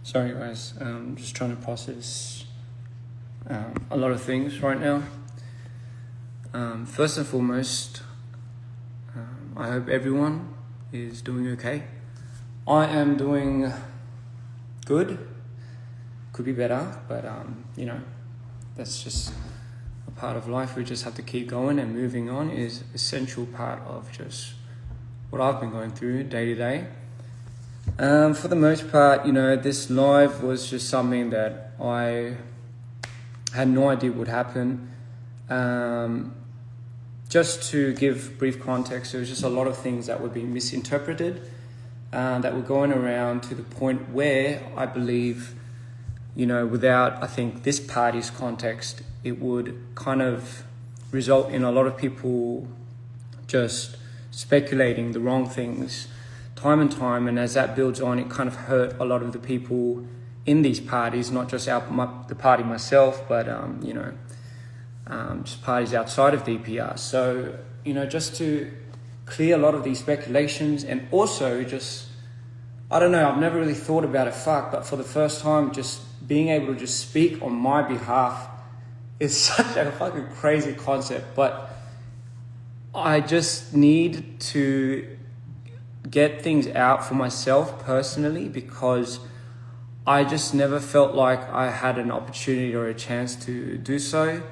Sorry guys, I'm just trying to process a lot of things right now. First and foremost, I hope everyone is doing okay. I am doing good. Could be better, but you know, that's just a part of life. We just have to keep going, and moving on is essential part of just what I've been going through day to day. For the most part, you know, this live was just something that I had no idea would happen. Just to give brief context, there was just a lot of things that were being misinterpreted, that were going around to the point where I believe, you know, without, I think, this party's context, it would kind of result in a lot of people just speculating the wrong things time and time, and as that builds on, it kind of hurt a lot of the people in these parties, not just the party myself, but you know, just parties outside of DPR. So, you know, just to clear a lot of these speculations, and also just, I don't know, I've never really thought about it, but for the first time, just being able to just speak on my behalf is such a fucking crazy concept, but I just need to get things out for myself personally, because I just never felt like I had an opportunity or a chance to do so.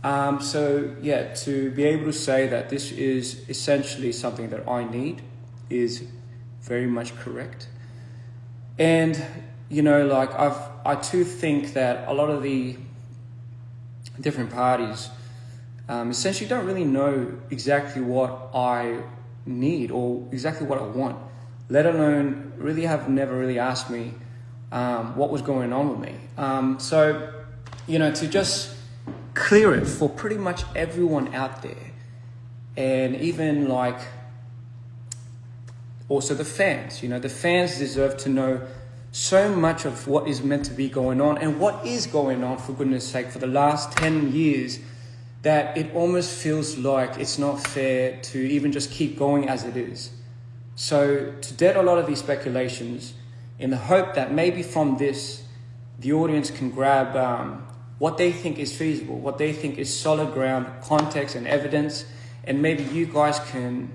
So yeah, to be able to say that this is essentially something that I need is very much correct. And, you know, like I too think that a lot of the different parties essentially don't really know exactly what I need or exactly what I want, let alone really have never really asked me what was going on with me. So, you know, to just clear it for pretty much everyone out there, and even like also the fans, you know, the fans deserve to know so much of what is meant to be going on and what is going on, for goodness sake, for the last 10 years, that it almost feels like it's not fair to even just keep going as it is. So to dead a lot of these speculations in the hope that maybe from this, the audience can grab what they think is feasible, what they think is solid ground, context and evidence, and maybe you guys can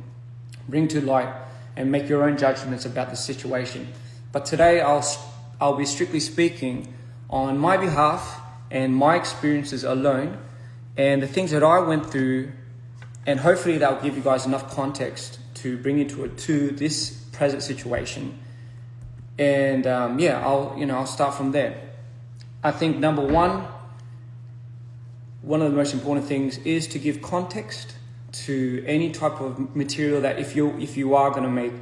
bring to light and make your own judgments about the situation. But today I'll be strictly speaking on my behalf and my experiences alone, and the things that I went through, and hopefully that'll give you guys enough context to bring you to this present situation. And yeah, I'll start from there. I think number one of the most important things is to give context to any type of material that if you are going to make,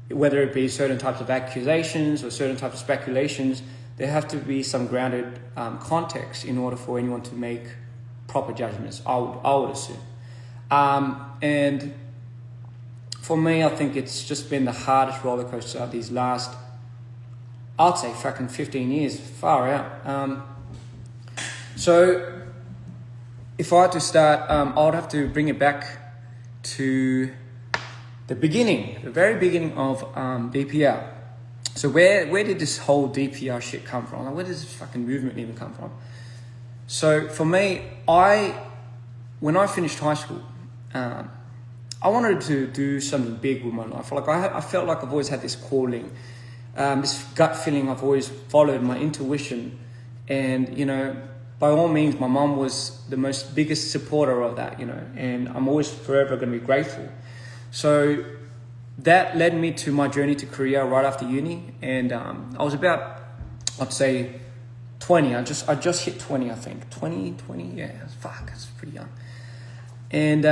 whether it be certain types of accusations or certain types of speculations, there have to be some grounded context in order for anyone to make proper judgments, I would assume. And for me, I think it's just been the hardest roller coaster these last, I'd say, fucking 15 years, far out. So if I had to start, I would have to bring it back to the beginning, the very beginning of DPR. So where did this whole DPR shit come from? Like, where does this fucking movement even come from? So for me, I when I finished high school, I wanted to do something big with my life. Like I felt like I've always had this calling, this gut feeling. I've always followed my intuition, and you know, by all means, my mom was the most biggest supporter of that. You know, and I'm always forever going to be grateful. So that led me to my journey to Korea right after uni, and I was about, I'd say, 20. I just hit 20, I think. 20, yeah, fuck, that's pretty young. And,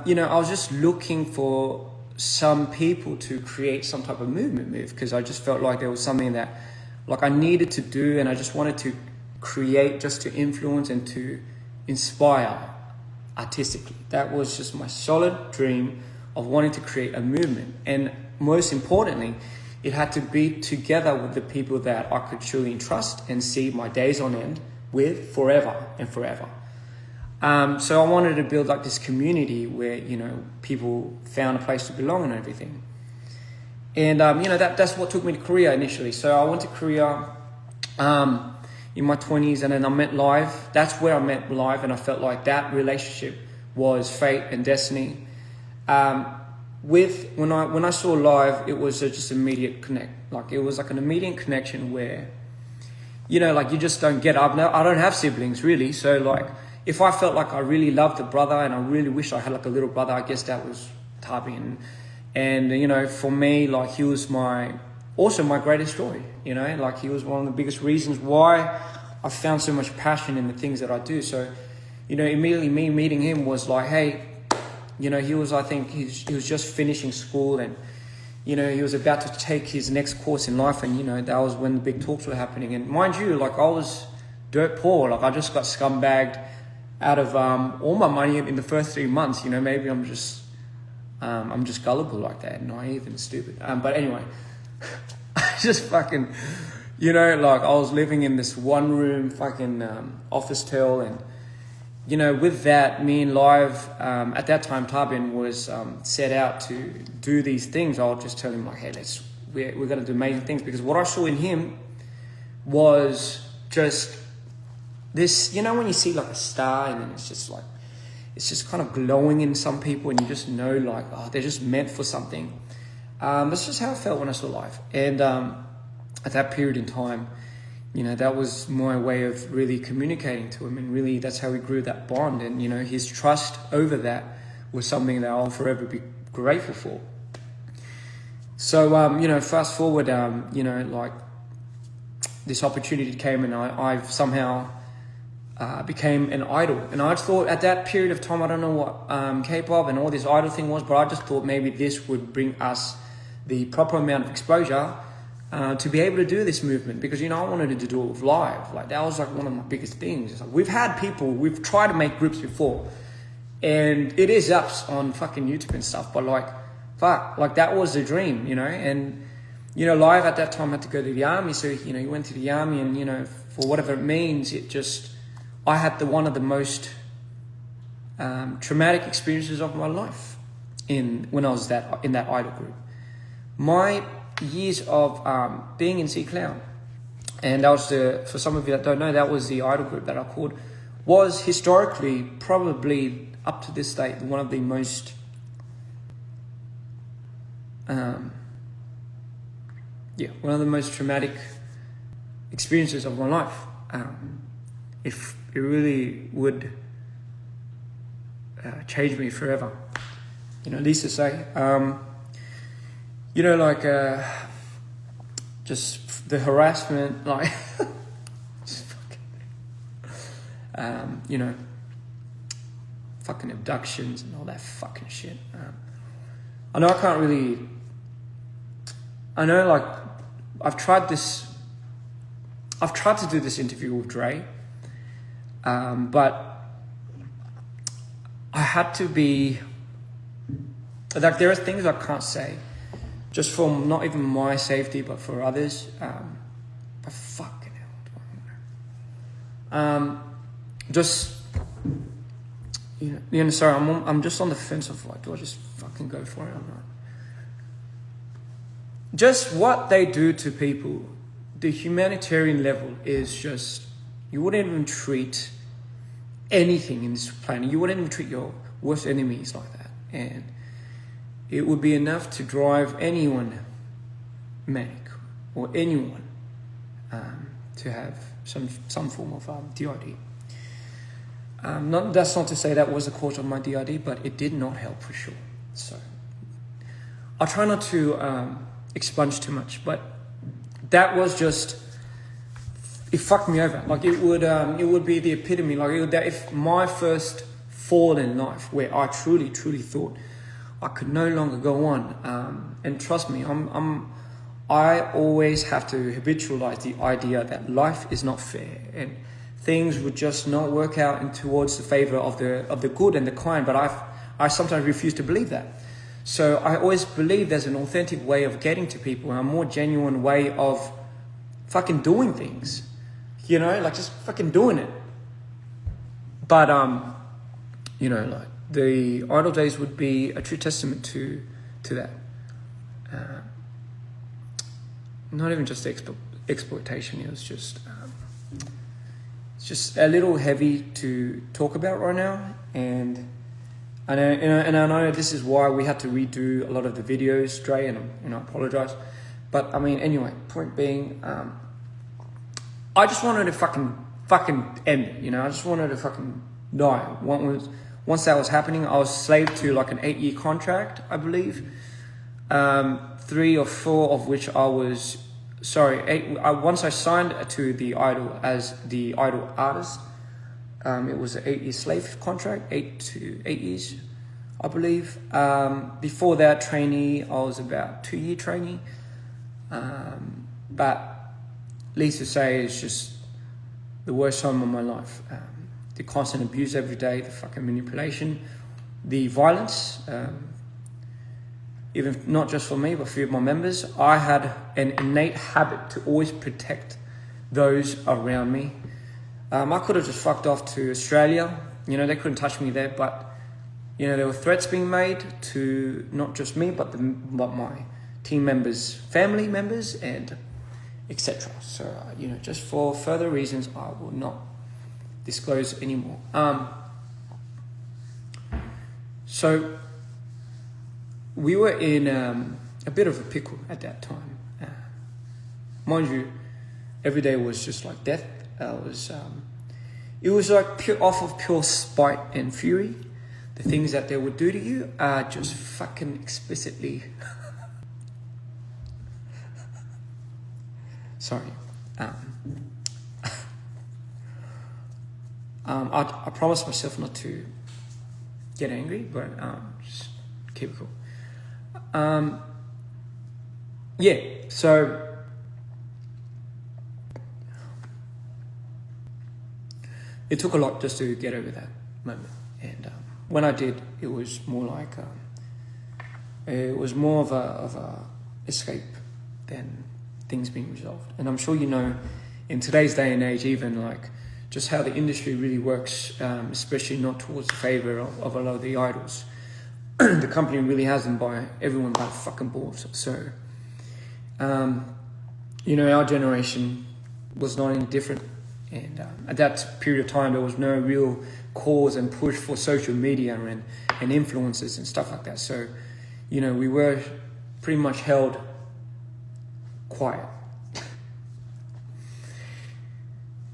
you know, I was just looking for some people to create some type of movement with, because I just felt like there was something that, like, I needed to do, and I just wanted to create just to influence and to inspire artistically. That was just my solid dream of wanting to create a movement. And most importantly, it had to be together with the people that I could truly entrust and see my days on end with forever and forever. So I wanted to build like this community where, you know, people found a place to belong and everything. And, you know, that's what took me to Korea initially. So I went to Korea in my 20s, and then I met Live. That's where I met Live, and I felt like that relationship was fate and destiny. When I saw Live, it was just immediate connect. Like it was like an immediate connection where, you know, like you just don't get up. Now I don't have siblings really, so like if I felt like I really loved a brother and I really wish I had like a little brother, I guess that was Tabin. And you know, for me, like he was also my greatest joy. You know, like he was one of the biggest reasons why I found so much passion in the things that I do. So, you know, immediately me meeting him was like, hey. You know, he was just finishing school, and, you know, he was about to take his next course in life, and, you know, that was when the big talks were happening. And mind you, like I was dirt poor, like I just got scumbagged out of all my money in the first 3 months. You know, maybe I'm just gullible like that, naive and stupid. But anyway, I just fucking, you know, like I was living in this one room fucking office tel, and, you know, with that, me and Live, at that time, Tabin was set out to do these things. I'll just tell him like, hey, we're going to do amazing things, because what I saw in him was just this, you know, when you see like a star and then it's just kind of glowing in some people, and you just know like, oh, they're just meant for something. That's just how I felt when I saw Live. And at that period in time, you know, that was my way of really communicating to him, and really that's how we grew that bond. And, you know, his trust over that was something that I'll forever be grateful for. So, you know, fast forward, you know, like this opportunity came, and I've somehow became an idol. And I thought at that period of time, I don't know what K-pop and all this idol thing was, but I just thought maybe this would bring us the proper amount of exposure to be able to do this movement, because, you know, I wanted to do it with Live. Like that was like one of my biggest things. It's like, we've tried to make groups before, and it is ups on fucking YouTube and stuff, but like, fuck, like that was the dream, you know. And, you know, Live at that time had to go to the army, so, you know, he went to the army, and, you know, for whatever it means, I had one of the most traumatic experiences of my life when I was in that idol group. My years of being in C Clown, and that was for some of you that don't know, that was the idol group that I called, was historically probably up to this date one of the most one of the most traumatic experiences of my life. If it really would change me forever, you know, at least to say. You know, like, just the harassment, like, just fucking, you know, fucking abductions and all that fucking shit. I know like, I've tried to do this interview with Dre, but I had to be, like, there are things I can't say, just for not even my safety, but for others. But fucking hell. Just, you know, sorry, I'm just on the fence of like, do I just fucking go for it or not? Just what they do to people, the humanitarian level is just, you wouldn't even treat anything in this planet. You wouldn't even treat your worst enemies like that. And it would be enough to drive anyone manic, or anyone to have some form of DID. That's not to say that was the cause of my DID, but it did not help for sure. So I try not to expunge too much, but that was just, it fucked me over. Like it would be the epitome. Like if my first fall in life, where I truly thought I could no longer go on, and trust me, I always have to habitualize the idea that life is not fair and things would just not work out in towards the favor of the good and the kind. But I sometimes refuse to believe that. So I always believe there's an authentic way of getting to people, and a more genuine way of fucking doing things. You know, like just fucking doing it. But you know, like the idle days would be a true testament to that. Not even just exploitation. It was just it's just a little heavy to talk about right now, and I know this is why we had to redo a lot of the videos, Dre, and I apologize. But I mean, anyway, point being, I just wanted to fucking end it. You know, I just wanted to fucking die. Once that was happening, I was slave to like an 8-year contract, I believe. 3 or 4 of which I was, once I signed to the Idol as the Idol artist, it was an 8-year slave contract, 8 years, I believe. Before that, trainee, I was about 2-year trainee. But least to say, it's just the worst time of my life. The constant abuse every day, the fucking manipulation, the violence, even not just for me, but for my members. I had an innate habit to always protect those around me. I could have just fucked off to Australia. You know, they couldn't touch me there, but, you know, there were threats being made to not just me, but my team members, family members, and etc. So, you know, just for further reasons, I will not disclose anymore. So we were in a bit of a pickle at that time. Mind you, every day was just like death. It was like off of pure spite and fury. The things that they would do to you are just fucking explicitly. Sorry. I promised myself not to get angry, but just keep it cool. Yeah, so it took a lot just to get over that moment, and when I did, it was more like it was more of a escape than things being resolved. And I'm sure you know, in today's day and age, even like just how the industry really works, especially not towards the favor of a lot of the idols. The company really has them by everyone by the fucking balls. So, you know, our generation was not any different. And at that period of time, there was no real cause and push for social media and influences and stuff like that. So, you know, we were pretty much held quiet.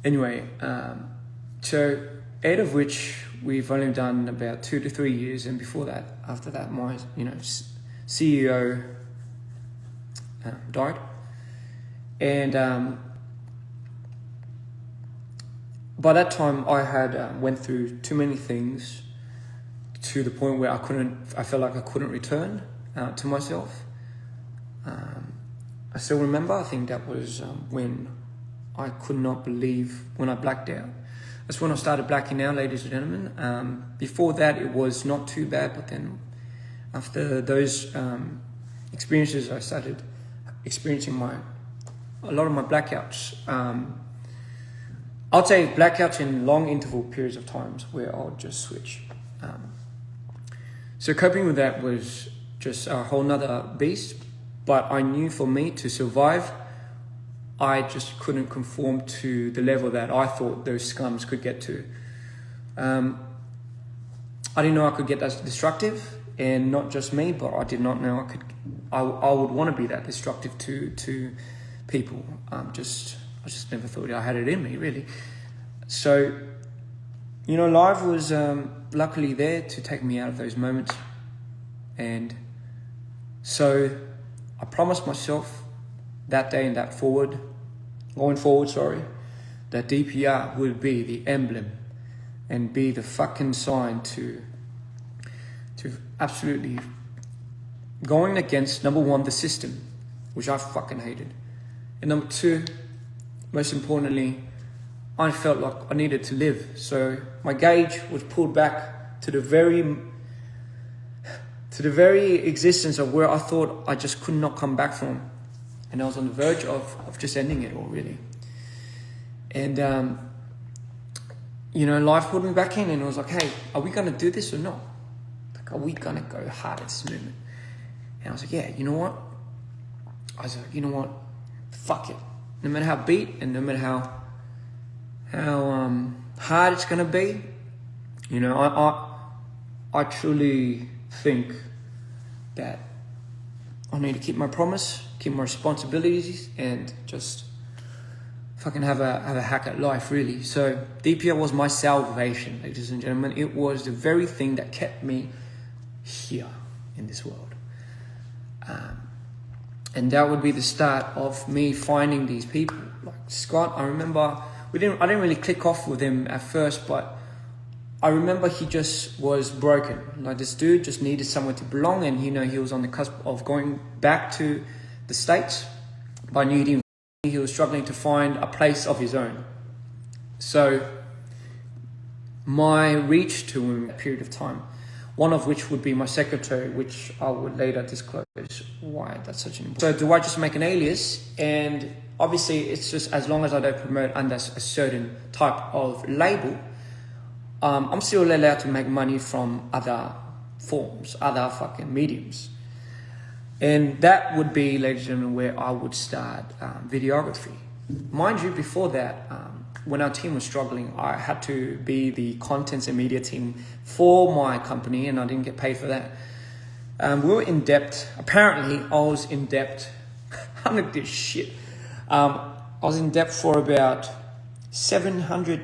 Anyway, so 8 of which we've only done about 2 to 3 years, and before that, after that, my CEO died, and by that time I had went through too many things to the point where I felt like I couldn't return to myself. I still remember, I think that was when I could not believe when I blacked out. That's when I started blacking out, ladies and gentlemen. Before that, it was not too bad, but then after those experiences, I started experiencing a lot of my blackouts. I'll say blackouts in long interval periods of times where I'll just switch. So coping with that was just a whole nother beast. But I knew for me to survive, I just couldn't conform to the level that I thought those scums could get to. I didn't know I could get that destructive, and not just me, but I did not know I would want to be that destructive to people. I just never thought I had it in me, really. So, life was luckily there to take me out of those moments. And so I promised myself that day and going forward, that DPR would be the emblem and be the fucking sign to absolutely going against, number one, the system, which I fucking hated. And number two, most importantly, I felt like I needed to live. So my gauge was pulled back to the very existence of where I thought I just could not come back from. And I was on the verge of just ending it all, really. And, life pulled me back in, and it was like, hey, are we going to do this or not? Like, are we going to go hard at this movement? And I was like, yeah, you know what? Fuck it. No matter how beat and no matter how hard it's going to be, I truly think that I need to keep my promise, keep my responsibilities, and just fucking have a hack at life, really. So DPR was my salvation, ladies and gentlemen. It was the very thing that kept me here in this world. And that would be the start of me finding these people. Like Scott, I remember I didn't really click off with him at first, but I remember he just was broken. Like, this dude just needed somewhere to belong, and he was on the cusp of going back to the States, but I knew he was struggling to find a place of his own. So my reach to him a period of time, one of which would be my secretary, which I would later disclose why that's such an important. So do I just make an alias? And obviously it's just, as long as I don't promote under a certain type of label, I'm still allowed to make money from other forms, other fucking mediums. And that would be, ladies and gentlemen, where I would start videography. Mind you, before that, when our team was struggling, I had to be the contents and media team for my company, and I didn't get paid for that. We were in debt. Apparently, I was in debt. I'm like this shit. I was in debt for about 700K,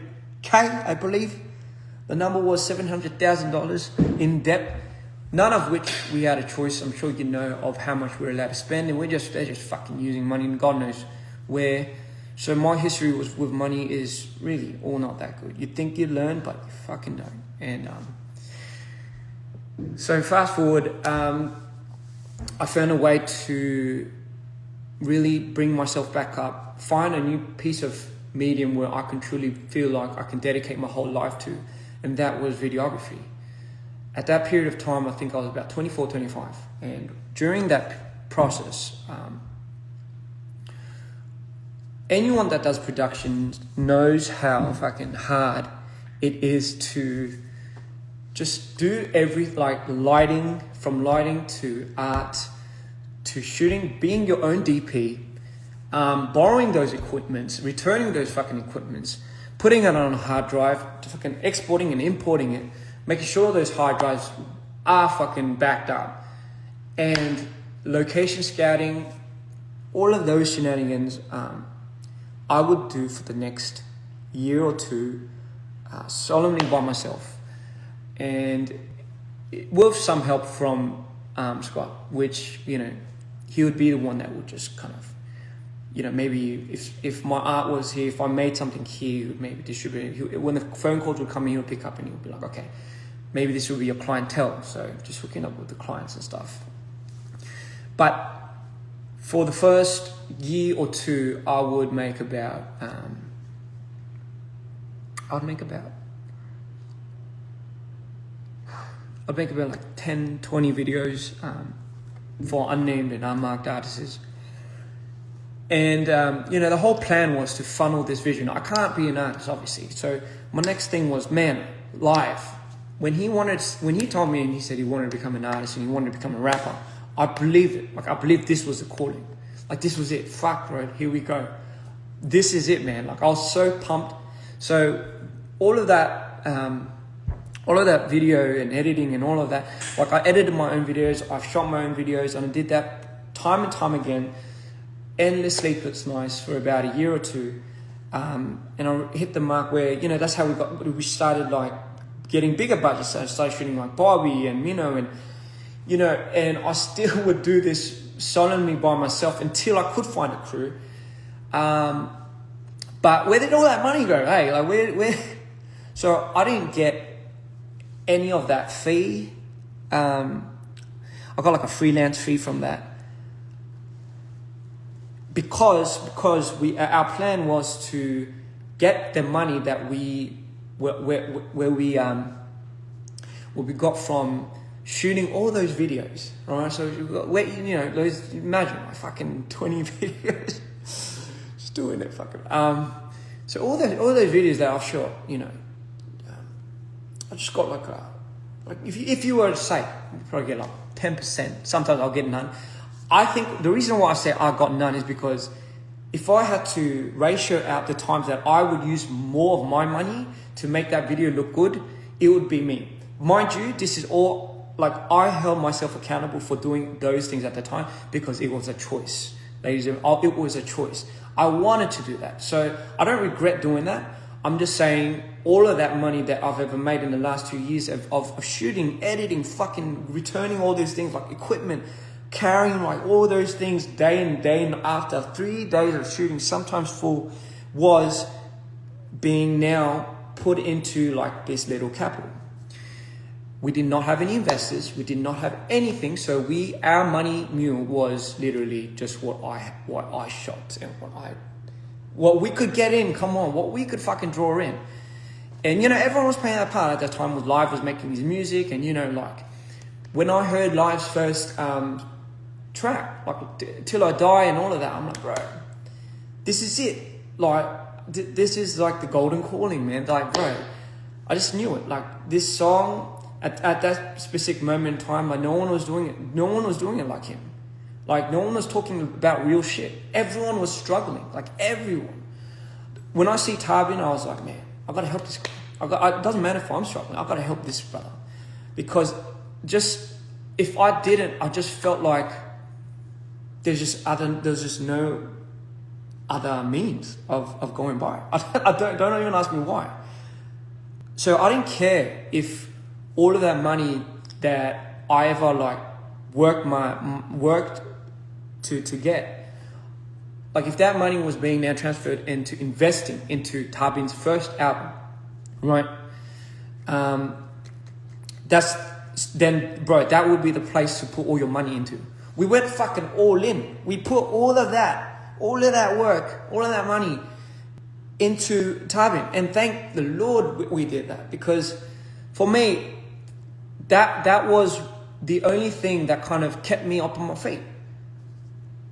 I believe. The number was $700,000 in debt. None of which we had a choice, I'm sure you know, of how much we're allowed to spend, and they're just fucking using money, and God knows where. So my history with money is really all not that good. You think you learn, but you fucking don't. And so fast forward, I found a way to really bring myself back up, find a new piece of medium where I can truly feel like I can dedicate my whole life to, and that was videography. At that period of time, I think I was about 24, 25. And during that process, anyone that does production knows how fucking hard it is to just do lighting, from lighting to art, to shooting, being your own DP, borrowing those equipments, returning those fucking equipments, putting it on a hard drive, to fucking exporting and importing it, making sure those hard drives are fucking backed up, and location scouting, all of those shenanigans, I would do for the next year or two, solemnly by myself, and with some help from Scott, which, he would be the one that would just kind of, maybe if my art was here, if I made something here, he would maybe distribute it. When the phone calls would come in, he would pick up and he would be like, okay, maybe this will be your clientele, so just hooking up with the clients and stuff. But for the first year or two, I would make about like 10, 20 videos for unnamed and unmarked artists. And, the whole plan was to funnel this vision. I can't be an artist, obviously. So my next thing was, live. When he told me and he said he wanted to become an artist and he wanted to become a rapper, I believed it. Like, I believed this was the calling. Like, this was it. Fuck, bro. Here we go. This is it, man. Like, I was so pumped. So all of that all of that video and editing and all of that. Like I edited my own videos, I've shot my own videos, and I did that time and time again. Endless sleepless nights for about a year or two. And I hit the mark where, you know, that's how we started like getting bigger budgets. So I started shooting like Barbie and, and I still would do this solemnly by myself until I could find a crew. But where did all that money go? Hey, like where? So I didn't get any of that fee. I got like a freelance fee from that. Because our plan was to get the money that we got from shooting all those videos, right? So those, imagine like fucking 20 videos, just doing it fucking. So all those videos that I've shot, I just got like if you were to say, you probably get like 10%. Sometimes I'll get none. I think the reason why I say I got none is because if I had to ratio out the times that I would use more of my money to make that video look good, it would be me. Mind you, this is all, like, I held myself accountable for doing those things at the time because it was a choice. Ladies and gentlemen, it was a choice. I wanted to do that. So I don't regret doing that. I'm just saying all of that money that I've ever made in the last 2 years of shooting, editing, fucking returning all these things like equipment, carrying like all those things day in after 3 days of shooting, sometimes full, was being now put into like this little capital. We did not have any investors. We did not have anything. So our money mule was literally just what I shot and what we could get in. Come on, what we could fucking draw in. And everyone was playing that part at that time. With Live was making his music, and like when I heard Live's first track, like Till I Die and all of that, I'm like, bro, this is it. Like this is like the golden calling, man. Like, bro, I just knew it. Like this song at that specific moment in time, like no one was doing it. No one was doing it like him. Like no one was talking about real shit. Everyone was struggling. Like everyone. When I see Tarbin, I was like, man, I gotta help this guy. It doesn't matter if I'm struggling. I gotta help this brother, because if I didn't, I just felt like there's just no other means of going by. Don't even ask me why. So I didn't care if all of that money that I ever like worked to get, like if that money was being now transferred into investing into Tarbin's first album, right? Then bro, that would be the place to put all your money into. We went fucking all in. We put all of that work, all of that money into Tarbin. And thank the Lord we did that, because for me, that was the only thing that kind of kept me up on my feet.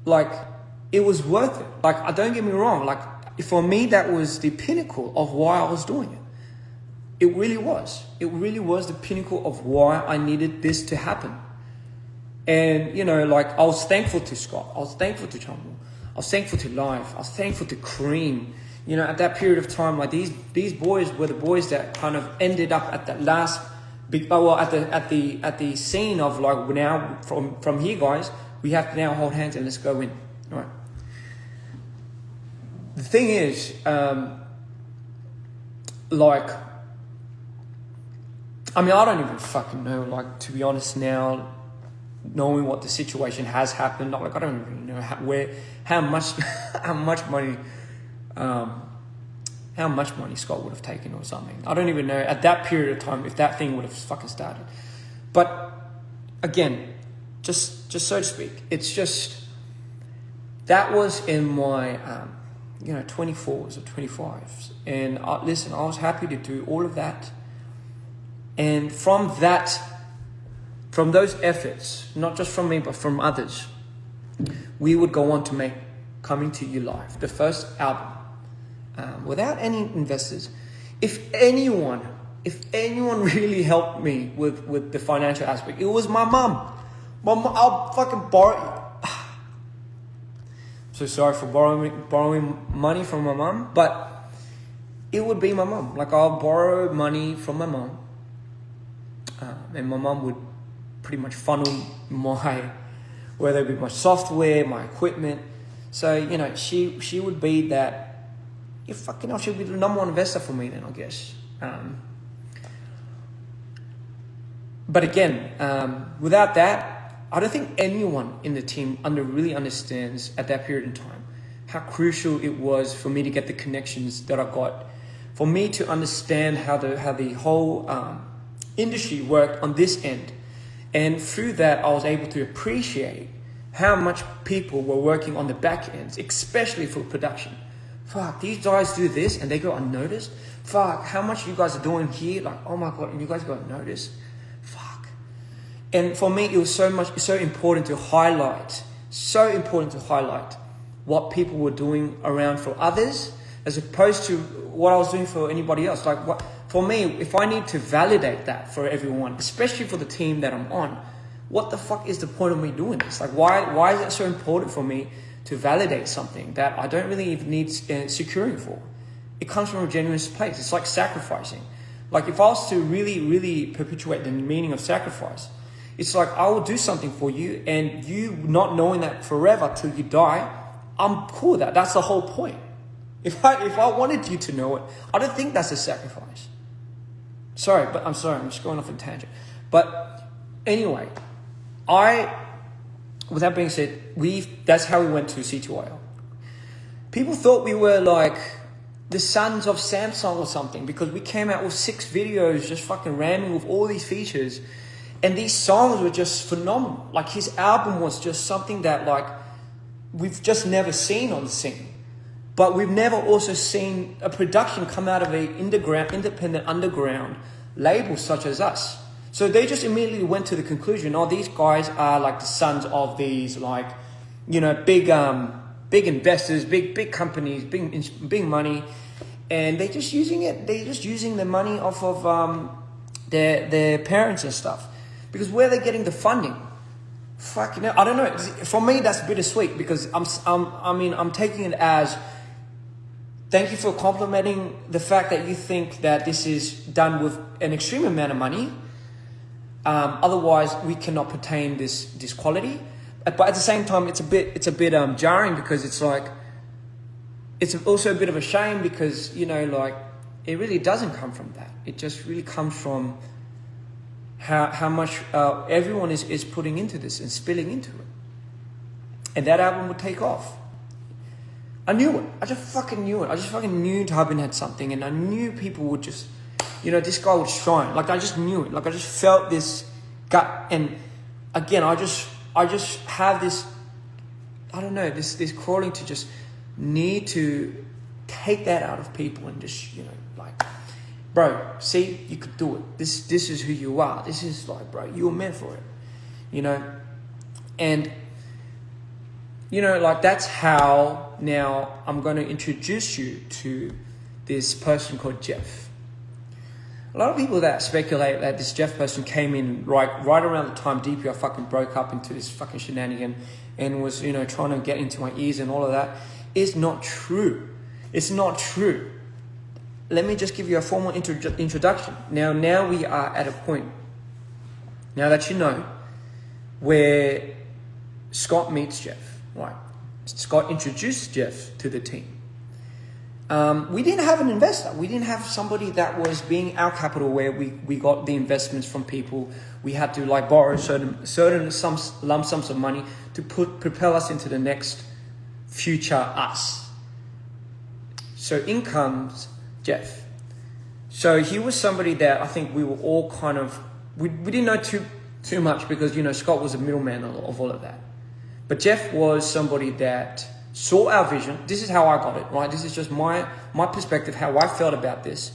Like, it was worth it. Like, don't get me wrong. Like, for me, that was the pinnacle of why I was doing it. It really was. It really was the pinnacle of why I needed this to happen. And, like, I was thankful to Scott. I was thankful to Chumble. I was thankful to Live. I was thankful to Cream. At that period of time, like, these boys were the boys that kind of ended up at that last big, at the scene of, like, now from here, guys, we have to now hold hands and let's go in. All right. The thing is, like, I mean, I don't even fucking know, like, to be honest now, knowing what the situation has happened, like, I don't even know how much money Scott would have taken or something. I don't even know at that period of time if that thing would have fucking started. But again, just so to speak, it's just, that was in my 24s or 25s, and listen, I was happy to do all of that. And from those efforts, not just from me but from others, we would go on to make Coming to You Live, the first album, without any investors. If anyone really helped me with the financial aspect, it was my mum. I'll fucking borrow. So sorry for borrowing money from my mum, but it would be my mum. Like, I'll borrow money from my mum, and my mum would pretty much funnel whether it be my software, my equipment. So, you know, she would be that, she would be the number one investor for me then, I guess. But again, without that, I don't think anyone in the team really understands at that period in time how crucial it was for me to get the connections that I got, for me to understand how the whole industry worked on this end. And through that, I was able to appreciate how much people were working on the back ends, especially for production. Fuck, these guys do this and they go unnoticed. Fuck, how much you guys are doing here? Like, oh my God, and you guys go unnoticed. Fuck. And for me, it was so important to highlight what people were doing around for others, as opposed to what I was doing for anybody else. Like, for me, if I need to validate that for everyone, especially for the team that I'm on, what the fuck is the point of me doing this? Like, why is it so important for me to validate something that I don't really even need securing for? It comes from a genuine place. It's like sacrificing. Like, if I was to really, really perpetuate the meaning of sacrifice, it's like I will do something for you, and you not knowing that forever till you die, I'm cool with that. That's the whole point. If I wanted you to know it, I don't think that's a sacrifice. I'm just going off on a tangent. But anyway, with that being said, that's how we went to C2IL. People thought we were like the sons of Samsung or something, because we came out with 6 videos just fucking ramming with all these features. And these songs were just phenomenal. Like, his album was just something that, like, we've just never seen on the scene. But we've never also seen a production come out of an independent underground label such as us. So they just immediately went to the conclusion, these guys are like the sons of these, like, you know, big investors, big companies, big money. And they're just using the money off of their parents and stuff. Because where they're getting the funding? Fuck, you know, I don't know. For me, that's bittersweet, because I'm taking it as, thank you for complimenting the fact that you think that this is done with an extreme amount of money. Otherwise, we cannot pertain this quality. But at the same time, it's a bit jarring, because it's like, it's also a bit of a shame, because, you know, like, it really doesn't come from that. It just really comes from how much everyone is putting into this and spilling into it. And that album would take off. I knew it. I just fucking knew it. I just fucking knew Tubin had something, and I knew people would just, you know, this guy would shine. Like, I just knew it. Like, I just felt this gut. And again, I just have this, I don't know, this crawling to just need to take that out of people and just, you know, like, bro, see, you could do it. This is who you are. This is like, bro, you were meant for it, you know? And, you know, like, that's how now I'm going to introduce you to this person called Jeff. A lot of people that speculate that this Jeff person came in right around the time Dpr fucking broke up into this fucking shenanigan and was, you know, trying to get into my ears and all of that is not true. It's not true. Let me just give you a formal introduction. Now we are at a point, now that you know, where Scott meets Jeff, right? Scott introduced Jeff to the team. We didn't have an investor. We didn't have somebody that was being our capital, where we got the investments from people. We had to, like, borrow certain lump sums of money to propel us into the next future us. So in comes Jeff. So he was somebody that I think we were all kind of, we didn't know too much, because, you know, Scott was a middleman of all of that. But Jeff was somebody that saw our vision. This is how I got it, right? This is just my perspective, how I felt about this.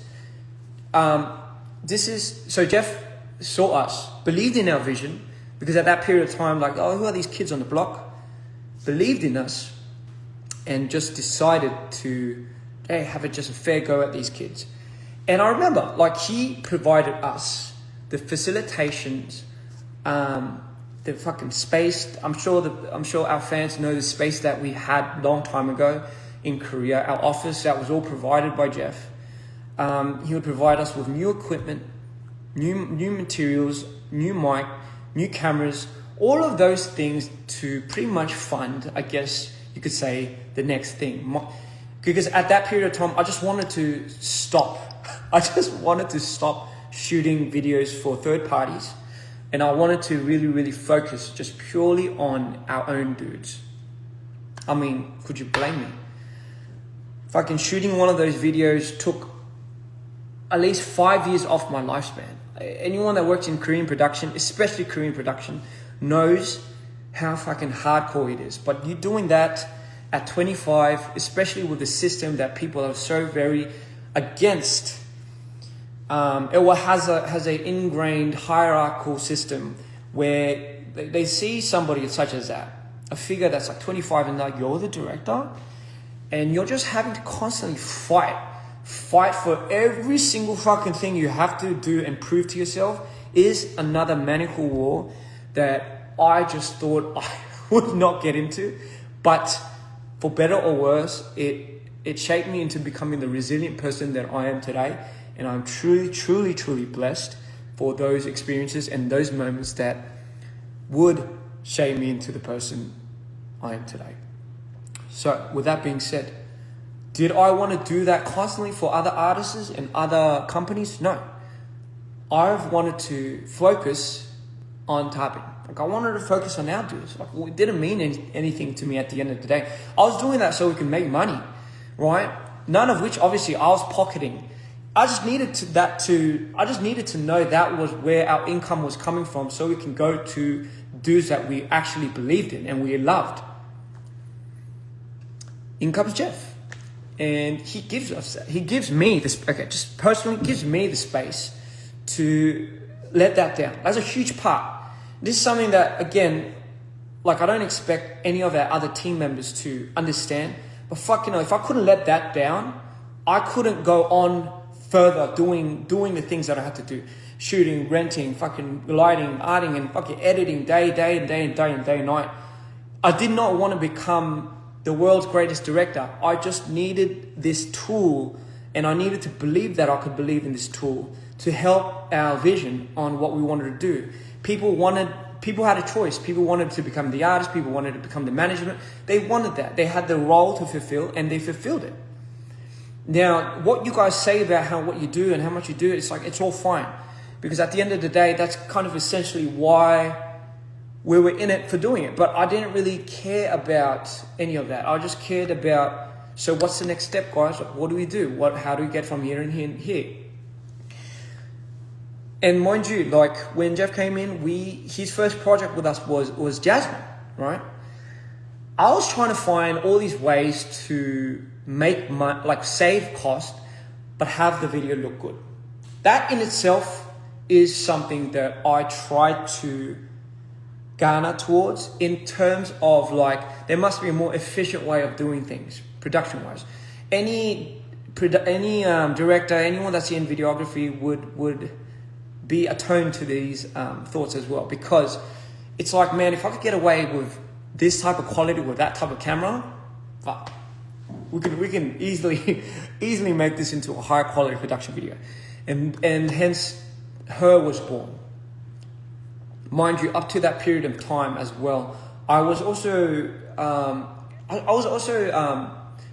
So Jeff saw us, believed in our vision, because at that period of time, like, who are these kids on the block? Believed in us, and just decided to, hey, have just a fair go at these kids. And I remember, like, he provided us the facilitations, the fucking space. I'm sure our fans know the space that we had long time ago in Korea. Our office, that was all provided by Jeff. He would provide us with new equipment, new materials, new mic, new cameras, all of those things to pretty much fund, I guess you could say, the next thing. Because at that period of time, I just wanted to stop. I just wanted to stop shooting videos for third parties. And I wanted to really, really focus just purely on our own dudes. I mean, could you blame me? Fucking shooting one of those videos took at least 5 years off my lifespan. Anyone that works in Korean production, especially Korean production, knows how fucking hardcore it is. But you're doing that at 25, especially with the system that people are so very against. It has a ingrained hierarchical system where they see somebody such as that, a figure that's like 25 and like, you're the director, and you're just having to constantly fight for every single fucking thing you have to do and prove to yourself is another maniacal war that I just thought I would not get into. But for better or worse, it shaped me into becoming the resilient person that I am today. And I'm truly, truly, truly blessed for those experiences and those moments that would shape me into the person I am today. So with that being said, did I want to do that constantly for other artists and other companies? No. I've wanted to focus on typing. Like I wanted to focus on our dudes. Like it didn't mean anything to me at the end of the day. I was doing that so we can make money, right? None of which obviously I was pocketing. I just needed to know that was where our income was coming from, so we can go to dudes that we actually believed in and we loved. In comes Jeff, and he gives me this. Okay, just personally gives me the space to let that down. That's a huge part. This is something that, again, like I don't expect any of our other team members to understand. But fuck, if I couldn't let that down, I couldn't go on further doing the things that I had to do. Shooting, renting, fucking lighting, arting, and fucking editing day and night. I did not want to become the world's greatest director. I just needed this tool, and I needed to believe that I could believe in this tool to help our vision on what we wanted to do. People had a choice. People wanted to become the artist. People wanted to become the management. They wanted that. They had the role to fulfill, and they fulfilled it. Now, what you guys say about what you do and how much you do, it's like, it's all fine. Because at the end of the day, that's kind of essentially why we were in it for doing it. But I didn't really care about any of that. I just cared about, so what's the next step, guys? What do we do? How do we get from here and here and here? And mind you, like when Jeff came in, his first project with us was Jasmine, right? I was trying to find all these ways to make money, like save cost, but have the video look good. That in itself is something that I try to garner towards in terms of like, there must be a more efficient way of doing things, production-wise. Any director, anyone that's in videography would be attuned to these thoughts as well, because it's like, man, if I could get away with this type of quality with that type of camera, fuck, we can easily make this into a high quality production video, and hence Her was born. Mind you, up to that period of time as well, I was also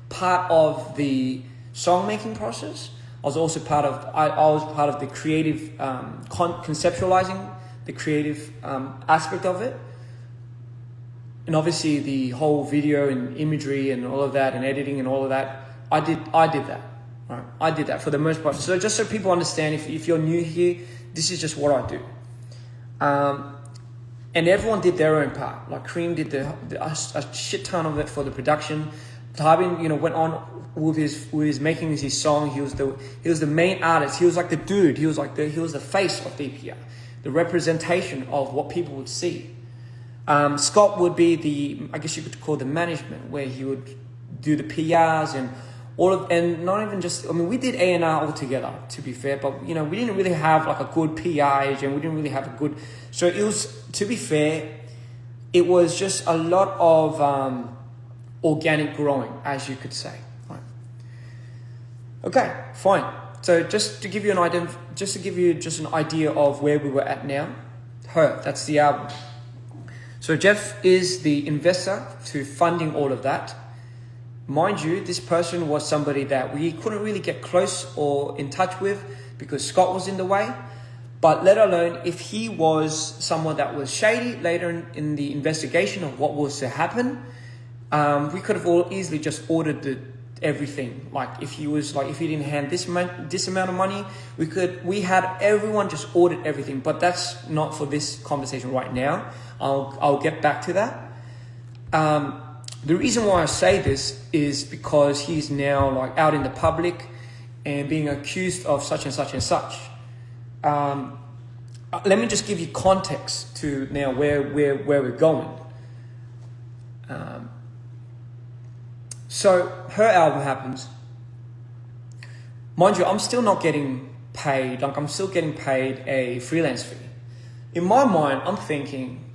part of the song making process. I was also part of the creative conceptualizing, the creative aspect of it. And obviously the whole video and imagery and all of that and editing and all of that, I did that, right? I did that for the most part. So just so people understand, if you're new here, this is just what I do. And everyone did their own part. Like Cream did a shit ton of it for the production. Tarbin, went on with his making his song. He was the main artist. He was like the dude. He was the face of Dpr, the representation of what people would see. Scott would be I guess you could call the management, where he would do the PRs and and not even just, we did A&R all together, to be fair, but we didn't really have like a good PR agent. We didn't really have a good, so it was, to be fair, it was just a lot of organic growing, as you could say. Right. Okay, fine. So just to give you an idea, just an idea of where we were at now. Her, that's the album. So Jeff is the investor to funding all of that. Mind you, this person was somebody that we couldn't really get close or in touch with because Scott was in the way. But let alone if he was someone that was shady later in the investigation of what was to happen, we could have all easily just ordered everything. Like if he didn't hand this amount of money, we had everyone just ordered everything. But that's not for this conversation right now. I'll get back to that. The reason why I say this is because he's now like out in the public and being accused of such and such and such. Let me just give you context to now where we're going. So her album happens. Mind you, I'm still not getting paid. Like I'm still getting paid a freelance fee. In my mind, I'm thinking,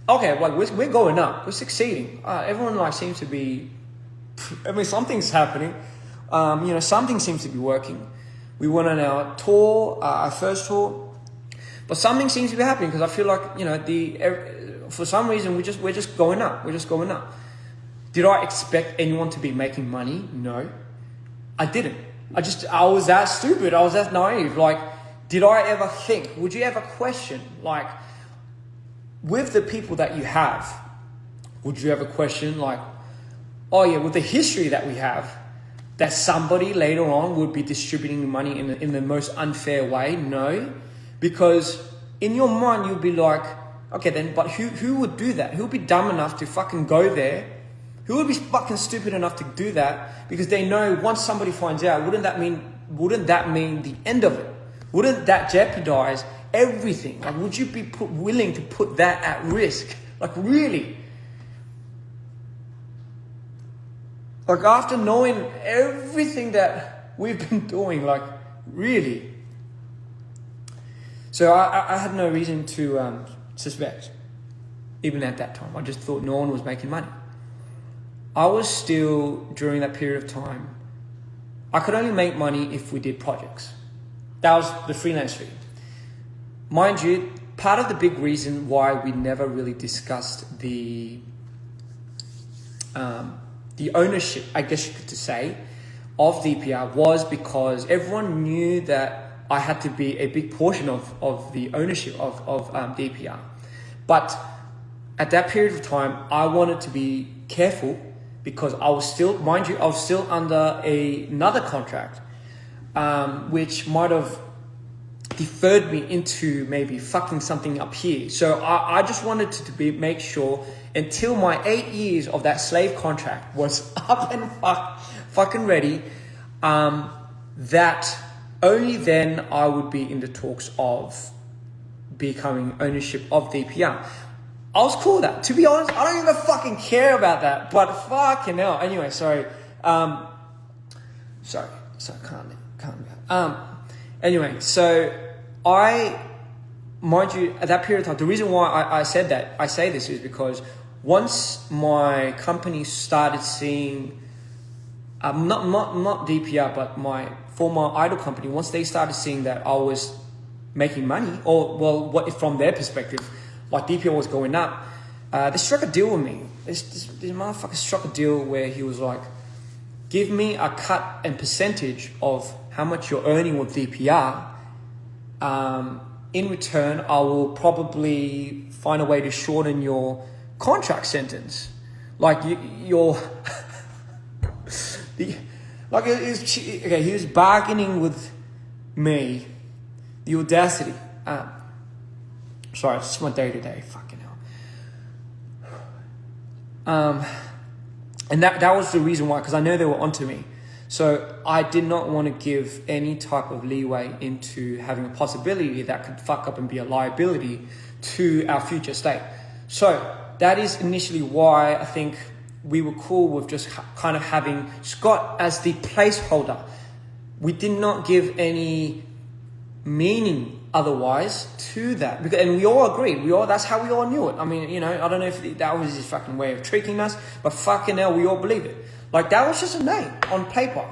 okay, like we're going up. We're succeeding. Everyone like seems to be. I mean, something's happening. Something seems to be working. We went on our tour, our first tour, but something seems to be happening because I feel like for some reason we're just going up. We're just going up. Did I expect anyone to be making money? No, I didn't. I was that stupid. I was that naive. Like, did I ever think? Would you ever question, like, with the people that you have? Would you ever question, like, oh yeah, with the history that we have, that somebody later on would be distributing money in the most unfair way? No, because in your mind you'd be like, okay then, but who would do that? Who would be dumb enough to fucking go there? Who would be fucking stupid enough to do that? Because they know once somebody finds out, wouldn't that mean the end of it? Wouldn't that jeopardize everything? Like, would you be willing to put that at risk? Like, really? Like, after knowing everything that we've been doing, like, really? So I had no reason to suspect, even at that time. I just thought no one was making money. I was still, during that period of time, I could only make money if we did projects. That was the freelance fee. Mind you, part of the big reason why we never really discussed the ownership, I guess you could say, of Dpr was because everyone knew that I had to be a big portion of the ownership of Dpr. But at that period of time, I wanted to be careful because I was still, mind you, I was still under another contract, which might have deferred me into maybe fucking something up here. So I just wanted to make sure until my 8 years of that slave contract was up and fucking ready, that only then I would be in the talks of becoming ownership of Dpr. I was cool with that. To be honest, I don't even fucking care about that. But fucking hell. Anyway, sorry. Sorry, calm down. Anyway, so mind you, at that period of time, the reason why I say this is because once my company started seeing, not DPR, but my former idol company, once they started seeing that I was making money, or well, what from their perspective, like DPR was going up, they struck a deal with me. This motherfucker struck a deal where he was like, give me a cut and percentage of how much you're earning with DPR. In return, I will probably find a way to shorten your contract sentence. Like your, he was bargaining with me. The audacity. Sorry, it's just my day-to-day. Fucking hell. And that was the reason why, because I know they were onto me. So I did not want to give any type of leeway into having a possibility that could fuck up and be a liability to our future state. So that is initially why I think we were cool with just kind of having Scott as the placeholder. We did not give any meaning otherwise to that, and we all agreed. That's how we all knew it. I mean, I don't know if that was his fucking way of tricking us, but fucking hell, we all believe it. Like, that was just a name on paper.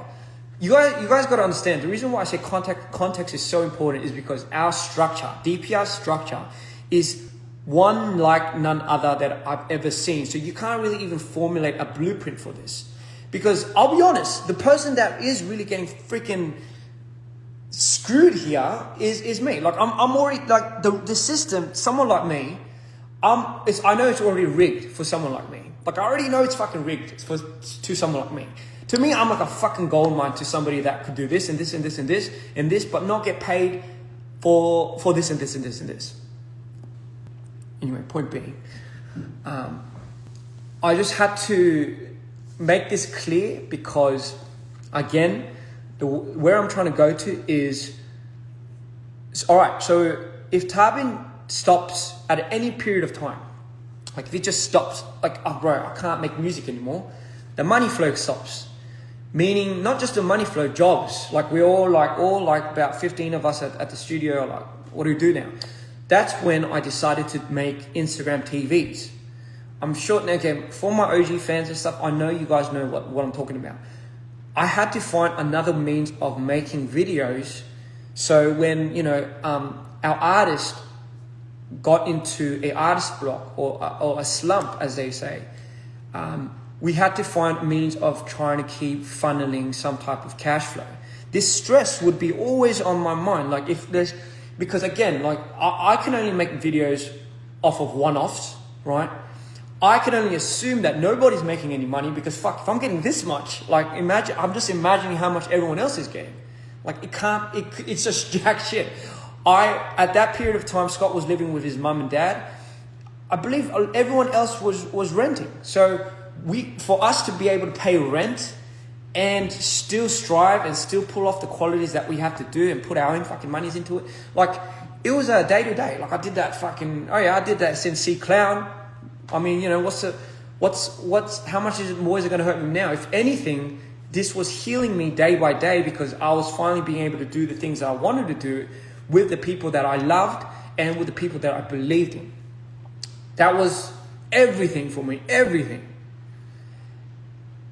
you guys got to understand, the reason why I say context is so important is because our structure, DPR structure, is one like none other that I've ever seen. So you can't really even formulate a blueprint for this. Because I'll be honest, the person that is really getting freaking screwed here is me. Like I'm already, like the system, someone like me, I know it's already rigged for someone like me. Like I already know it's fucking rigged to someone like me. To me, I'm like a fucking gold mine to somebody that could do this and this and this and this and this, but not get paid for this and this and this and this. Anyway, point being, I just had to make this clear because, again, where I'm trying to go to is, all right, so if Tarbin stops at any period of time, like if it just stops, like, oh bro, I can't make music anymore, the money flow stops. Meaning not just the money flow, jobs. Like we all about 15 of us at the studio, like, what do we do now? That's when I decided to make Instagram TVs. I'm sure, again, for my OG fans and stuff, I know you guys know what I'm talking about. I had to find another means of making videos. So when, our artist got into an artist block or a slump, as they say, we had to find means of trying to keep funneling some type of cash flow. This stress would be always on my mind. Like because again, like I can only make videos off of one-offs, right? I can only assume that nobody's making any money because fuck, if I'm getting this much, like I'm just imagining how much everyone else is getting. Like it's just jack shit. At that period of time, Scott was living with his mum and dad. I believe everyone else was renting. So for us to be able to pay rent and still strive and still pull off the qualities that we have to do and put our own fucking monies into it, like it was a day to day. Like I did that I did that Sensei Clown. I mean, how much more is it going to hurt me now? If anything, this was healing me day by day because I was finally being able to do the things that I wanted to do with the people that I loved and with the people that I believed in. That was everything for me, everything.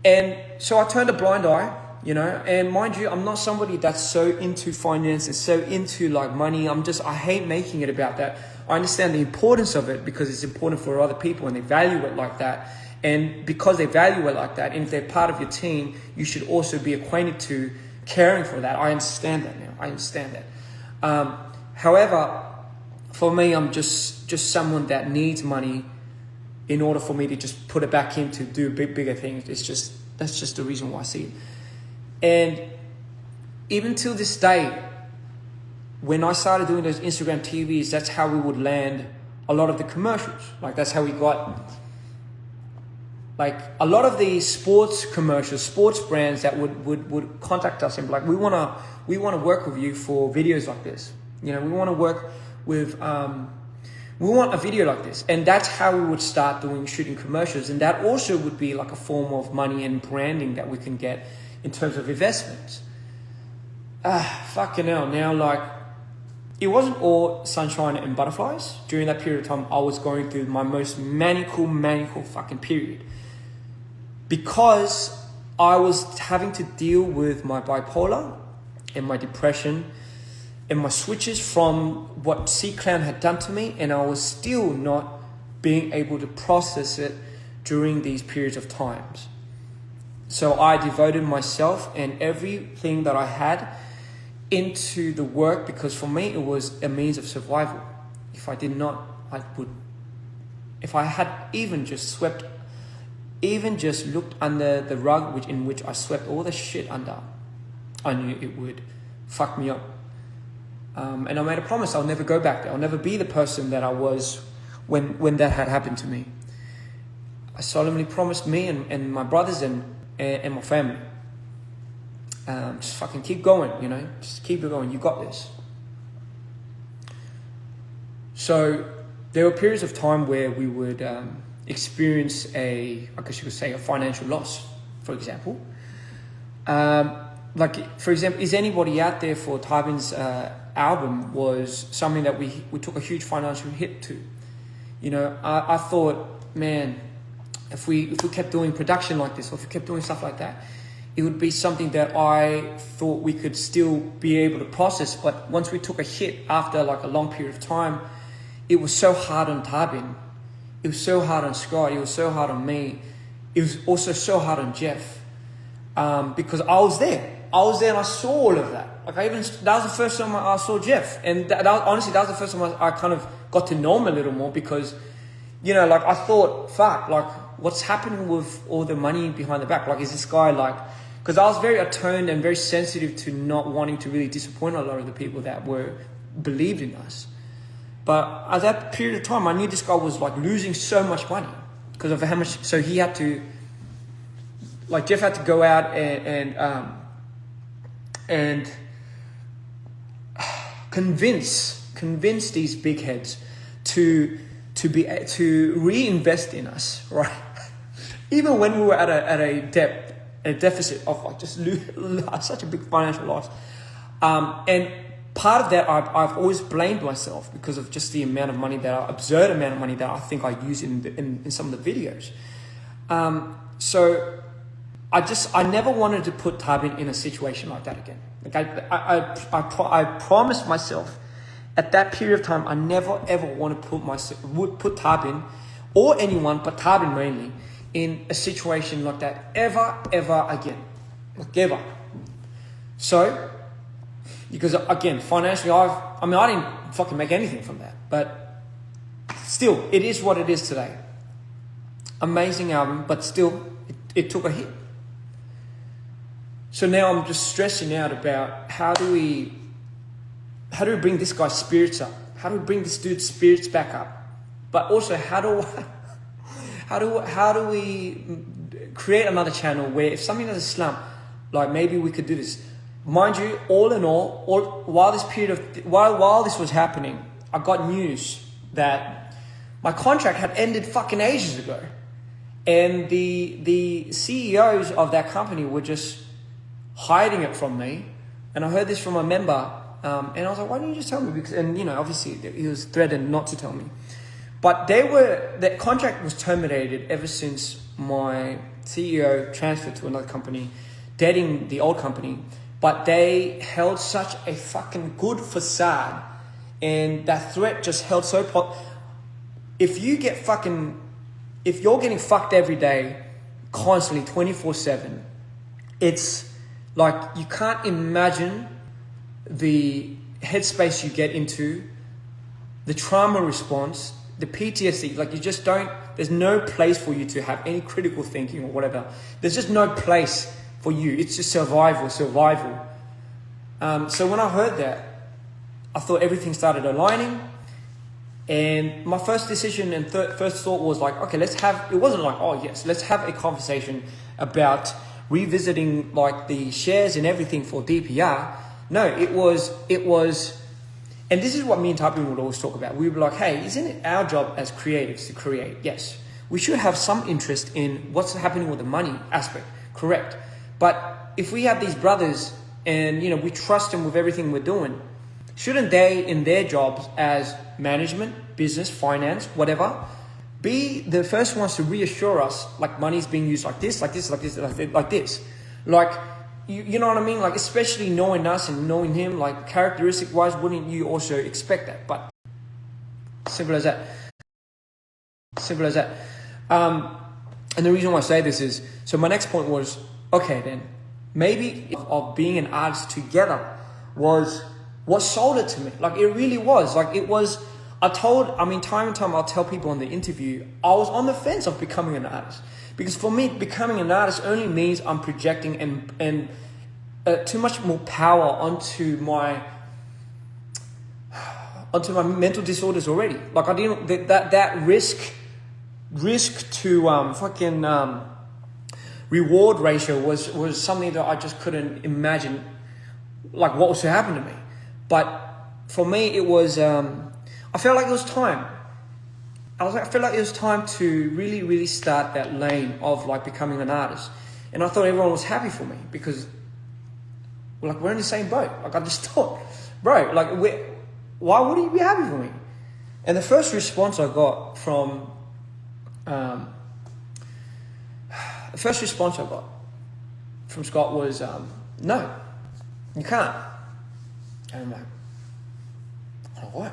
And so I turned a blind eye, and mind you, I'm not somebody that's so into finance and so into like money. I hate making it about that. I understand the importance of it because it's important for other people and they value it like that. And because they value it like that, and if they're part of your team, you should also be acquainted to caring for that. I understand that now. I understand that. However, for me, I'm just someone that needs money in order for me to just put it back in to do bigger things. That's just the reason why I see it. And even till this day, when I started doing those Instagram TVs, that's how we would land a lot of the commercials. Like that's how we got like a lot of the sports commercials, sports brands that would contact us and be like, we wanna work with you for videos like this. We want to work with we want a video like this. And that's how we would start shooting commercials. And that also would be like a form of money and branding that we can get in terms of investments. Fucking hell. Now, like, it wasn't all sunshine and butterflies. During that period of time, I was going through my most maniacal fucking period. Because I was having to deal with my bipolar and my depression and my switches from what C-Clown had done to me, and I was still not being able to process it during these periods of times. So I devoted myself and everything that I had into the work because for me it was a means of survival. If I did not, if I had even just looked under the rug in which I swept all the shit under, I knew it would fuck me up. And I made a promise I'll never go back there. I'll never be the person that I was when that had happened to me. I solemnly promised me and my brothers and my family, just fucking keep going, just keep it going. You got this. So there were periods of time where we would experience I guess you could say, a financial loss, for example. Like, for example, is anybody out there for Tarbin's album was something that we took a huge financial hit to. I thought, man, if we kept doing production like this, or if we kept doing stuff like that, it would be something that I thought we could still be able to process. But once we took a hit after like a long period of time, it was so hard on Tarbin. It was so hard on Scott. It was so hard on me. It was also so hard on Jeff. Because I was there. And I saw all of that. Like that was the first time I saw Jeff. And honestly, that was the first time I kind of got to know him a little more, because, you know, like I thought, fuck, like what's happening with all the money behind the back? Like, is this guy like, because I was very attuned and very sensitive to not wanting to really disappoint a lot of the people that believed in us. But at that period of time, I knew this guy was like losing so much money because of how much. So he had to, like Jeff had to go out and convince these big heads to reinvest in us, right? Even when we were at a deficit of like just such a big financial loss, and part of that I've always blamed myself because of just the amount of money absurd amount of money that I think I use in some of the videos. So I never wanted to put Tarbin in a situation like that again. Like I promised myself at that period of time I never ever want to put Tarbin or anyone, but Tarbin mainly, in a situation like that ever again, like ever. So, because again, financially, I didn't fucking make anything from that, but still, it is what it is today. Amazing album, but still, it took a hit. So now I'm just stressing out about how do we bring this guy's spirits up? How do we bring this dude's spirits back up? But also, how do we create another channel where if something has a slump, like maybe we could do this. Mind you, all in all, while this was happening, I got news that my contract had ended fucking ages ago, and the CEOs of that company were just hiding it from me. And I heard this from a member, and I was like, why didn't you just tell me? Because, and you know, obviously he was threatened not to tell me. But that contract was terminated ever since my CEO transferred to another company, dating the old company. But they held such a fucking good facade, and that threat just held so. If you're getting fucked every day, constantly, 24/7, it's like you can't imagine the headspace you get into, the trauma response, the PTSD. Like you just don't. There's no place for you to have any critical thinking or whatever. There's just no place for you. It's just survival. So when I heard that, I thought everything started aligning, and my first decision and first thought was like, okay, let's have a conversation about revisiting like the shares and everything for DPR. No, it was, and this is what me and Tarbin would always talk about. We were like, hey, isn't it our job as creatives to create? Yes. We should have some interest in what's happening with the money aspect. Correct. But if we have these brothers and, you know, we trust them with everything we're doing, shouldn't they, in their jobs as management, business, finance, whatever, be the first ones to reassure us, like money's being used like this. Like, you know what I mean? Like, especially knowing us and knowing him, like characteristic wise, wouldn't you also expect that? But simple as that. And the reason why I say this is, so my next point was, okay, then maybe of being an artist together was what sold it to me. Like it really was. Like it was. Time and time I'll tell people in the interview, I was on the fence of becoming an artist, because for me, becoming an artist only means I'm projecting and too much more power onto my mental disorders already. Like I didn't that risk to reward ratio was something that I just couldn't imagine, like what was to happen to me. But for me, it was. I felt like it was time. I felt like it was time to really, really start that lane of like becoming an artist. And I thought everyone was happy for me because we're in the same boat. Like I just thought, bro, like why would he be happy for me? And the first response I got from Scott was, no, you can't. And I'm like, oh, what?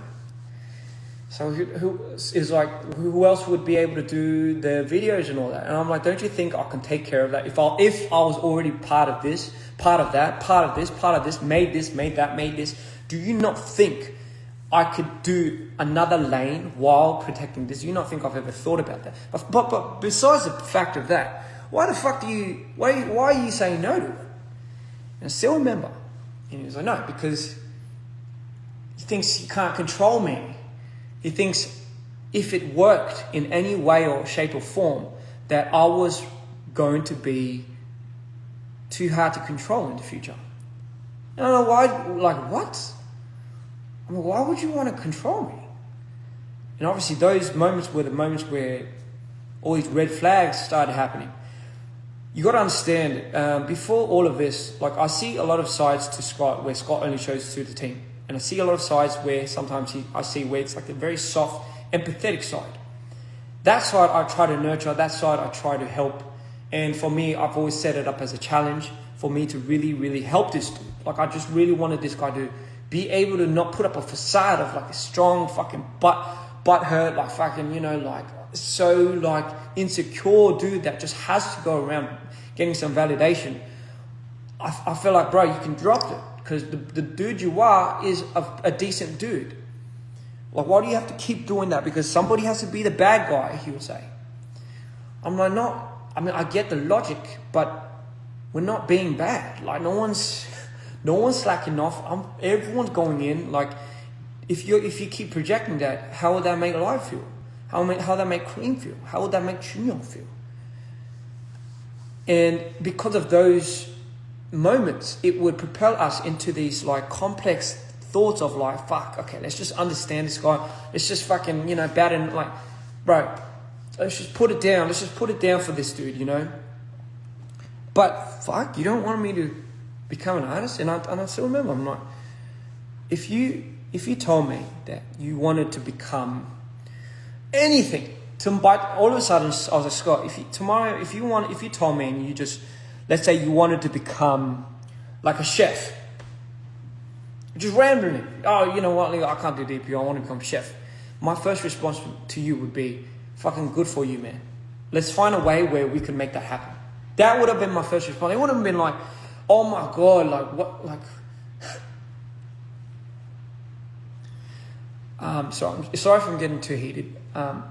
So who else would be able to do the videos and all that? And I'm like, don't you think I can take care of that? If I was already part of this, part of that, part of this, made that, made this, do you not think I could do another lane while protecting this? Do you not think I've ever thought about that? But besides the fact of that, why are you saying no to it? And I still remember. And he was like, no, because he thinks he can't control me. He thinks if it worked in any way or shape or form, that I was going to be too hard to control in the future. And I don't know why, like, what? I mean, why would you want to control me? And obviously those moments were the moments where all these red flags started happening. You got to understand, before all of this, like I see a lot of sides to Scott where Scott only shows to the team. And I see a lot of sides where sometimes I see where it's like a very soft, empathetic side. That side I try to nurture, that side I try to help. And for me, I've always set it up as a challenge for me to really, really help this dude. Like I just really wanted this guy to be able to not put up a facade of like a strong fucking butt hurt, like fucking, you know, like so like insecure dude that just has to go around getting some validation. I feel like, bro, you can drop it. Because the dude you are is a decent dude. Like, why do you have to keep doing that? Because somebody has to be the bad guy, he would say. I'm like, I get the logic, but we're not being bad. Like, no one's slacking off. Everyone's going in. Like, if you keep projecting that, how would that make Live feel? How would that make Cream feel? How would that make Chunyong feel? And because of those moments, it would propel us into these like complex thoughts of like, fuck, okay, let's just understand this guy. Let's just fucking, you know, bat and like, bro, let's just put it down. Let's just put it down for this dude, you know. But fuck, you don't want me to become an artist? And I still remember, I'm like, if you told me that you wanted to become anything, but all of a sudden I was like, Scott, if you told me and you just, let's say you wanted to become like a chef. Just randomly. Oh, you know what, I can't do Dpr, I want to become a chef. My first response to you would be, fucking good for you, man. Let's find a way where we can make that happen. That would have been my first response. It would have been like, oh my God, like what, like... sorry if I'm getting too heated. But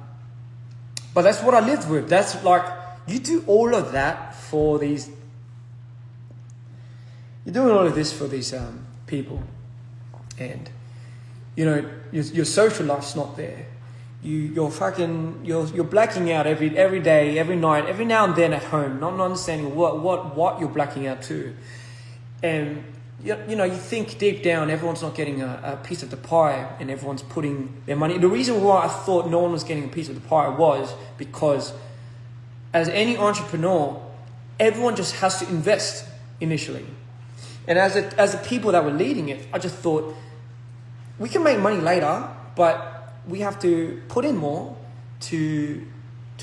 that's what I lived with. That's like, you do all of that for these... You're doing all of this for these people, and you know your social life's not there. You're blacking out every day, every night, every now and then at home, not understanding what you're blacking out to, and you know you think deep down everyone's not getting a piece of the pie, and everyone's putting their money. The reason why I thought no one was getting a piece of the pie was because, as any entrepreneur, everyone just has to invest initially. And as the people that were leading it, I just thought, we can make money later, but we have to put in more to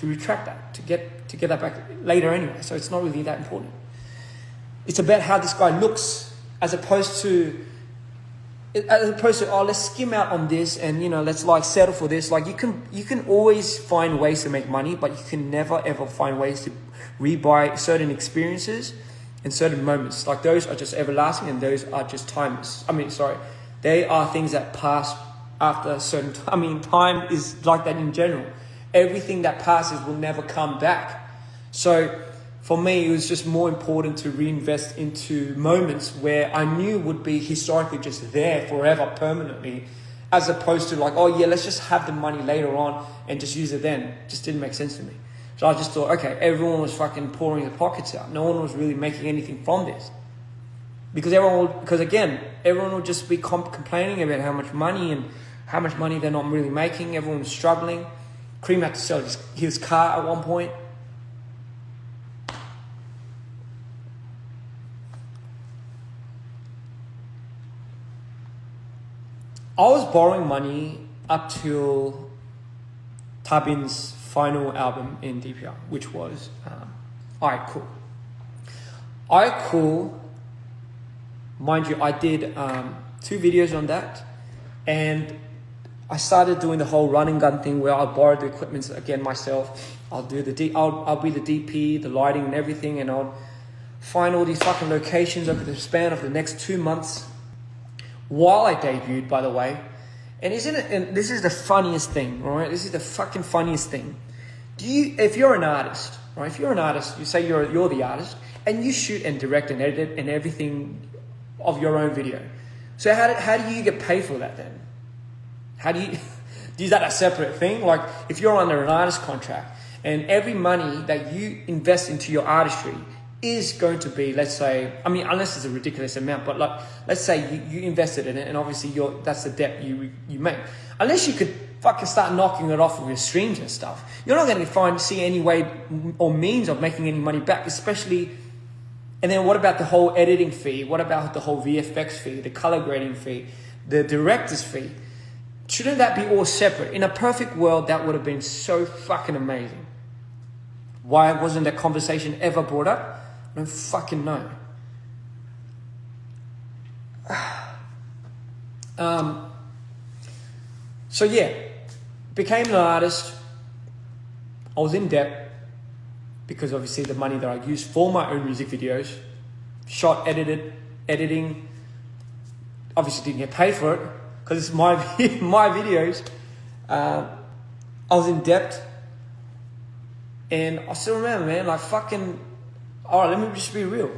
retract that, to get that back later anyway. So it's not really that important. It's about how this guy looks, as opposed to oh, let's skim out on this and you know let's like settle for this. Like you can always find ways to make money, but you can never ever find ways to rebuy certain experiences. In certain moments, like those are just everlasting and those are just timeless. They are things that pass after a certain time. Time is like that in general. Everything that passes will never come back. So for me, it was just more important to reinvest into moments where I knew would be historically just there forever, permanently, as opposed to like, oh yeah, let's just have the money later on and just use it then. It just didn't make sense to me. So I just thought, okay, everyone was fucking pouring their pockets out. No one was really making anything from this. Because everyone would just be complaining about how much money they're not really making. Everyone was struggling. Cream had to sell his car at one point. I was borrowing money up till Tabin's final album in Dpr, which was, alright, cool. mind you, I did 2 videos on that, and I started doing the whole run and gun thing where I'll borrow the equipment again myself. I'll be the DP, the lighting and everything, and I'll find all these fucking locations over the span of the next 2 months while I debuted, by the way. And this is the funniest thing, right? This is the fucking funniest thing. If you're an artist, right? If you're an artist, you say you're the artist, and you shoot and direct and edit and everything of your own video. So how do you get paid for that then? How do you, is that a separate thing? Like if you're under an artist contract and every money that you invest into your artistry is going to be, let's say, I mean, unless it's a ridiculous amount, but like, let's say you invested in it and obviously that's the debt you make. Unless you could fucking start knocking it off with your streams and stuff, you're not going to see any way or means of making any money back, especially. And then what about the whole editing fee? What about the whole VFX fee, the color grading fee, the director's fee? Shouldn't that be all separate? In a perfect world, that would have been so fucking amazing. Why wasn't that conversation ever brought up? I don't fucking know. So yeah, became an artist. I was in debt because obviously the money that I used for my own music videos, shot, editing, obviously didn't get paid for it because it's my videos. I was in debt, and I still remember, man, like fucking. All right, let me just be real.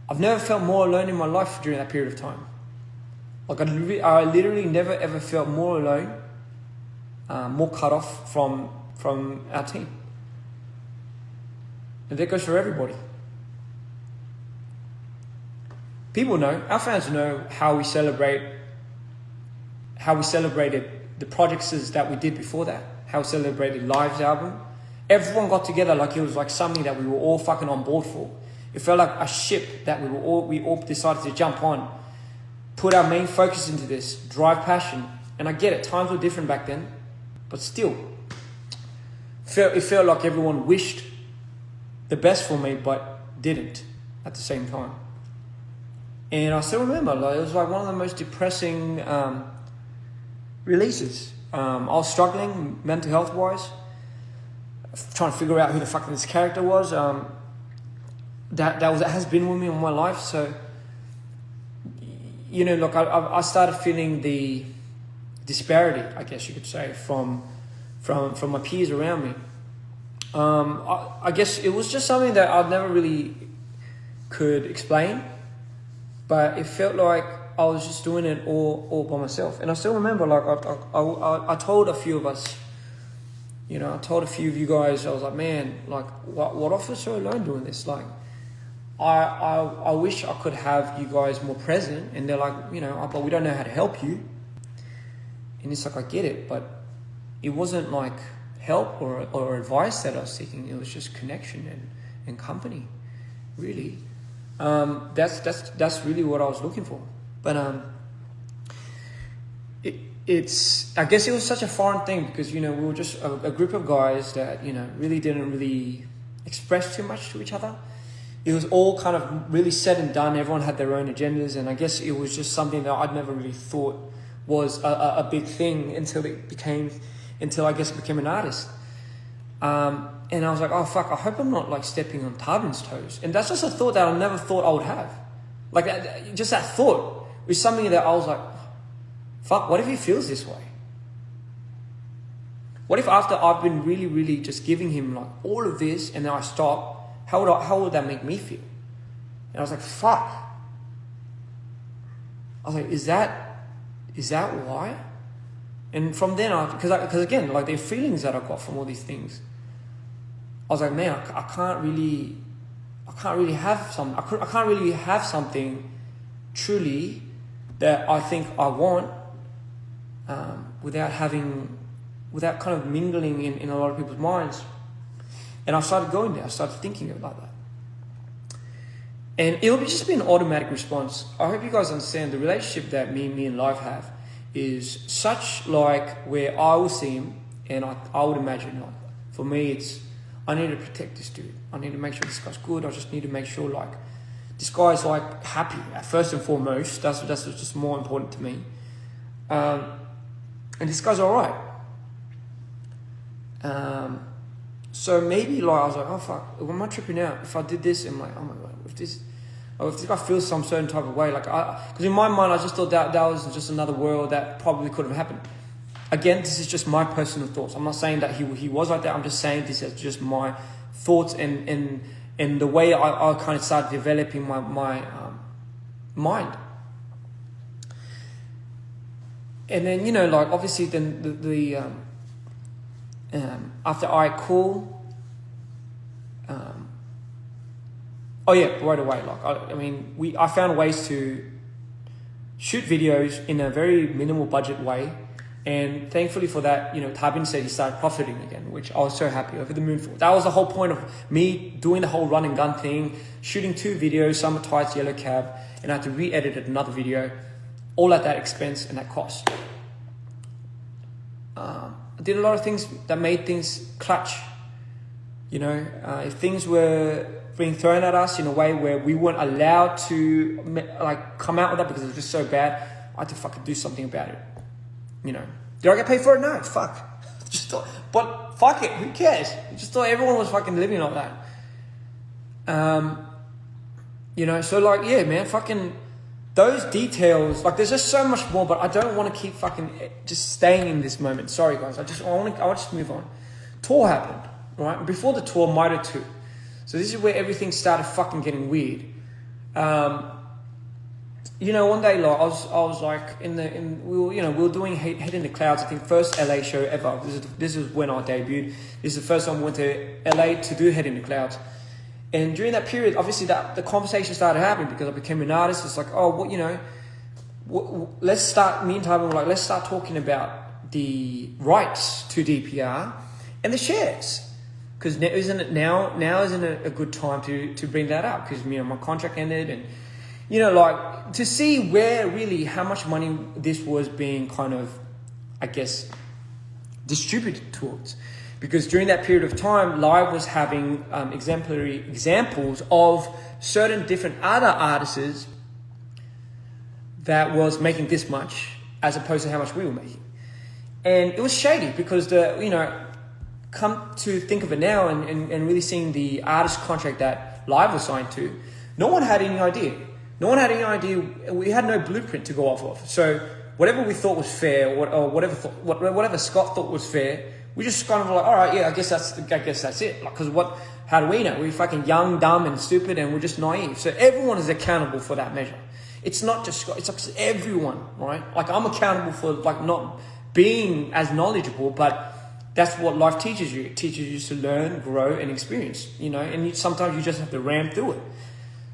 I've never felt more alone in my life during that period of time. Like I literally never ever felt more alone, more cut off from our team. And that goes for everybody. People know, our fans know how we celebrated the projects that we did before that, how we celebrated Live's album. Everyone got together like it was like something that we were all fucking on board for. It felt like a ship that we all decided to jump on, put our main focus into this, drive passion. And I get it, times were different back then, but still, it felt like everyone wished the best for me, but didn't at the same time. And I still remember, like, it was like one of the most depressing releases. I was struggling mental health wise, trying to figure out who the fuck this character was. That has been with me all my life. So, you know, look, I started feeling the disparity, I guess you could say, from my peers around me. I guess it was just something that I never really could explain, but it felt like I was just doing it all by myself. And I still remember, like, I told a few of us, you know, I told a few of you guys, I was like, man, like, what if we're so alone doing this? Like, I wish I could have you guys more present. And they're like, you know, but we don't know how to help you. And it's like, I get it, but it wasn't like help or advice that I was seeking. It was just connection and company, really. That's really what I was looking for. But it's I guess it was such a foreign thing because, you know, we were just a group of guys that, you know, really didn't really express too much to each other. It was all kind of really said and done. Everyone had their own agendas, and I guess it was just something that I'd never really thought was a big thing until I guess it became an artist. And I was like, oh fuck, I hope I'm not like stepping on Tarvin's toes. And that's just a thought that I never thought I would have. Like just that thought was something that I was like, fuck, what if he feels this way? What if after I've been really, really just giving him like all of this and then I stop, how would that make me feel? And I was like, fuck. I was like, is that why? And from then on, because again, like the feelings that I got from all these things, I was like, man, I can't really have something truly that I think I want without kind of mingling in a lot of people's minds. And I started going there. I started thinking about that. And it'll just be an automatic response. I hope you guys understand the relationship that me and Live have is such like where I will see him and I would imagine, like, for me, it's I need to protect this dude. I need to make sure this guy's good. I just need to make sure like this guy's like happy first and foremost. That's just more important to me. And this guy's all right. So maybe like I was like, oh fuck, am I tripping out? If I did this, I'm like, oh my god, if this guy feels some certain type of way, like because in my mind I just thought that was just another world that probably could have happened. Again, this is just my personal thoughts. I'm not saying that he was like that. I'm just saying this is just my thoughts and the way I kind of started developing my mind. And then, you know, like obviously then the after I call, oh yeah, right away. Like I found ways to shoot videos in a very minimal budget way. And thankfully for that, you know, Tabin said he started profiting again, which I was so happy, over the moon for. That was the whole point of me doing the whole run and gun thing, shooting 2 videos, summer tights, yellow cab, and I had to re-edit another video, all at that expense and that cost. I did a lot of things that made things clutch. You know, if things were being thrown at us in a way where we weren't allowed to like come out with that because it was just so bad, I had to fucking do something about it. You know, did I get paid for it? No, fuck. Just thought, but fuck it, who cares? I just thought everyone was fucking living like that. You know, so like, yeah, man, fucking those details, like there's just so much more, but I don't want to keep fucking just staying in this moment. Sorry guys, I want to just move on. Tour happened, right? Before the tour, Mida 2. So this is where everything started fucking getting weird. You know, one day, like I was like we were doing Head in the Clouds. I think first LA show ever. This is when I debuted. This is the first time we went to LA to do Head in the Clouds. And during that period, obviously the conversation started happening because I became an artist. It's like, oh, what, you know, let's start. Me and Tyler were like, let's start talking about the rights to DPR and the shares. Because isn't it now isn't it a good time to bring that up? Because, you know, my contract ended and, you know, like to see where really how much money this was being kind of, I guess, distributed towards. Because during that period of time, Live was having exemplary examples of certain different other artists that was making this much as opposed to how much we were making. And it was shady because come to think of it now and really seeing the artist contract that Live was signed to, no one had any idea. No one had any idea. We had no blueprint to go off of. So whatever we thought was fair, or whatever Scott thought was fair, we just kind of like, all right, yeah, I guess that's it. Like, because how do we know? We're fucking young, dumb, and stupid, and we're just naive. So everyone is accountable for that measure. It's not just Scott. It's like everyone, right? Like I'm accountable for like not being as knowledgeable, but that's what life teaches you. It teaches you to learn, grow, and experience. You know, and sometimes you just have to ram through it.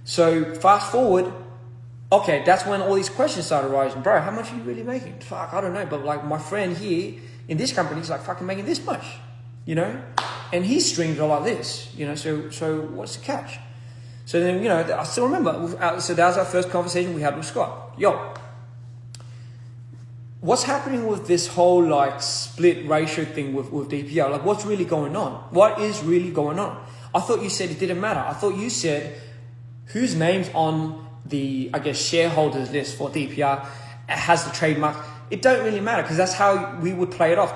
So fast forward, okay, that's when all these questions started rising. Bro, how much are you really making? Fuck, I don't know. But like my friend here in this company is like fucking making this much, you know? And his streams are like this, you know? So what's the catch? So then, you know, I still remember. So that was our first conversation we had with Scott. Yo, what's happening with this whole like split ratio thing with DPR? Like what's really going on? What is really going on? I thought you said it didn't matter. I thought you said whose name's on the, I guess, shareholders list for DPR has the trademark. It don't really matter because that's how we would play it off.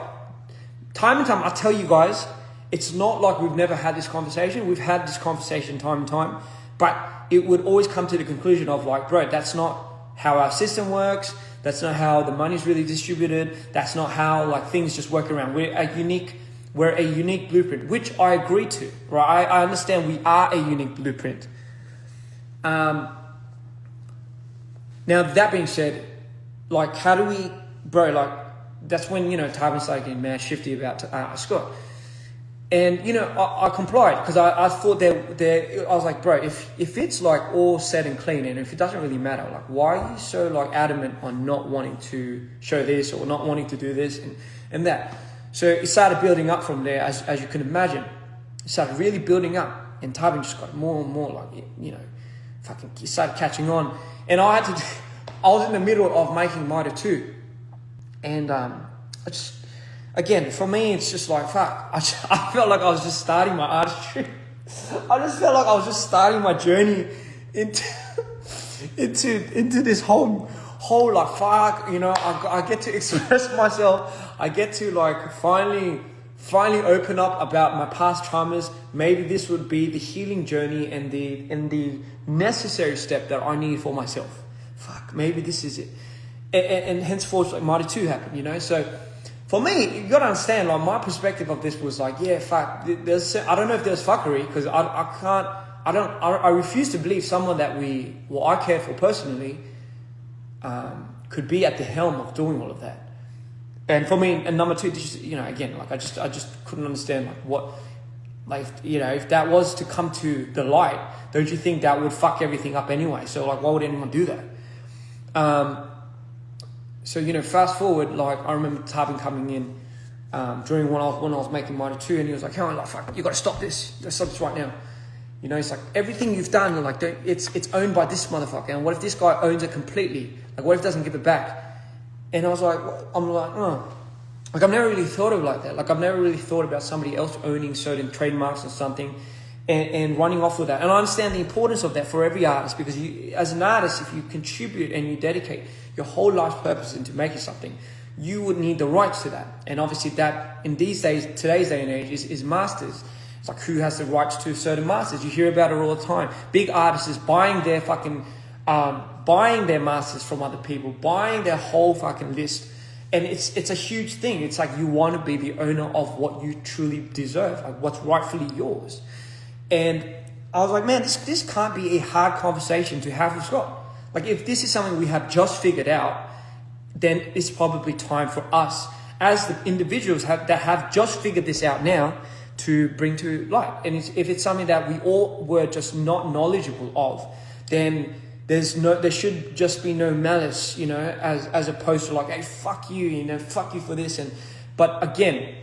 Time and time, I tell you guys, it's not like we've never had this conversation. We've had this conversation time and time, but it would always come to the conclusion of like, bro, that's not how our system works. That's not how the money's really distributed. That's not how like things just work around. We're a unique blueprint, which I agree to, right? I understand we are a unique blueprint. Now that being said, like how do we, bro, like that's when, you know, Tywin started getting mad shifty about Scott. And, you know, I complied because I thought I was like, bro, if it's like all said and clean and if it doesn't really matter, like why are you so like adamant on not wanting to show this or not wanting to do this and that? So it started building up from there, as you can imagine. It started really building up and Tywin just got more and more like, you know, fucking started catching on. And I was in the middle of making Mida 2. And again, for me, it's just like, fuck. I felt like I was just starting my artistry. I just felt like I was just starting my journey into this whole like fuck, you know, I get to express myself. I get to like finally open up about my past traumas. Maybe this would be the healing journey and the necessary step that I need for myself. Fuck, maybe this is it. And henceforth, like Mighty 2 happened, you know. So for me, you gotta understand, like my perspective of this was like, yeah, fuck. I don't know if there's fuckery because I refuse to believe someone that I cared for personally could be at the helm of doing all of that. And for me, and number two, you know, again, like I just couldn't understand like what, like, you know, if that was to come to the light, don't you think that would fuck everything up anyway? So like, why would anyone do that? So, you know, fast forward, like I remember Tarbin coming in during when I was making Mighty 2, and he was like, "Hey, like, fuck, you got to stop this. You got to stop this right now." You know, it's like everything you've done, like it's owned by this motherfucker. And what if this guy owns it completely? Like, what if he doesn't give it back? And I was like, oh. Like I've never really thought of it like that. Like I've never really thought about somebody else owning certain trademarks or something and running off with that. And I understand the importance of that for every artist, because you, as an artist, if you contribute and you dedicate your whole life's purpose into making something, you would need the rights to that. And obviously that in these days, today's day and age, is masters. It's like, who has the rights to certain masters? You hear about it all the time. Big artists is buying their fucking, buying their masters from other people, buying their whole fucking list. And it's a huge thing. It's like you want to be the owner of what you truly deserve, like what's rightfully yours. And I was like, man, this can't be a hard conversation to have with Scott. Like, if this is something we have just figured out, then it's probably time for us as the individuals that have just figured this out now to bring to light. And if it's something that we all were just not knowledgeable of, then there should just be no malice, you know, as opposed to like, hey, fuck you, you know, fuck you for this. But again,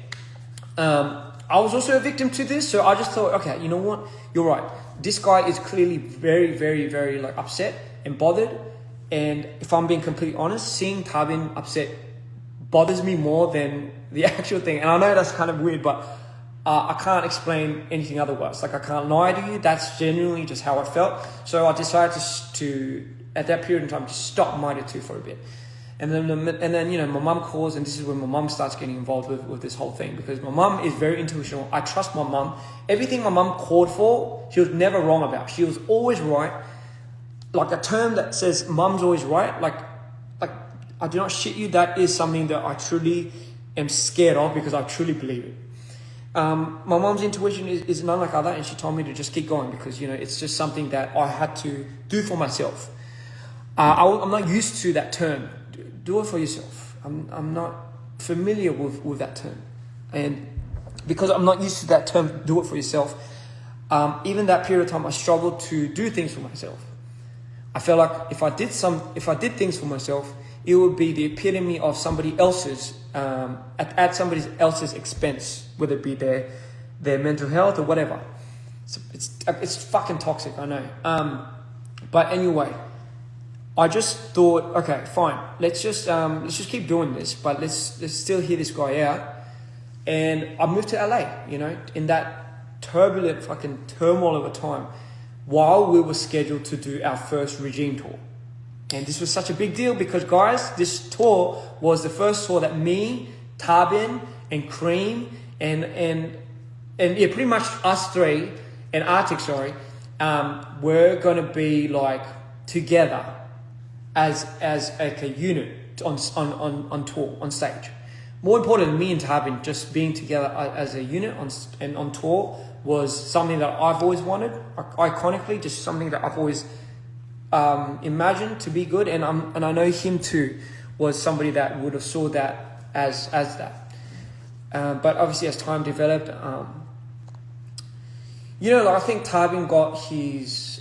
I was also a victim to this, so I just thought, okay, you know what, you're right. This guy is clearly very, very, very like upset and bothered. And if I'm being completely honest, seeing Tarbin upset bothers me more than the actual thing. And I know that's kind of weird, but I can't explain anything otherwise. Like, I can't lie to you. That's genuinely just how I felt. So I decided to at that period in time, to stop Mighty 2 for a bit. And then you know, my mum calls, and this is when my mum starts getting involved with this whole thing, because my mum is very intuitional. I trust my mum. Everything my mum called for, she was never wrong about. She was always right. Like, a term that says mum's always right, like I do not shit you, that is something that I truly am scared of, because I truly believe it. My mum's intuition is none like other, and she told me to just keep going, because, you know, it's just something that I had to do for myself. I'm not used to that term. Do it for yourself. I'm not familiar with that term, and because I'm not used to that term, do it for yourself. Even that period of time, I struggled to do things for myself. I felt like if I did things for myself, it would be the epitome of somebody else's at somebody else's expense, whether it be their mental health or whatever. It's fucking toxic, I know. But anyway, I just thought, okay, fine, let's just keep doing this, but let's still hear this guy out. And I moved to LA, you know, in that turbulent fucking turmoil of a time, while we were scheduled to do our first Regime tour. And this was such a big deal because, guys, this tour was the first tour that me, Tarbin, and Cream, and yeah, pretty much us three, and Arctic, were going to be like together as like a unit on tour, on stage. More important, me and Tarbin just being together as a unit on tour was something that I've always wanted, iconically, just something that I've always imagined to be good, and I know him too was somebody that would have saw that as that. But obviously, as time developed, you know, like, I think Tarbin got his,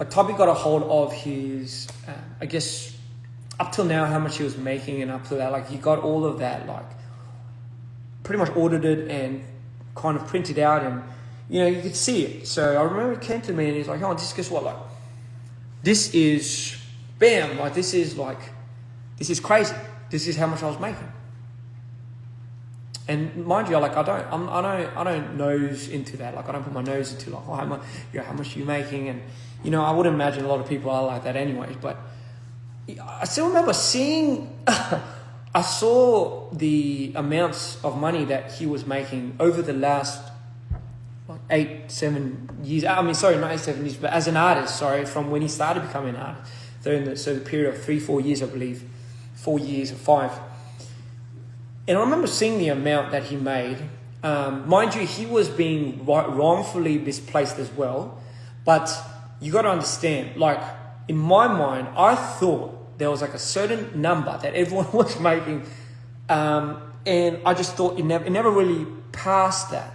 Tarbin got a hold of his, I guess, up till now, how much he was making, and up to that, like, he got all of that, like, pretty much audited and kind of printed out, and, you know, you could see it. So I remember he came to me and he's like, oh, guess what, like, this is, bam, like, this is crazy. This is how much I was making. And mind you, like I don't nose into that. Like I don't put my nose into like, oh, how much are you making? And I would imagine a lot of people are like that anyway. But I still remember seeing. I saw the amounts of money that he was making over the last 8-7 years. I mean, sorry, not 8-7 years, but as an artist. Sorry, from when he started becoming an artist. So the period of 3-4 years, I believe, 4 years or 5. And I remember seeing the amount that he made. Mind you, he was being wrongfully misplaced as well. But you got to understand, like, in my mind, I thought there was like a certain number that everyone was making. And I just thought it never really passed that.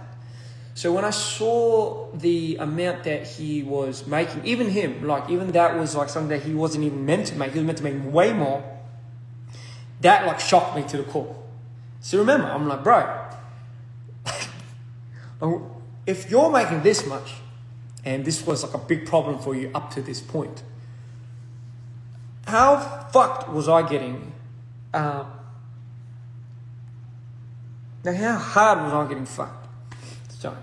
So when I saw the amount that he was making, even that was like something that he wasn't even meant to make. He was meant to make way more. That like shocked me to the core. So remember, I'm like, bro, if you're making this much, and this was like a big problem for you up to this point, how fucked was I getting? Now, how hard was I getting fucked? So,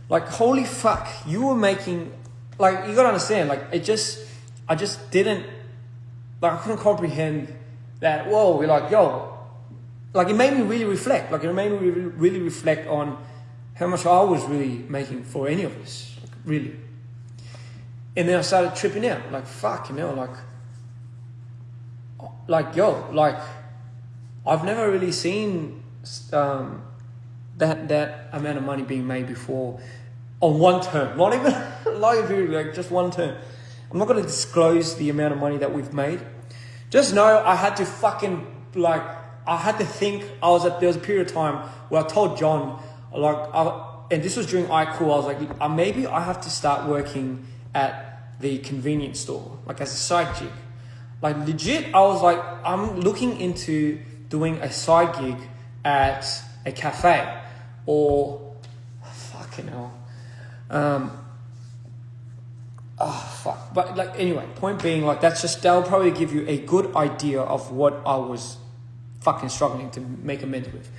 like, holy fuck, you were making, like, you gotta understand, like, I just didn't, like, I couldn't comprehend that. Whoa, we're like, yo, like, it made me really reflect. Like, it made me really reflect on how much I was really making for any of us, like, really. And then I started tripping out, like, fuck, like, yo, like, I've never really seen that amount of money being made before on one term. Not even like just one term. I'm not going to disclose the amount of money that we've made. Just know I had to fucking, like, I had to think. There was a period of time where I told John, and this was during iCool, I was like, maybe I have to start working at the convenience store, like as a side gig. Like legit, I was like, I'm looking into doing a side gig at a cafe or fucking hell. Fuck. But like, anyway, point being, like, that'll probably give you a good idea of what I was fucking struggling to make amends with.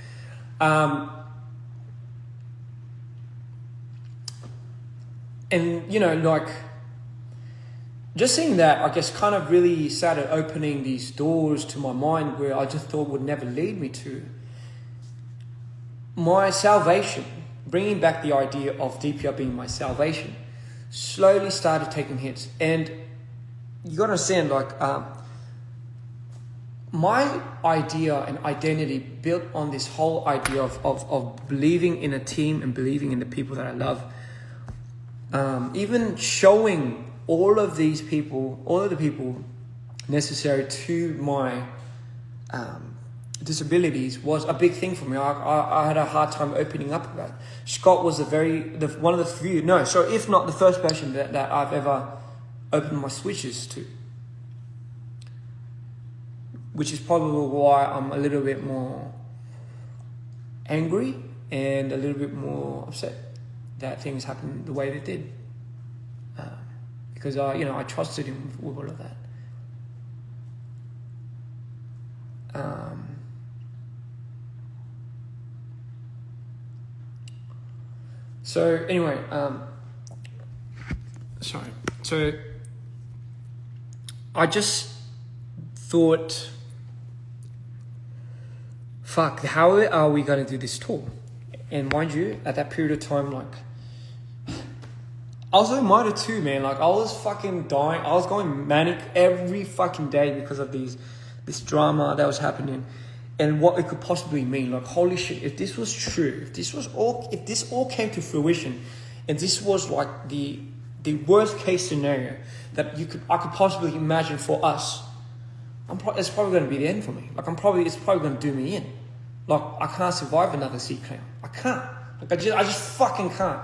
And, like, just seeing that, I guess, kind of really started opening these doors to my mind where I just thought would never lead me to my salvation. Bringing back the idea of DPR being my salvation slowly started taking hits. And you got to understand, like, my idea and identity built on this whole idea of believing in a team and believing in the people that I love. Even showing all of the people necessary to my disabilities was a big thing for me. I had a hard time opening up about it. Scott was one of the few, if not the first person that I've ever opened my switches to. Which is probably why I'm a little bit more angry and a little bit more upset that things happened the way they did. Because I trusted him with all of that. So anyway, sorry. So I just thought, fuck, how are we going to do this tour? And mind you, at that period of time, like, I was doing Mitre too, man. Like, I was fucking dying. I was going manic every fucking day because of this drama that was happening and what it could possibly mean. Like, holy shit, if this was true, if this all came to fruition, and this was like the worst case scenario that I could possibly imagine for us, it's probably going to be the end for me. Like, it's probably going to do me in. Like, I can't survive another sea clown. I can't. Like, I just fucking can't.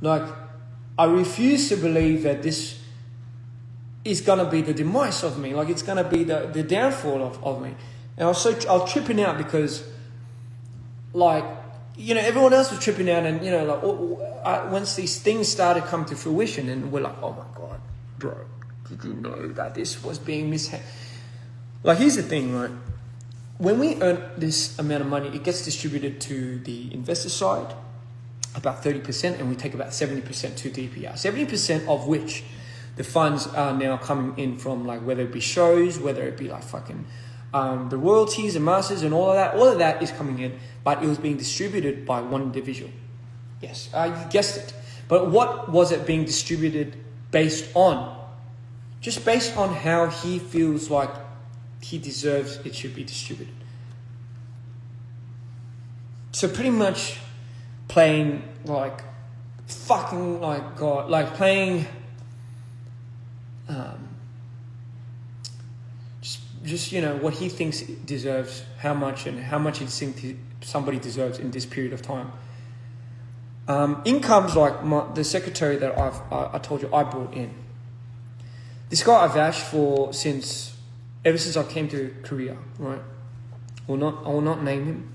Like, I refuse to believe that this is going to be the demise of me. Like, it's going to be the downfall of me. And I was tripping out because, like, everyone else was tripping out, and, like, once these things started coming to fruition, and we're like, oh my God, bro, did you know that this was being mishandled? Like, here's the thing, right? when we earn this amount of money, it gets distributed to the investor side, about 30%, and we take about 70% to DPR. 70% of which the funds are now coming in from, like, whether it be shows, whether it be like fucking the royalties and masters and all of that is coming in, but it was being distributed by one individual. Yes, you guessed it. But what was it being distributed based on? Just based on how he feels like he deserves it should be distributed. So pretty much playing like fucking like God, like playing just you know what he thinks it deserves, how much he thinks somebody deserves in this period of time. Incomes like the secretary that I told you I brought in. This guy I've vouched for ever since I came to Korea, right? I will not name him,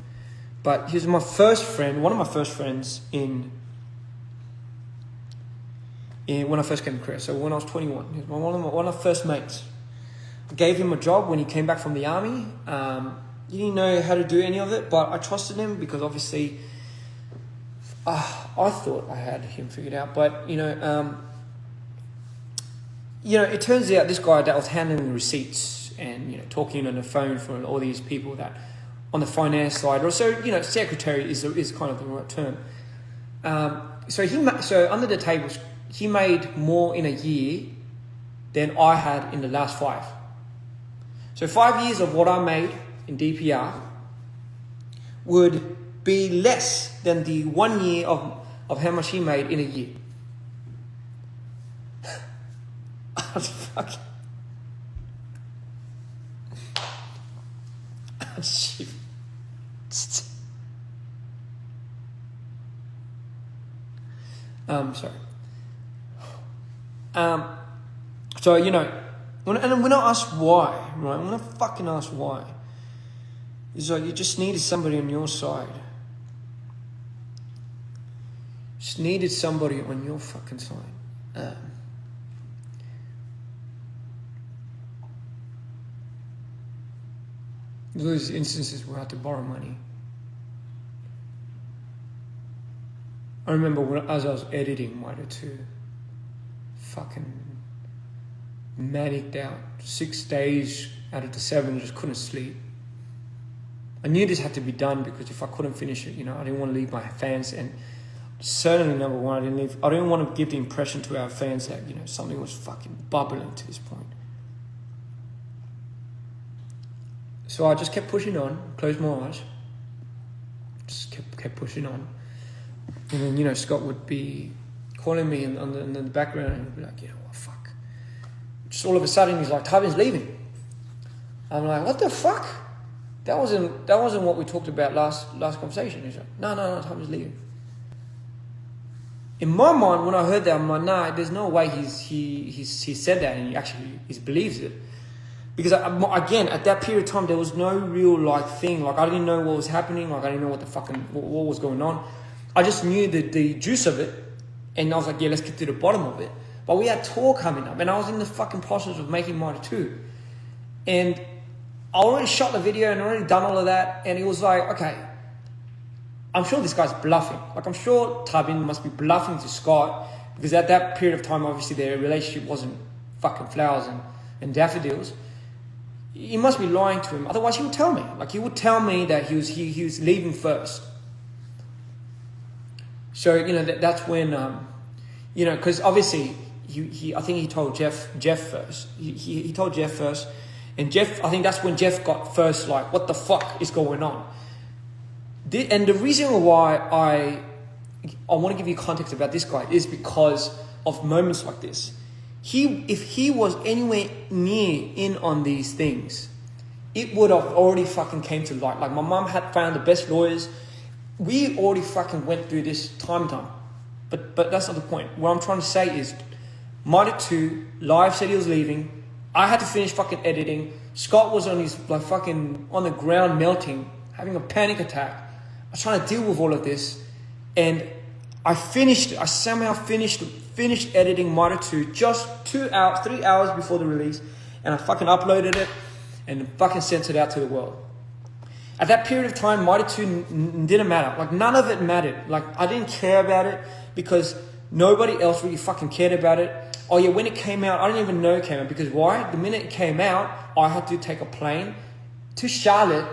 but he was my first friend, one of my first friends in when I first came to Korea. So when I was 21, he was one of my first mates. I gave him a job when he came back from the army. He didn't know how to do any of it, but I trusted him because obviously I thought I had him figured out. But it turns out this guy that was handling the receipts and talking on the phone for all these people that on the finance side, or so secretary is kind of the right term. So under the tables, he made more in a year than I had in the last 5. So 5 years of what I made in DPR would be less than the 1 year of how much he made in a year. I was fucking... Sorry. So when I ask why, right? When I fucking ask why, it's like you just needed somebody on your side. Just needed somebody on your fucking side. Those instances where I had to borrow money. I remember as I was editing Mitre 2, fucking manicked out. 6 days out of the 7, just couldn't sleep. I knew this had to be done because if I couldn't finish it, I didn't want to leave my fans, and certainly number one, I didn't want to give the impression to our fans that something was fucking bubbling to this point. So I just kept pushing on, closed my eyes, just kept pushing on. And then, Scott would be calling me in the background and he'd be like, what fuck? Just all of a sudden he's like, Tubby's leaving. I'm like, what the fuck? That wasn't what we talked about last conversation. He's like, no, Tubby's leaving. In my mind, when I heard that, I'm like, nah, there's no way he said that and he believes it. Because again, at that period of time, there was no real thing. I didn't know what was happening. I didn't know what was going on. I just knew the juice of it, and I was like, yeah, let's get to the bottom of it. But we had tour coming up, and I was in the fucking process of making Mitre 2. And I already shot the video and already done all of that, and it was like, okay, I'm sure this guy's bluffing. I'm sure Tabin must be bluffing to Scott, because at that period of time, obviously, their relationship wasn't fucking flowers and daffodils. He must be lying to him. Otherwise, he would tell me. He would tell me that he was leaving first. So that's when because obviously I think he told Jeff first. He told Jeff first, and Jeff, I think that's when Jeff got first what the fuck is going on. And the reason why I want to give you context about this guy is because of moments like this. If he was anywhere near in on these things, it would have already fucking came to light. My mum had found the best lawyers. We already fucking went through this time. But that's not the point. What I'm trying to say is, Mitre 2, Live said he was leaving. I had to finish fucking editing. Scott was on his fucking on the ground melting, having a panic attack. I was trying to deal with all of this, and I finished it. I somehow finished editing Mitre 2 just 3 hours before the release, and I fucking uploaded it and fucking sent it out to the world. At that period of time, my attitude didn't matter. Like, none of it mattered. Like, I didn't care about it because nobody else really fucking cared about it. Oh yeah, when it came out, I didn't even know it came out. Because why? The minute it came out, I had to take a plane to Charlotte.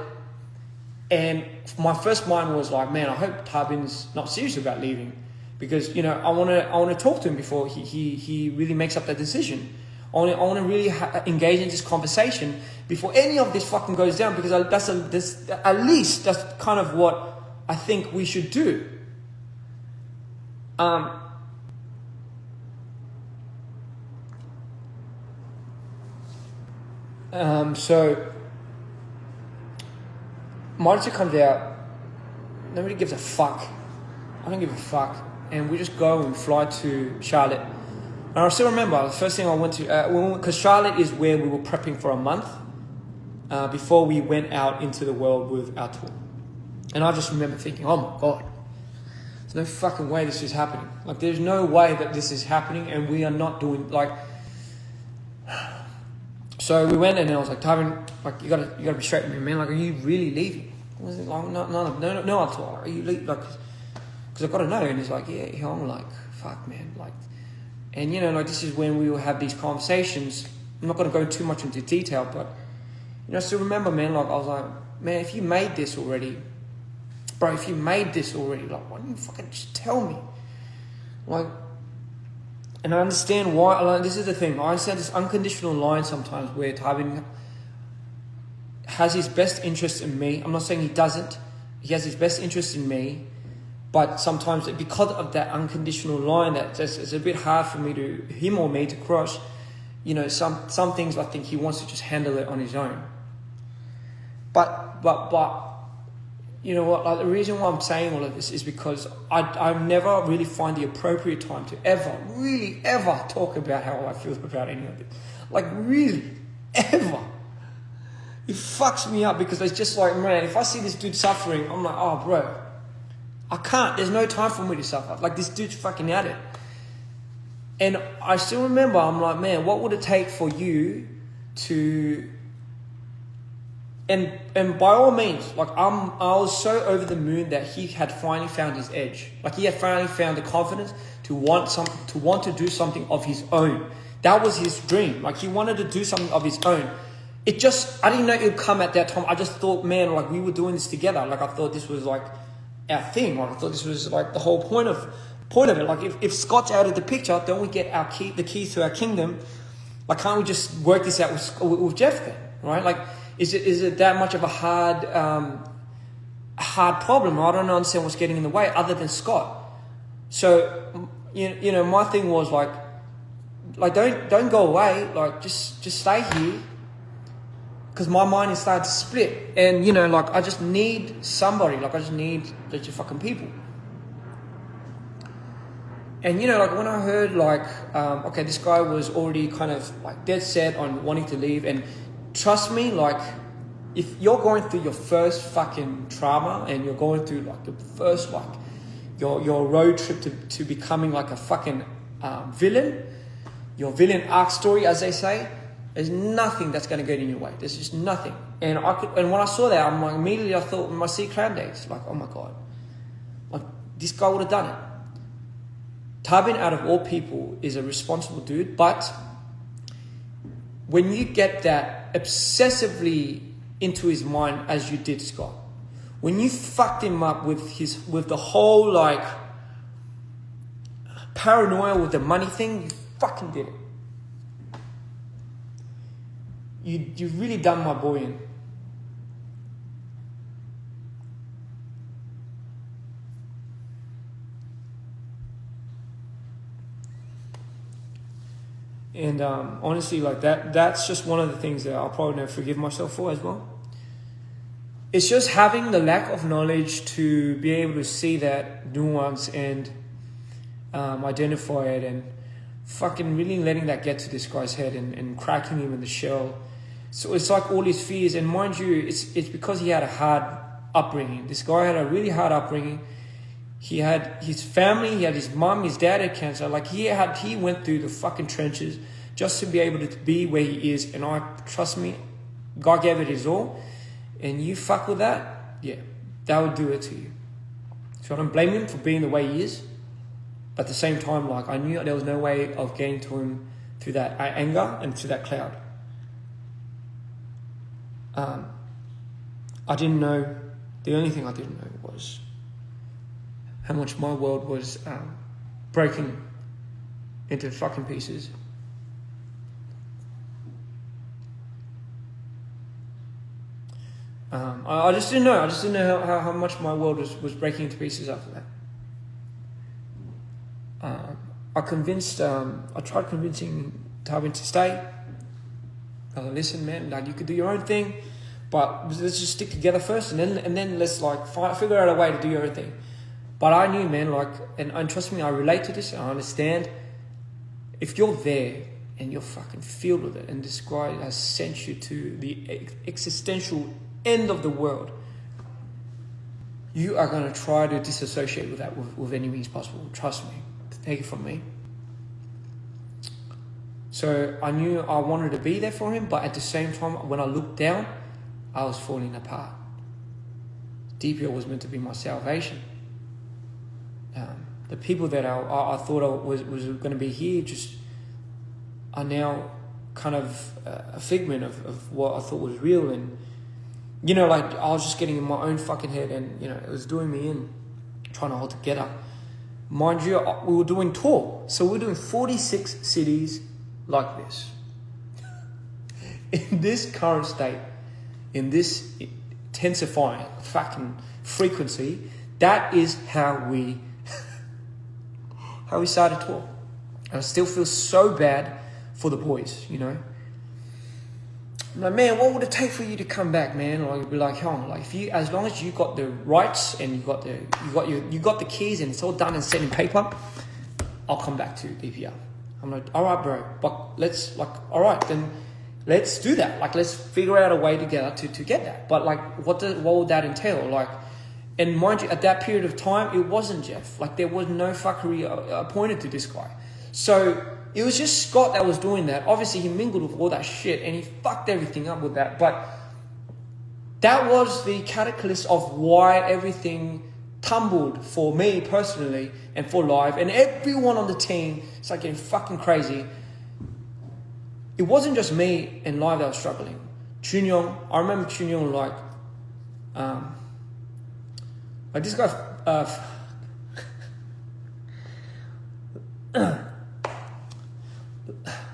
And my first mind was like, man, I hope Tarbin's not serious about leaving. Because, you know, I want to talk to him before he really makes up that decision. I want to really engage in this conversation before any of this fucking goes down, because at least that's kind of what I think we should do. So Monitor comes out, nobody gives a fuck. I don't give a fuck. And we just go and fly to Charlotte. And I still remember the first thing I went to, because Charlotte is where we were prepping for a month before we went out into the world with our tour. And I just remember thinking, oh my God, there's no fucking way this is happening. Like, there's no way that this is happening and we are not doing, like... So we went and I was like, Tyrone, like, you gotta be straight with me, man. Like, are you really leaving? I was like, no, I told her, are you leaving? Like, because I've got to know. And he's like, yeah. I'm like, fuck, man. Like, and you know, like, this is when we will have these conversations. I'm not going to go too much into detail, but, you know, I still remember, man, like, I was like, man, if you made this already, bro, like, why didn't you fucking just tell me? Like, and I understand why. Like, this is the thing. I understand this unconditional line sometimes where Tarbin has his best interest in me. I'm not saying he doesn't. He has his best interest in me. But sometimes because of that unconditional line, it's a bit hard for him or me to cross. You know, some things I think he wants to just handle it on his own. But you know what? Like, the reason why I'm saying all of this is because I never really find the appropriate time to ever talk about how I feel about any of it. Like, really, ever. It fucks me up because it's just like, man, if I see this dude suffering, I'm like, oh, bro, I can't. There's no time for me to suffer. Like, this dude's fucking at it. And I still remember, I'm like, man, what would it take for you to... And by all means, like, I was so over the moon that he had finally found his edge. Like, he had finally found the confidence to want to do something of his own. That was his dream. Like, he wanted to do something of his own. I didn't know it would come at that time. I just thought, man, like, we were doing this together. Like, I thought this was like our thing. Like, I thought this was like the whole point of it. Like, if Scott's out of the picture, don't we get the keys to our kingdom? Like, can't we just work this out with Jeff then, right? Like, is it that much of a hard problem? I don't understand what's getting in the way other than Scott. So, you know, my thing was like don't go away. Like, just stay here. Because my mind is starting to split. And, you know, like, I just need somebody. Like, I just need your fucking people. And, you know, like, when I heard, like, okay, this guy was already kind of, like, dead set on wanting to leave. And trust me, like, if you're going through your first fucking trauma and you're going through, like, the first, like, your road trip to becoming, like, a fucking villain, your villain arc story, as they say, there's nothing that's going to get in your way. There's just nothing. And when I saw that, I'm like, immediately I thought my C Clan days, like, oh my God, like, this guy would have done it. Tarbin, out of all people, is a responsible dude, but when you get that obsessively into his mind as you did Scott, when you fucked him up with the whole, like, paranoia with the money thing, you fucking did it. You've really done my boy in. And honestly, like, that's just one of the things that I'll probably never forgive myself for as well. It's just having the lack of knowledge to be able to see that nuance and identify it, and fucking really letting that get to this guy's head and cracking him in the shell. So it's like all his fears, and mind you, it's because he had a hard upbringing. This guy had a really hard upbringing. He had his family, he had his mum, his dad had cancer. Like, he went through the fucking trenches just to be able to be where he is. And trust me, God gave it his all. and you fuck with that, yeah, that would do it to you. So I don't blame him for being the way he is. But at the same time, like, I knew there was no way of getting to him through that anger and through that cloud. I didn't know, the only thing I didn't know was how much my world was breaking into fucking pieces. I just didn't know. I just didn't know how much my world was breaking into pieces after that. I tried convincing Tarbin to stay. I was like, listen, man, like, you could do your own thing, but let's just stick together first, and then let's like figure out a way to do your own thing. But I knew, man, like, and trust me, I relate to this, and I understand. If you're there and you're fucking filled with it, and this guy has sent you to the existential end of the world, you are going to try to disassociate with that with any means possible. Trust me. Take it from me. So I knew I wanted to be there for him, but at the same time, when I looked down, I was falling apart. Dpr was meant to be my salvation. The people that I thought was going to be here just are now kind of a figment of what I thought was real. And, you know, like, I was just getting in my own fucking head, and, you know, it was doing me in, trying to hold together. Mind you, we were doing tour. So we were doing 46 cities like this. In this current state, in this intensifying fucking frequency, that is how we started tour. And I still feel so bad for the boys, you know. I'm like, man, what would it take for you to come back, man? Or you'd be like, hell, like, if you, as long as you got the rights and you got the keys and it's all done and set in paper, I'll come back to Dpr. I'm like, all right, bro, but let's, like, all right, then let's do that. Like, let's figure out a way together to get that. But like, what would that entail? Like, and mind you, at that period of time, it wasn't Jeff. Like, there was no fuckery appointed to this guy. So it was just Scott that was doing that. Obviously, he mingled with all that shit and he fucked everything up with that. But that was the catalyst of why everything tumbled for me personally and for Live. And everyone on the team, it's like getting fucking crazy. It wasn't just me and Live that was struggling. Chunyong, I remember Chunyong like this guy,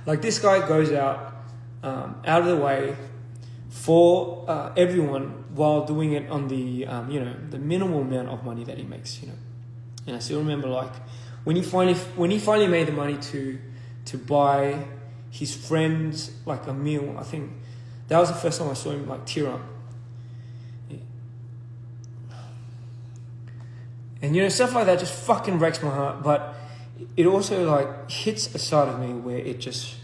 like this guy goes out of the way for everyone while doing it on the you know, the minimal amount of money that he makes, you know. And I still remember, like, when he finally made the money to buy his friends like a meal. I think that was the first time I saw him like tear up. And, you know, stuff like that just fucking breaks my heart. But it also, like, hits a side of me where it just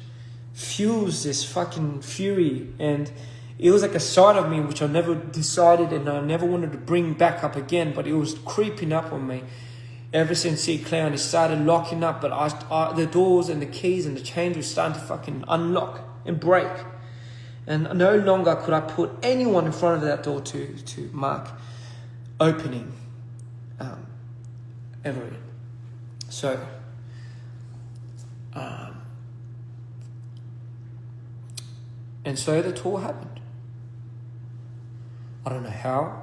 fuels this fucking fury. And it was like a side of me which I never decided and I never wanted to bring back up again. But it was creeping up on me ever since C-Clown. It started locking up. But the doors and the keys and the chains were starting to fucking unlock and break. And no longer could I put anyone in front of that door to mark opening. Ever. So, and so the tour happened. I don't know how.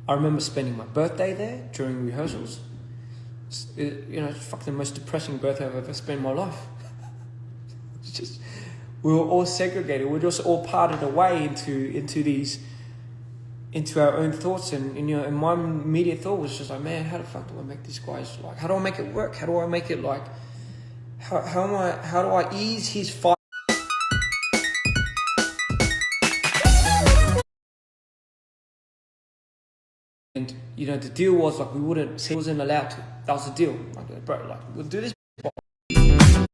I remember spending my birthday there during rehearsals. You know, it's fucking the most depressing birthday I've ever spent in my life. It's just, we were all segregated. We were just all parted away into our own thoughts, and you know, and my immediate thought was just like, man, how the fuck do I make these guys, like, how do I make it work? How do I make it, like, how do I ease his fight? And you know, the deal was like, he wasn't allowed to. That was the deal. Like, bro, like, we'll do this, and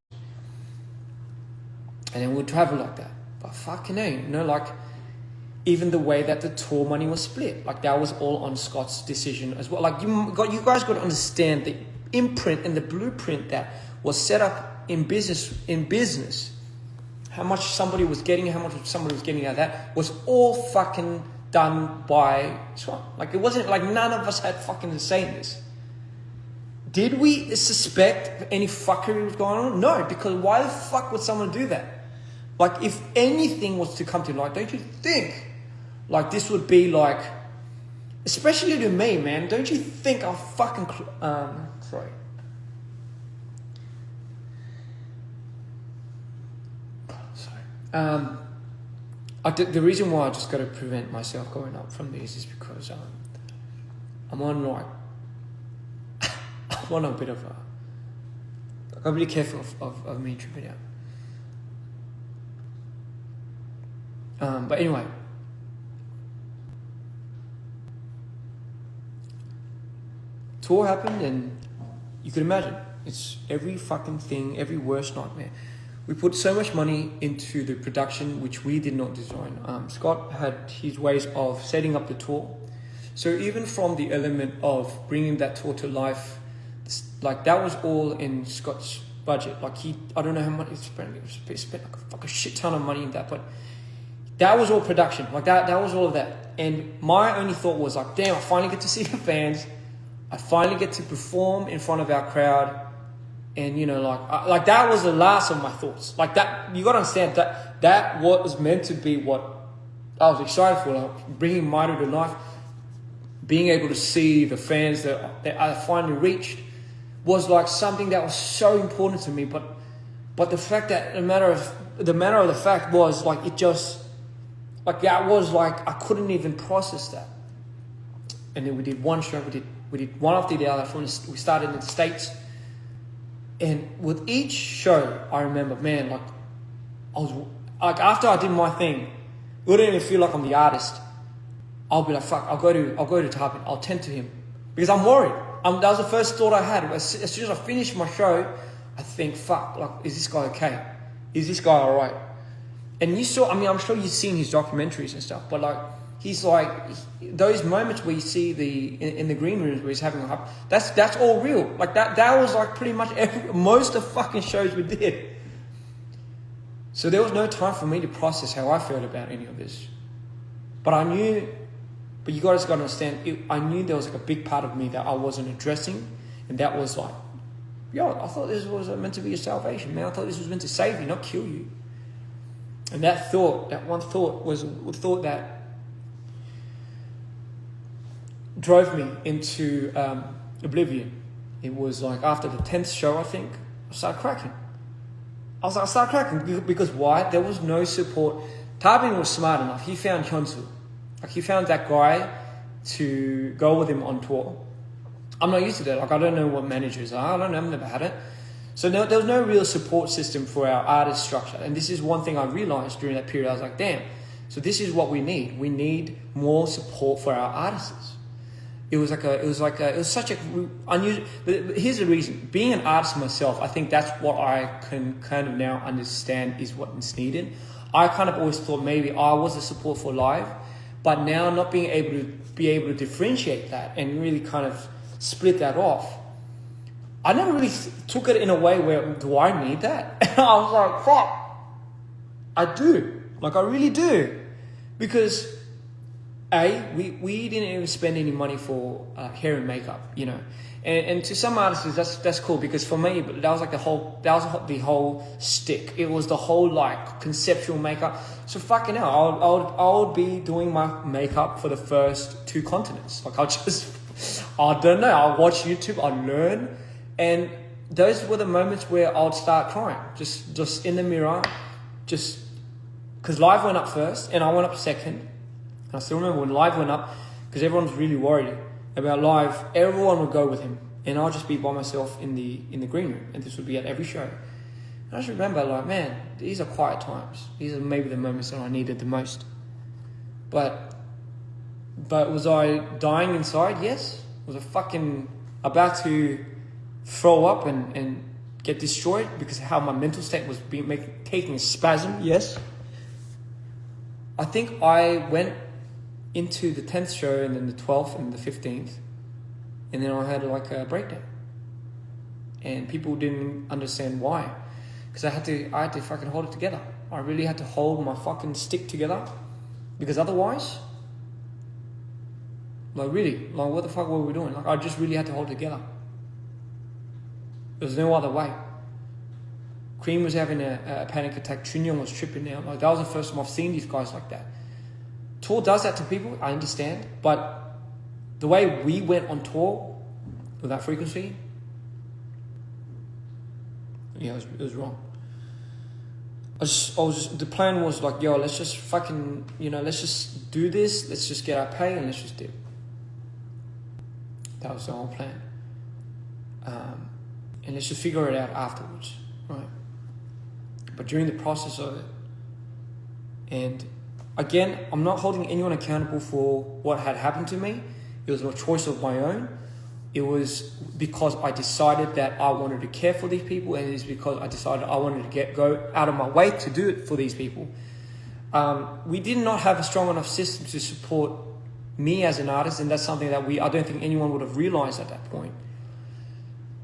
then we'll travel like that. But fucking hell, you know, like, even the way that the tour money was split, like, that was all on Scott's decision as well. Like, you guys got to understand the imprint and the blueprint that was set up in business. How much somebody was getting, how much somebody was getting out of that was all fucking done by Scott. Like, it wasn't like none of us had fucking to say in this. Did we suspect any fuckery was going on? No, because why the fuck would someone do that? Like, if anything was to come to light, don't you think, like, this would be like, especially to me, man, don't you think I'll fucking, sorry. The reason why I just got to prevent myself going up from these is because I'm on like, I'm on a bit of a, like, I'm really careful of me tripping out. But anyway, tour happened, and you could imagine it's every fucking thing, every worst nightmare. We put so much money into the production, which we did not design. Scott had his ways of setting up the tour. So even from the element of bringing that tour to life, like, that was all in Scott's budget. Like, I don't know how much he spent. He spent like a fucking shit ton of money in that, but that was all production. Like, that was all of that. And my only thought was like, damn, I finally get to see the fans. I finally get to perform in front of our crowd. And, you know, like that was the last of my thoughts. Like, that, you got to understand that was meant to be what I was excited for, like, bringing Mitre to life, being able to see the fans that I finally reached was like something that was so important to me. But the fact that the matter of the fact was, like, it just, like, that was like, I couldn't even process that. And then we did one show, we did one after the other. We started in the States. And with each show, I remember, man, like, I was, like, after I did my thing, it wouldn't even feel like I'm the artist. I'll be like, fuck, I'll go to Tarbin, I'll tend to him. Because I'm worried. That was the first thought I had. As soon as I finished my show, I think, fuck, like, is this guy okay? Is this guy alright? And you saw, I mean, I'm sure you've seen his documentaries and stuff, but, like, he's like, those moments where you see in the green rooms where he's having a hype, that's all real. Like, that was like pretty much most of the fucking shows we did. So there was no time for me to process how I felt about any of this. But I knew, but you guys got to understand, I knew there was like a big part of me that I wasn't addressing, and that was like, yo, I thought this was meant to be your salvation, man. I thought this was meant to save you, not kill you. And that one thought was a thought that drove me into oblivion. It was like after the 10th show, I think, I started cracking. I started cracking because why? There was no support. Tarbin was smart enough. He found Hyunsu. Like, he found that guy to go with him on tour. I'm not used to that. Like, I don't know what managers are. I don't know. I've never had it. So there was no real support system for our artist structure. And this is one thing I realized during that period. I was like, damn. So this is what we need. We need more support for our artists. It was such a unusual. Here's the reason. Being an artist myself, I think that's what I can kind of now understand is what is needed. I kind of always thought maybe I was the support for live, but now not being able to differentiate that and really kind of split that off. I never really took it in a way where, do I need that? And I was like, fuck, I do. Like, I really do, because we didn't even spend any money for hair and makeup, you know, and to some artists that's cool, because for me that was like the whole stick. It was the whole like conceptual makeup. So fucking hell, I would be doing my makeup for the first 2 continents. Like, I don't know. I'll watch YouTube. I'll learn, and those were the moments where I'd start crying, just in the mirror, just because live went up first and I went up second. I still remember when live went up, because everyone was really worried about live. Everyone would go with him, and I'll just be by myself in the green room, and this would be at every show. And I just remember, like, man, these are quiet times. These are maybe the moments that I needed the most. But was I dying inside? Yes. Was I fucking about to throw up and get destroyed because of how my mental state was taking a spasm? Yes. I think I went into the 10th show, and then the 12th and the 15th, and then I had like a breakdown, and people didn't understand why, because I had to fucking hold it together. I really had to hold my fucking stick together, because otherwise Like really, like what the fuck were we doing? Like I just really had to hold it together. There was no other way. Cream was having a panic attack. Trinyon was tripping out. Like that was the first time I've seen these guys like that. Tour does that to people, I understand, but the way we went on tour with that frequency, yeah, it was wrong. The plan was like, yo, let's just fucking, let's just do this, let's just get our pay and let's just dip. That was the whole plan. And let's just figure it out afterwards, right? But during the process of it, and again, I'm not holding anyone accountable for what had happened to me. It was a choice of my own. It was because I decided that I wanted to care for these people, and it is because I decided I wanted to go out of my way to do it for these people. We did not have a strong enough system to support me as an artist, and that's something that I don't think anyone would have realized at that point.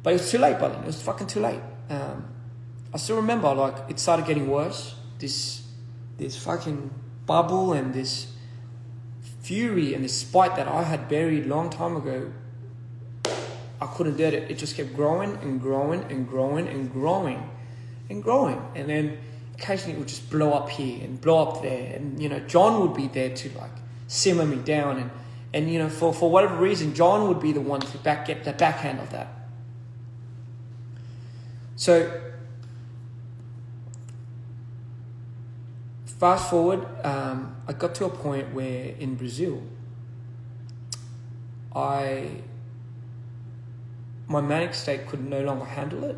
But it was too late by then. It was fucking too late. I still remember, like, it started getting worse. This fucking bubble and this fury and this spite that I had buried a long time ago, I couldn't do it. It just kept growing and growing and growing and growing and growing. And then occasionally it would just blow up here and blow up there. And, John would be there to, like, simmer me down. And for whatever reason, John would be the one to get the backhand of that. So, fast forward, I got to a point where in Brazil, my manic state could no longer handle it.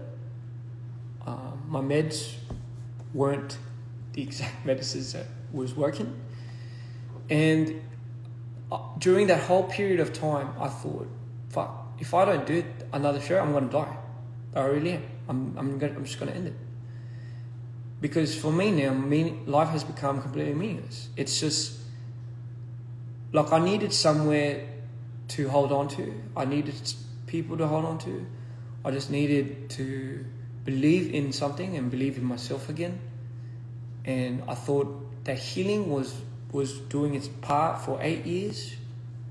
My meds weren't the exact medicines that was working. And during that whole period of time, I thought, fuck, if I don't do another show, I'm going to die. I really am. I'm just going to end it. Because for me now, life has become completely meaningless. It's just, like, I needed somewhere to hold on to. I needed people to hold on to. I just needed to believe in something and believe in myself again. And I thought that healing was doing its part for 8 years,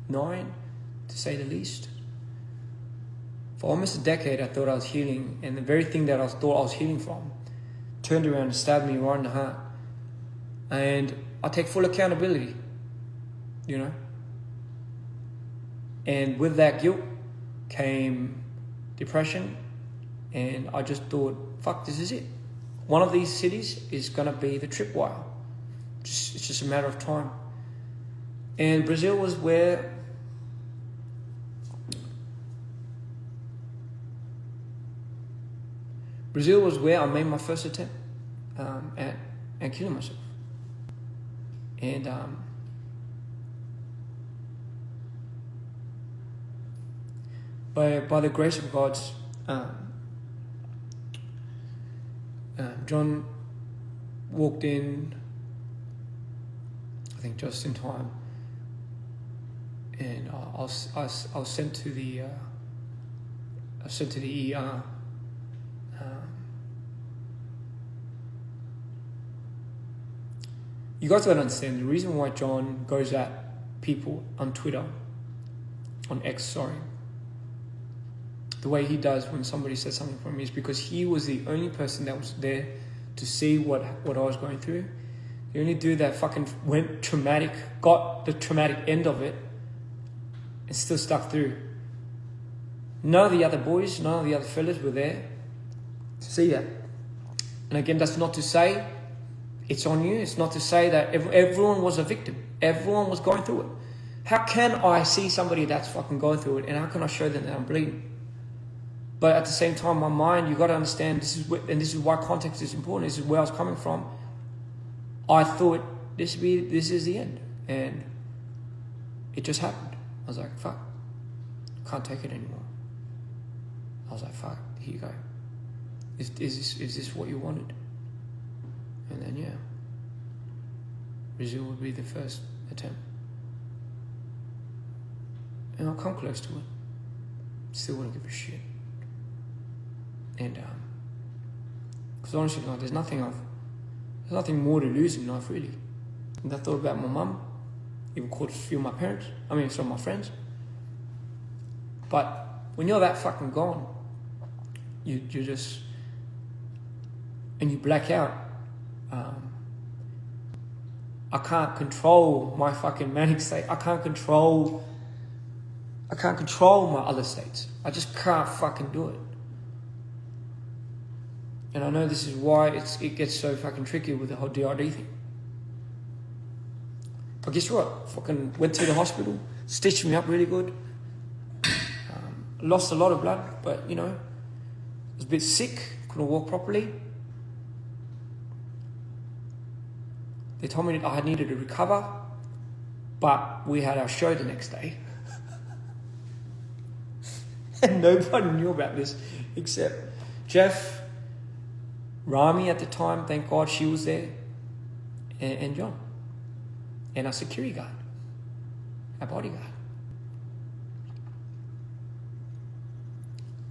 9 to say the least. For almost a decade, I thought I was healing, and the very thing that I thought I was healing from turned around and stabbed me right in the heart. And I take full accountability, And with that guilt came depression, and I just thought, fuck, this is it. One of these cities is going to be the tripwire. It's just a matter of time. And Brazil was where I made my first attempt at killing myself. And by the grace of God, John walked in, I think just in time, and I was sent to the ER. You guys gotta understand the reason why John goes at people on Twitter, on X, sorry, the way he does when somebody says something for me is because he was the only person that was there to see what I was going through. The only dude that fucking went traumatic, got the traumatic end of it, and still stuck through. None of the other boys, none of the other fellas were there to see that. And again, that's not to say it's on you. It's not to say that everyone was a victim. Everyone was going through it. How can I see somebody that's fucking going through it, and how can I show them that I'm bleeding? But at the same time, my mind, you got to understand, this is why context is important. This is where I was coming from. I thought this is the end, and it just happened. I was like, fuck, can't take it anymore. I was like, fuck, here you go. Is this what you wanted? And then, yeah, Brazil would be the first attempt. And I'll come close to it. Still wouldn't give a shit. And, because honestly, like, there's nothing more to lose in life, really. And I thought about my mum, even called a few of my parents, my friends. But when you're that fucking gone, you just, and you black out. I can't control my fucking manic state. I can't control my other states. I just can't fucking do it. And I know this is why it gets so fucking tricky with the whole DRD thing. But guess what? Fucking went to the hospital, stitched me up really good. Lost a lot of blood, but you know, was a bit sick, couldn't walk properly. They told me that I needed to recover, but we had our show the next day. And nobody knew about this except Jeff, Rami at the time, thank God she was there, and John, and our security guard, our bodyguard.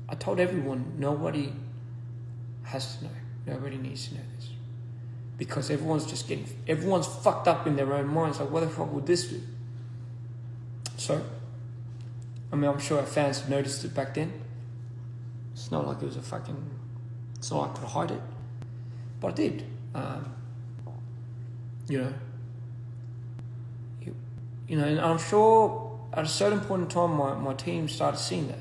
I told everyone, nobody has to know. Nobody needs to know this. Because everyone's fucked up in their own minds. Like, what the fuck would this do? So, I mean, I'm sure our fans noticed it back then. It's not like it was it's not like I could hide it. But I did. You know, and I'm sure at a certain point in time, my team started seeing that.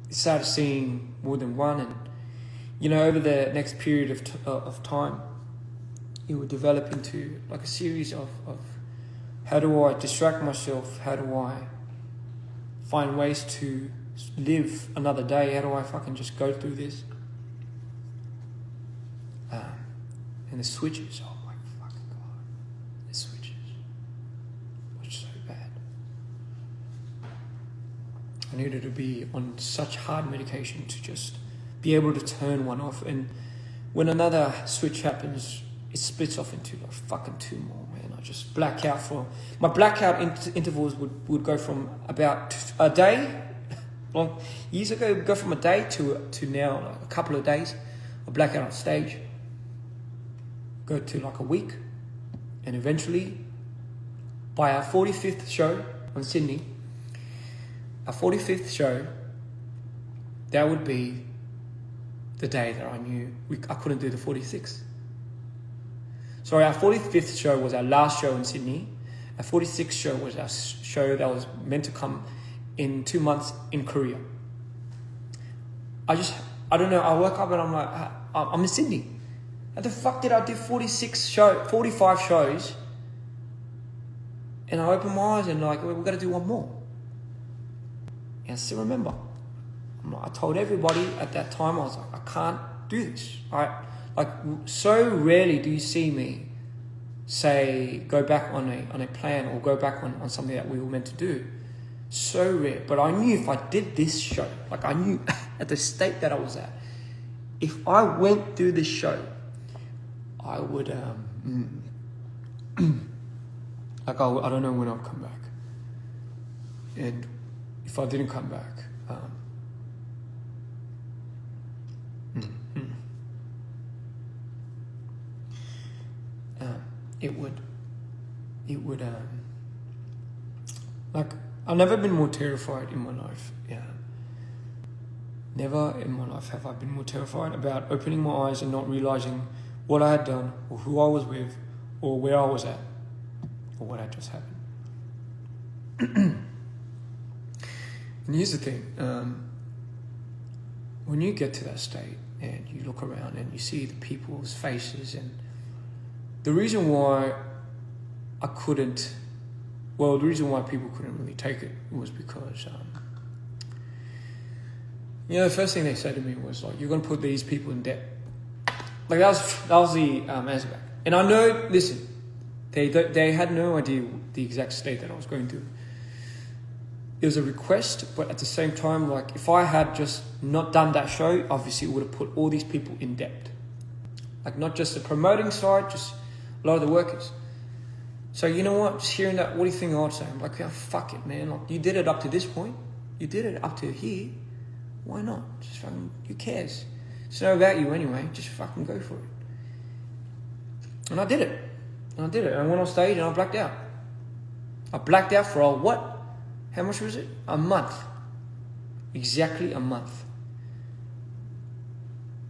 Started seeing more than one, and you know, over the next period of time, it would develop into like a series of how do I distract myself, how do I find ways to live another day, how do I fucking just go through this, and the switches, oh my fucking god, the switches were so bad. I needed to be on such hard medication to just be able to turn one off. And when another switch happens, it splits off into like fucking two more, man. I just black out my blackout intervals would go from about a day, long years ago, it would go from a day to now like a couple of days. I black out on stage, go to like a week, and eventually by our 45th show on Sydney, our 45th show, that would be the day that I knew I couldn't do the 46th. Sorry, our 45th show was our last show in Sydney. Our 46th show was our show that was meant to come in 2 months in Korea. I don't know, I woke up and I'm like, I'm in Sydney. How the fuck did I do 45 shows? And I opened my eyes and like, we've got to do one more. And I still remember. I told everybody at that time, I was like, I can't do this. So rarely do you see me say, go back on a plan or go back on something that we were meant to do. So rare. But I knew if I did this show, like I knew at the state that I was at, if I went through this show, I would, I don't know when I'll come back. And if I didn't come back, it would, like, I've never been more terrified in my life. Yeah. Never in my life have I been more terrified about opening my eyes and not realizing what I had done or who I was with or where I was at or what had just happened. And here's the thing, when you get to that state and you look around and you see the people's faces, and the reason why the reason why people couldn't really take it was because, the first thing they said to me was like, you're going to put these people in debt. Like that was the answer back. And I know, listen, they had no idea the exact state that I was going through. It was a request, but at the same time, like if I had just not done that show, obviously it would have put all these people in debt. Like not just the promoting side, just a lot of the workers. So you know what? Just hearing that, what do you think I'd say? I'm like, yeah, fuck it, man. Like you did it up to this point. You did it up to here. Why not? Just fucking, who cares? It's not about you anyway. Just fucking go for it. And I did it. I went on stage and I blacked out. I blacked out for what? How much was it? A month. Exactly a month.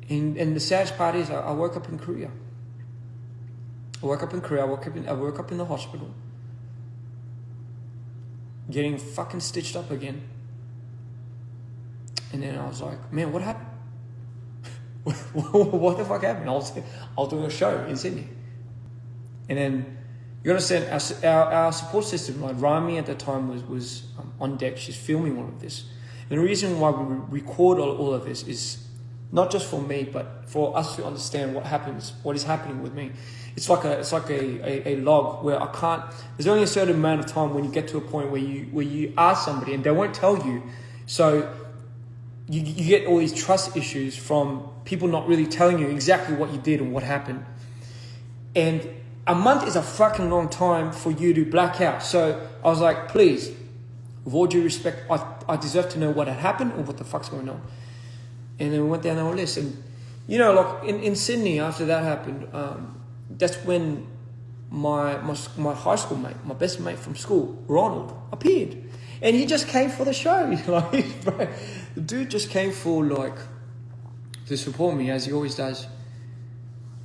And the saddest part is I woke up in Korea. I woke up in the hospital. Getting fucking stitched up again. And then I was like, man, what happened? What the fuck happened? I was doing a show in Sydney. And then, you understand, our support system, like Rami at the time was on deck. She's filming all of this. And the reason why we record all of this is not just for me, but for us to understand what is happening with me. It's like a log where I can't. There's only a certain amount of time when you get to a point where you ask somebody and they won't tell you. So you get all these trust issues from people not really telling you exactly what you did and what happened. And a month is a fucking long time for you to black out. So I was like, please, with all due respect, I deserve to know what had happened or what the fuck's going on. And then we went down our list. And, you know, like in Sydney, after that happened, that's when my high school mate, my best mate from school, Ronald, appeared. And he just came for the show. Like, bro, the dude just came for, like, to support me, as he always does.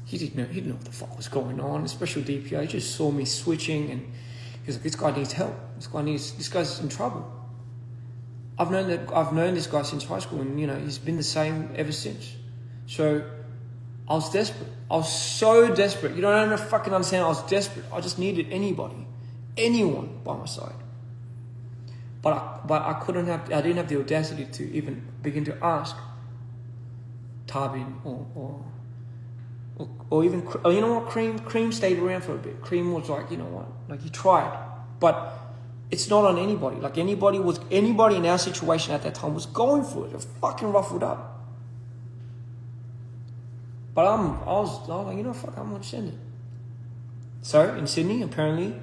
He didn't know what the fuck was going on, especially Dpr. He just saw me switching and he was like, this guy needs help. This guy's in trouble. I've known this guy since high school, and you know, he's been the same ever since. So I was desperate. I was so desperate. You don't even fucking understand. I was desperate. I just needed anyone by my side. But I didn't have the audacity to even begin to ask Tarbin or even, you know what, Cream stayed around for a bit. Cream was like, you know what, like he tried, but it's not on anybody. Like anybody in our situation at that time was going for it. They're fucking ruffled up. But I was like, you know, fuck, I'm gonna send it. So in Sydney, apparently,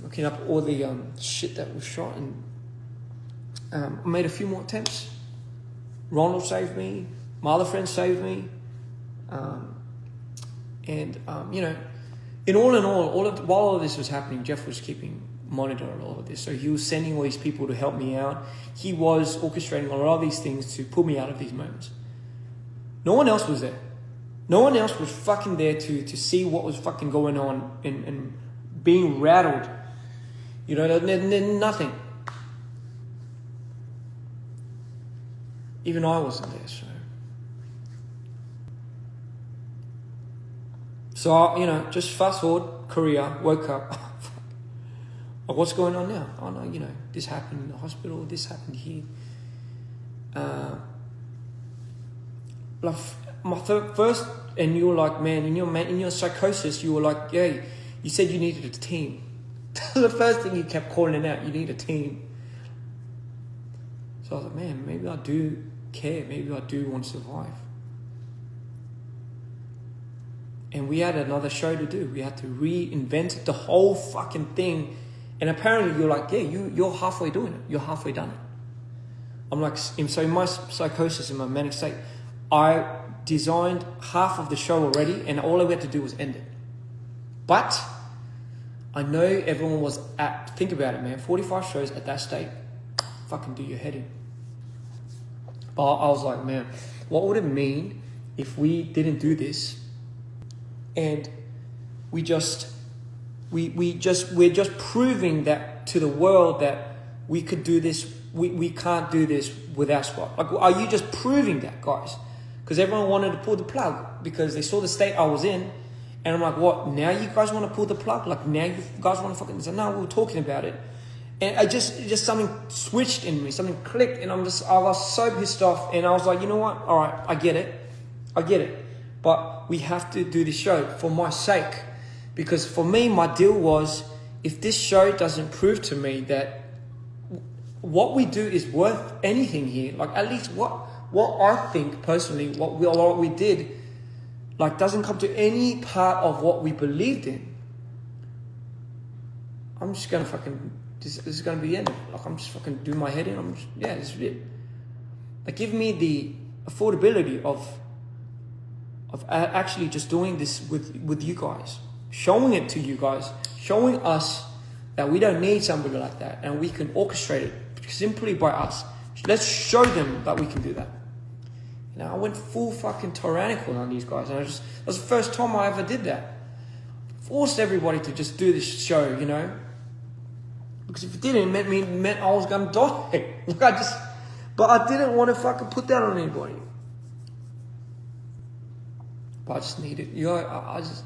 looking up all the shit that was shot, and I made a few more attempts. Ronald saved me. My other friends saved me. You know, while all of this was happening, Jeff was keeping monitor on all of this. So he was sending all these people to help me out. He was orchestrating a lot of these things to pull me out of these moments. No one else was there. No one else was fucking there to see what was fucking going on and being rattled. You know, nothing. Even I wasn't there, So, you know, just fast forward, Korea, woke up. Oh, what's going on now? Oh, no, you know, this happened in the hospital, this happened here. Like, my first, and you were like, man, in your psychosis, you were like, yeah, you said you needed a team. The first thing you kept calling out, you need a team. So I was like, man, maybe I do care. Maybe I do want to survive. And we had another show to do. We had to reinvent the whole fucking thing. And apparently you're like, yeah, you're halfway doing it. You're halfway done it. I'm like, so in my psychosis, in my manic state, I designed half of the show already, and all we had to do was end it. But I know everyone was think about it, man, 45 shows at that state, fucking do your head in. But I was like, man, what would it mean if we didn't do this? And we're just proving that to the world that we could do this. We can't do this with our squad. Like, are you just proving that, guys? Because everyone wanted to pull the plug because they saw the state I was in, and I'm like, what? Now you guys want to pull the plug? Like, now you guys want to fucking? So now we were talking about it, and I just something switched in me, something clicked, and I was so pissed off, and I was like, you know what? All right, I get it. But we have to do this show for my sake. Because for me, my deal was, if this show doesn't prove to me that what we do is worth anything here, like at least what I think personally, what we did, like doesn't come to any part of what we believed in, I'm just going to fucking, this is going to be the end. Like I'm just fucking doing my head in. This is it. Like give me the affordability of actually just doing this with you guys, showing it to you guys, showing us that we don't need somebody like that, and we can orchestrate it simply by us. Let's show them that we can do that. You know, I went full fucking tyrannical on these guys, and that was the first time I ever did that. Forced everybody to just do this show, you know, because if it didn't, it meant I was gonna die. But I didn't want to fucking put that on anybody. But I just needed, you know, I was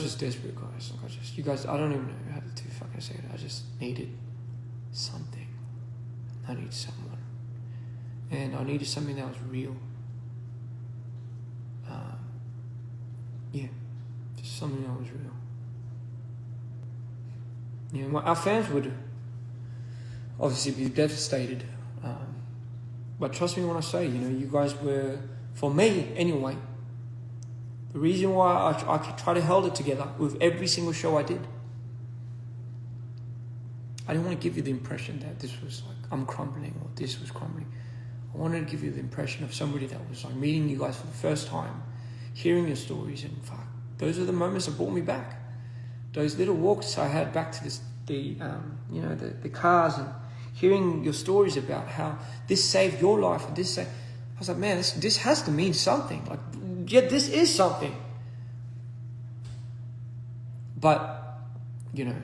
just desperate, guys. You guys, I don't even know how to fucking say it. I just needed something. I needed someone, and I needed something that was real. Yeah, just something that was real. You know, our fans would obviously be devastated, but trust me when I say, you know, you guys were, for me anyway, the reason why I try to hold it together with every single show I did. I didn't want to give you the impression that this was like I'm crumbling or this was crumbling. I wanted to give you the impression of somebody that was like meeting you guys for the first time, hearing your stories, and fuck, those are the moments that brought me back. Those little walks I had back to the cars, and hearing your stories about how this saved your life, and I was like, man, this has to mean something. Like, yeah, this is something. But, you know,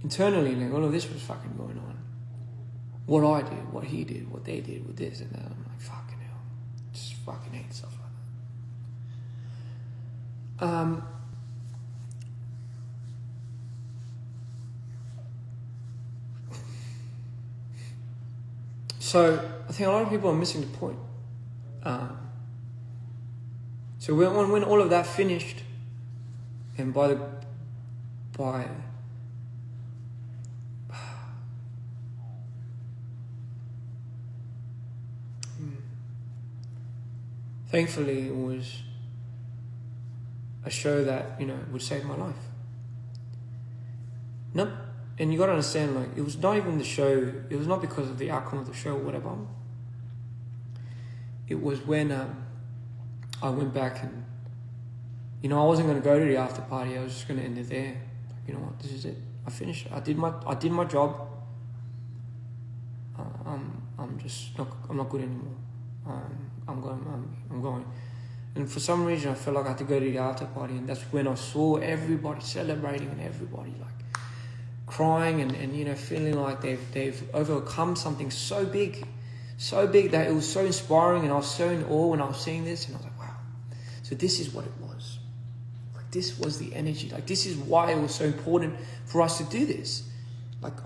internally, like, all of this was fucking going on. What I did, what he did, what they did with this and that. I'm like, fucking hell. Just fucking hate stuff like that. So I think a lot of people are missing the point. So when all of that finished, and thankfully it was a show that, you know, would save my life. Nope. And you got to understand, like, it was not even the show. It was not because of the outcome of the show or whatever. It was when I went back and, you know, I wasn't going to go to the after party. I was just going to end it there. You know what? This is it. I finished it. I did my job. I'm not good anymore. I'm going. And for some reason, I felt like I had to go to the after party, and that's when I saw everybody celebrating and everybody like crying and you know, feeling like they've overcome something so big that it was so inspiring, and I was so in awe when I was seeing this, and I was like, wow, so this is what it was. Like, this was the energy. Like, this is why it was so important for us to do this. Like,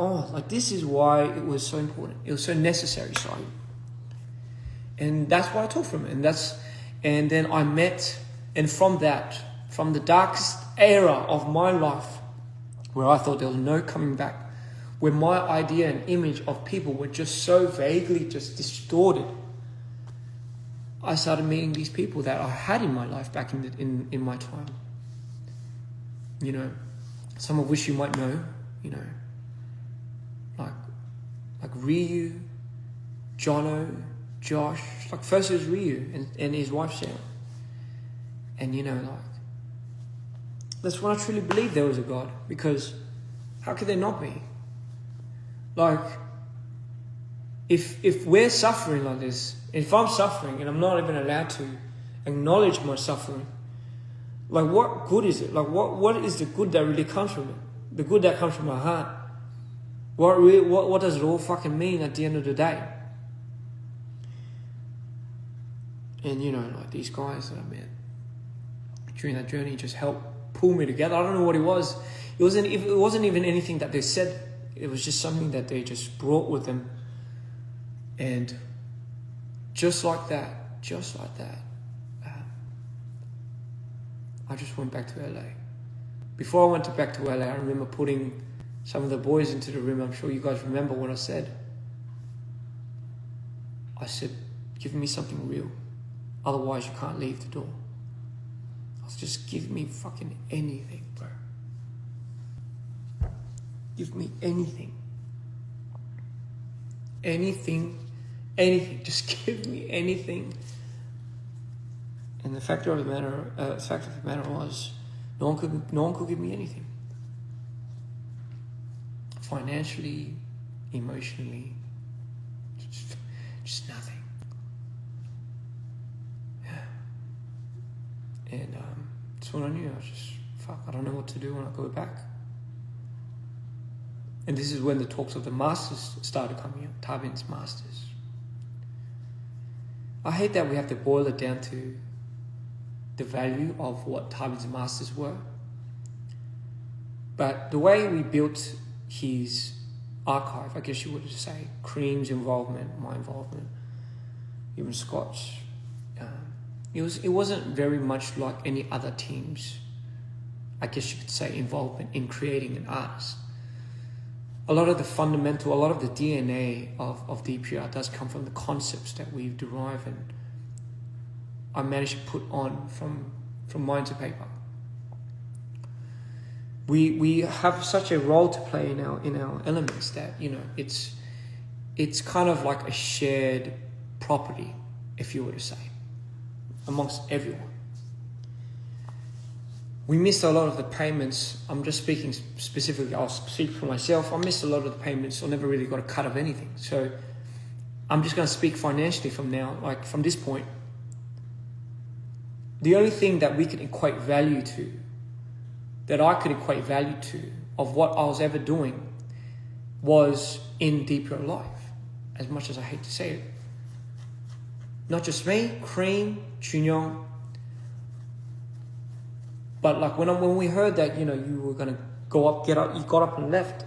this is why it was so important. It was so necessary, sorry. And that's what I took from it. And then I met, and from the darkest era of my life, where I thought there was no coming back, where my idea and image of people were just so vaguely just distorted, I started meeting these people that I had in my life back in my time. You know, some of which you might know, you know, like Ryu, Jono, Josh. Like, first it was Ryu and his wife Sarah. And, you know, like, that's when I truly believed there was a God, because how could there not be? Like, if we're suffering like this, if I'm suffering and I'm not even allowed to acknowledge my suffering, like, what good is it? Like, what is the good that really comes from it? The good that comes from my heart. What does it all fucking mean at the end of the day? And, you know, like, these guys that I met during that journey just helped pull me together. I don't know what it was. It wasn't even anything that they said. It was just something that they just brought with them. And just like that, I just went back to LA. Before I went back to LA, I remember putting some of the boys into the room. I'm sure you guys remember what I said. I said, give me something real. Otherwise, you can't leave the door. I said, just give me fucking anything, bro. Give me anything. Anything. Just give me anything. And the fact of the matter was, No one could give me anything. Financially, emotionally, just nothing. Yeah. And that's when I knew. I was just, fuck, I don't know what to do when I go back. And this is when the talks of the masters started coming up, Tarbin's masters. I hate that we have to boil it down to the value of what Tarbin's masters were. But the way we built his archive, I guess you would say, Cream's involvement, my involvement, even Scott's, it wasn't very much like any other team's, I guess you could say, involvement in creating an artist. A lot of the fundamental, a lot of the DNA of DPR does come from the concepts that we've derived and I managed to put on from mind to paper. We have such a role to play in our elements that, you know, it's kind of like a shared property, if you were to say, amongst everyone. We missed a lot of the payments. I'm just speaking specifically, I'll speak for myself. I missed a lot of the payments. I never really got a cut of anything. So I'm just going to speak financially from now, like from this point. The only thing that we could equate value to, that I could equate value to, of what I was ever doing, was in Dpr life, as much as I hate to say it. Not just me, Cream, Chunyong, but like when we heard that, you know, you were gonna get up, you got up and left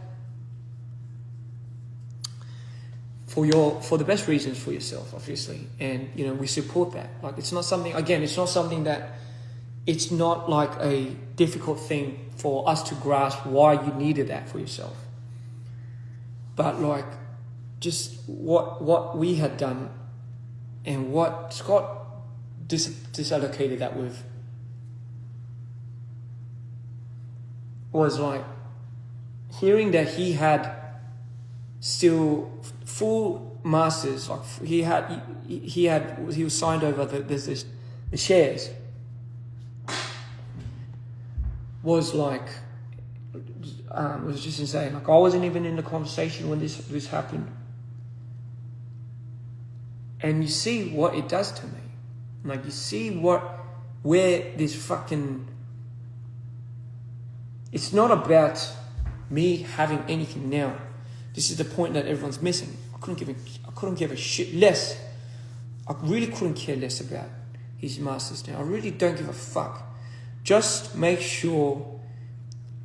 for the best reasons for yourself, obviously, and you know we support that. Like it's not something that it's not like a difficult thing for us to grasp why you needed that for yourself. But like just what we had done and what Scott disallocated that with was like hearing that he had still full masters, like he was signed over the shares, was like it was just insane. Like I wasn't even in the conversation when this happened, and you see what it does to me. Like you see where this fucking. It's not about me having anything now. This is the point that everyone's missing. I couldn't give a shit less. I really couldn't care less about his masters now. I really don't give a fuck. Just make sure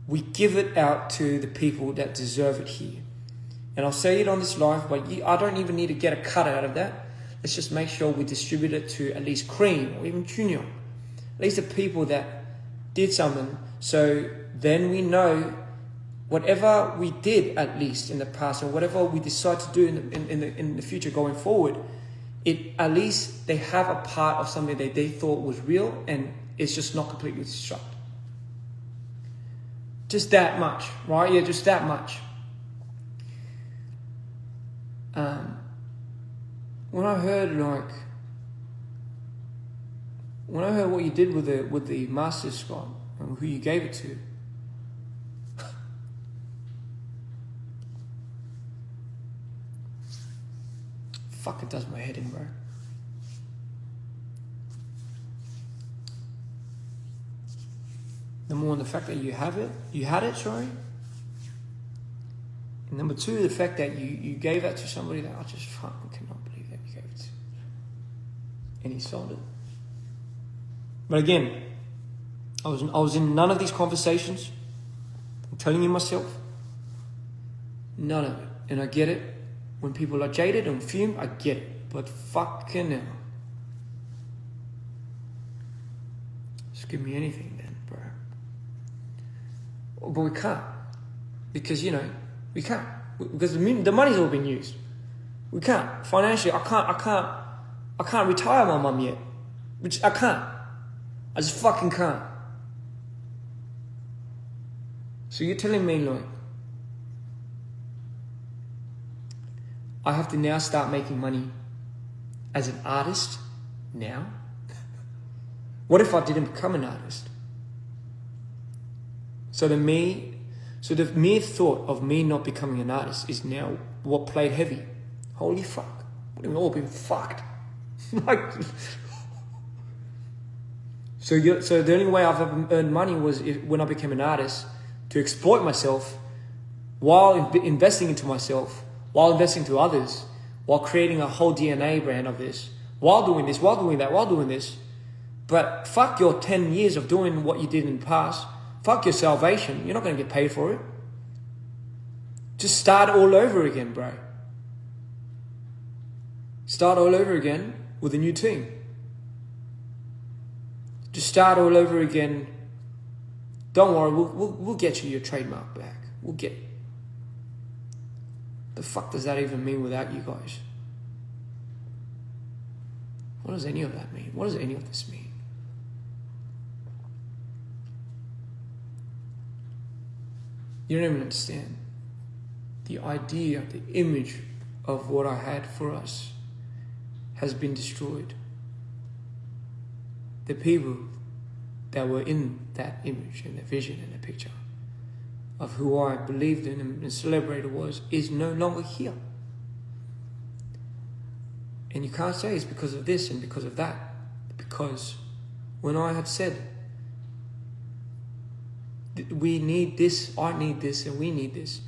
we give it out to the people that deserve it here. And I'll say it on this live, but I don't even need to get a cut out of that. Let's just make sure we distribute it to at least Cream or even Junior. At least the people that did something. So then we know whatever we did at least in the past and whatever we decide to do in the future going forward, at least they have a part of something that they thought was real and it's just not completely destructed. Just that much, right? Yeah, just that much. When I heard what you did with the masters, Scott, and who you gave it to, fuck, it does my head in, bro. Number one, the fact that you had it, sorry. And number two, the fact that you gave that to somebody that I just fucking cannot believe that you gave it to. And he sold it. But again, I was in none of these conversations. I'm telling you myself. None of it. And I get it. When people are jaded and fumed, I get it. But fucking hell. Just give me anything then, bro. But we can't. Because, you know, we can't. Because the money's all been used. We can't. Financially, I can't retire my mum yet. Which I can't. I just fucking can't. So you're telling me, like, I have to now start making money as an artist now? What if I didn't become an artist? So the mere thought of me not becoming an artist is now what played heavy. Holy fuck. We've all been fucked. Like, so the only way I've ever earned money was when I became an artist, to exploit myself while investing into myself, while investing to others, while creating a whole DNA brand of this, while doing this, while doing that, while doing this. But fuck your 10 years of doing what you did in the past. Fuck your salvation. You're not going to get paid for it. Just start all over again, bro. Start all over again with a new team. Just start all over again. Don't worry, we'll get you your trademark back. We'll get it. The fuck does that even mean without you guys? What does any of that mean? What does any of this mean? You don't even understand. The idea, the image of what I had for us has been destroyed. The people that were in that image and the vision and the picture of who I believed in and celebrated is no longer here. And you can't say it's because of this and because of that. Because when I had said, we need this, I need this, and we need this,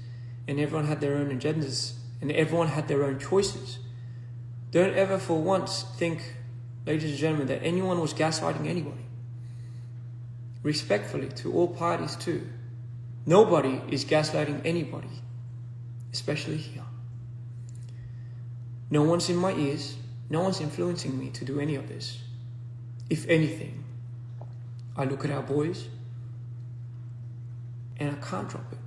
and everyone had their own agendas, and everyone had their own choices, don't ever for once think, ladies and gentlemen, that anyone was gaslighting anybody. Respectfully to all parties too. Nobody is gaslighting anybody, especially here. No one's in my ears. No one's influencing me to do any of this. If anything, I look at our boys and I can't drop it.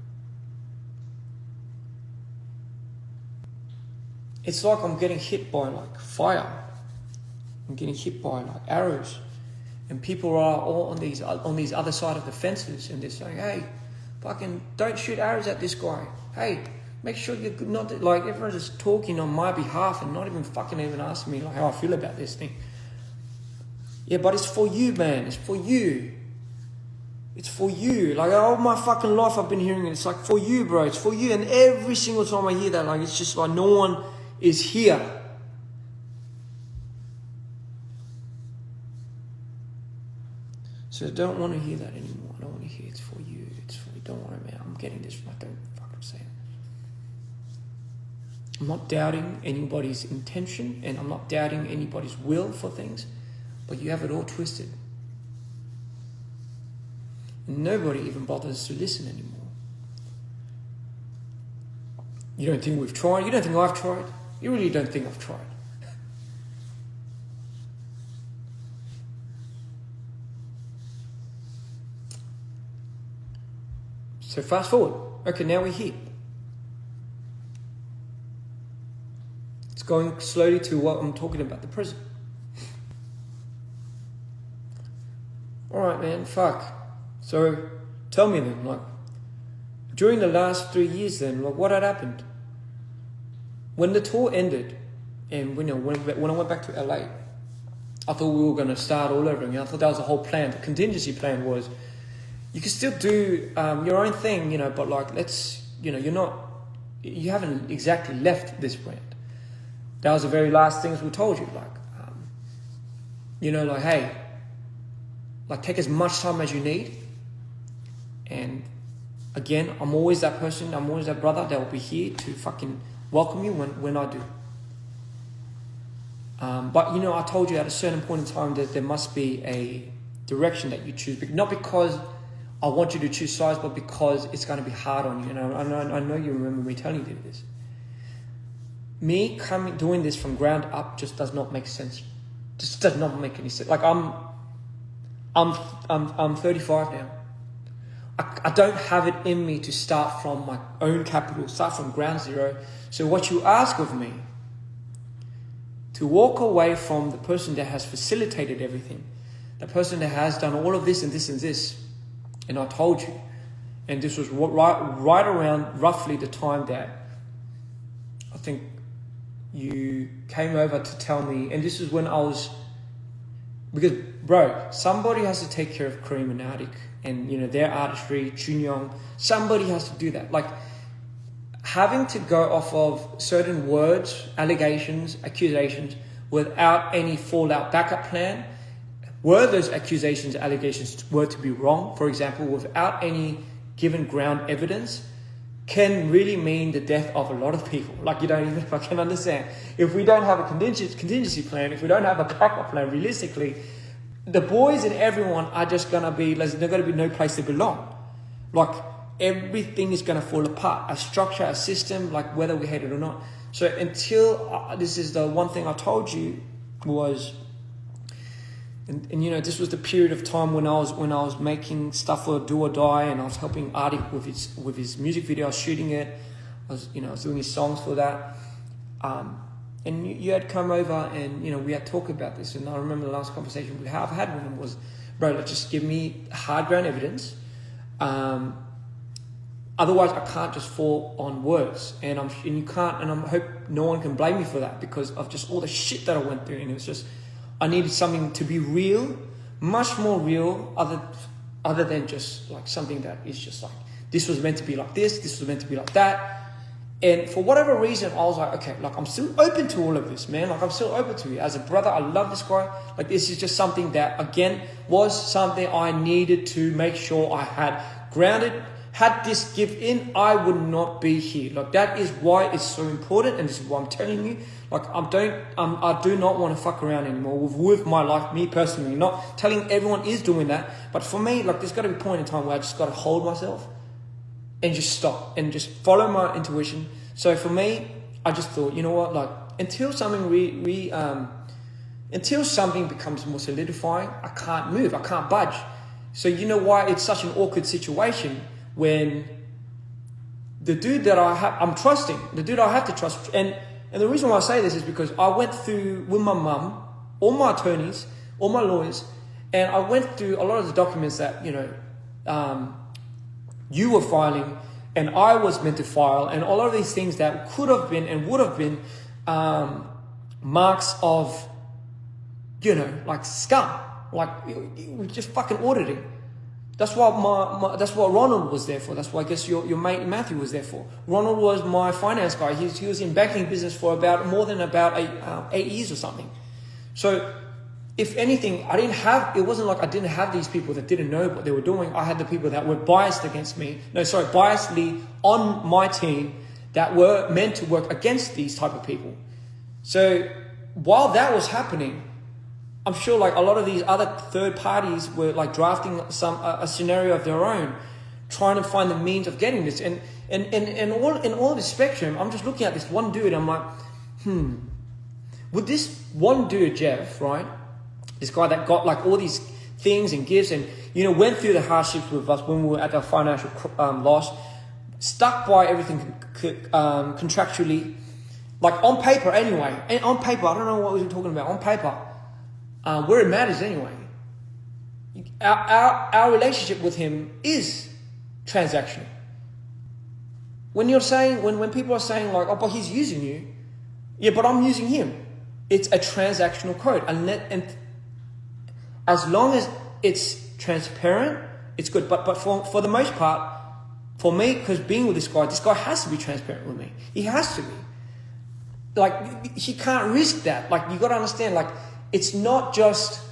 It's like I'm getting hit by like fire. I'm getting hit by like arrows. And people are all on these other side of the fences, and they're saying, hey, fucking don't shoot arrows at this guy. Hey, make sure you're not, like, everyone's just talking on my behalf and not even fucking even asking me like how I feel about this thing. Yeah, but it's for you, man. It's for you. It's for you. Like, all my fucking life I've been hearing it. It's like, for you, bro. It's for you. And every single time I hear that, like, it's just like no one is here. So I don't want to hear that anymore. I don't want to hear it's for you. It's for you. Don't worry, man. I'm getting this. I don't fucking say it. I'm not doubting anybody's intention, and I'm not doubting anybody's will for things, but you have it all twisted. And nobody even bothers to listen anymore. You don't think we've tried? You don't think I've tried? You really don't think I've tried? So fast forward. Okay, now we're here. It's going slowly to what I'm talking about, the present. Alright, man, fuck. So tell me then, like, during the last 3 years then, like, what had happened? When the tour ended, and when I went back to LA, I thought we were going to start all over again. I thought that was the whole plan. The contingency plan was, you can still do your own thing, but like, let's, you haven't exactly left this brand. That was the very last things we told you, like, like, hey, like, take as much time as you need. And again, I'm always that person, I'm always that brother that will be here to fucking welcome you when I do. But I told you at a certain point in time that there must be a direction that you choose, not because I want you to choose sides, but because it's going to be hard on you. And I know you remember me telling you this. Me doing this from ground up just does not make sense. Just does not make any sense. Like, I'm 35 now. I don't have it in me to start from my own capital, start from ground zero. So what you ask of me, to walk away from the person that has facilitated everything, the person that has done all of this and this and this, and I told you, and this was right around roughly the time that I think you came over to tell me, and this is when I was Because, bro, somebody has to take care of Kareem and Nardik and, you know, their artistry, Chunyong. Somebody has to do that. Like, having to go off of certain words, allegations, accusations, without any fallout backup plan, were those accusations, allegations were to be wrong, for example, without any given ground evidence, can really mean the death of a lot of people. Like, you don't even fucking understand. If we don't have a contingency plan, if we don't have a backup plan, realistically, the boys and everyone are just going to be, there's going to be no place to belong. Like, everything is going to fall apart. A structure, a system, like whether we hate it or not. So until, this is the one thing I told you was, and you know, this was the period of time when I was making stuff for Do or Die, and I was helping Artie with his music video. I was shooting it. I was doing his songs for that. And you had come over, and you know, we had talked about this. And I remember the last conversation I've had with him was, bro, like, just give me hard ground evidence. Otherwise, I can't just fall on words, and you can't, and I hope no one can blame me for that because of just all the shit that I went through. And it was just, I needed something to be real, much more real, other than just like something that is just like, this was meant to be like this was meant to be like that. And for whatever reason, I was like, okay, like, I'm still open to all of this, man. Like, I'm still open to it. As a brother, I love this guy. Like, this is just something that, again, was something I needed to make sure I had grounded. Had this give in, I would not be here. Like, that is why it's so important, and this is why I'm telling you. Like, I do not want to fuck around anymore with my life, me personally. Not telling everyone is doing that, but for me, like, there's got to be a point in time where I just got to hold myself and just stop and just follow my intuition. So for me, I just thought, you know what, like, until something until something becomes more solidifying, I can't move, I can't budge. So you know why it's such an awkward situation when the dude that I'm trusting, the dude I have to trust, and the reason why I say this is because I went through with my mum, all my attorneys, all my lawyers, and I went through a lot of the documents that, you know, you were filing and I was meant to file, and all of these things that could have been and would have been marks of, you know, like scum, like we just fucking auditing. That's what that's what Ronald was there for. That's what I guess your mate Matthew was there for. Ronald was my finance guy. He was in banking business for more than 8 years or something. So if anything, it wasn't like I didn't have these people that didn't know what they were doing. I had the people that were biasedly on my team that were meant to work against these type of people. So while that was happening, I'm sure like a lot of these other third parties were like drafting a scenario of their own, trying to find the means of getting this. And all this spectrum, I'm just looking at this one dude. I'm like, would this one dude, Jeff, right? This guy that got like all these things and gifts and, you know, went through the hardships with us when we were at our financial loss, stuck by everything contractually, like on paper anyway. And on paper, I don't know what we were talking about. On paper, where it matters anyway. Our relationship with him is transactional. When you're saying, when people are saying like, oh, but he's using you. Yeah, but I'm using him. It's a transactional code. And as long as it's transparent, it's good. But for the most part, for me, because being with this guy has to be transparent with me. He has to be. Like, he can't risk that. Like, you got to understand, like, it's not just,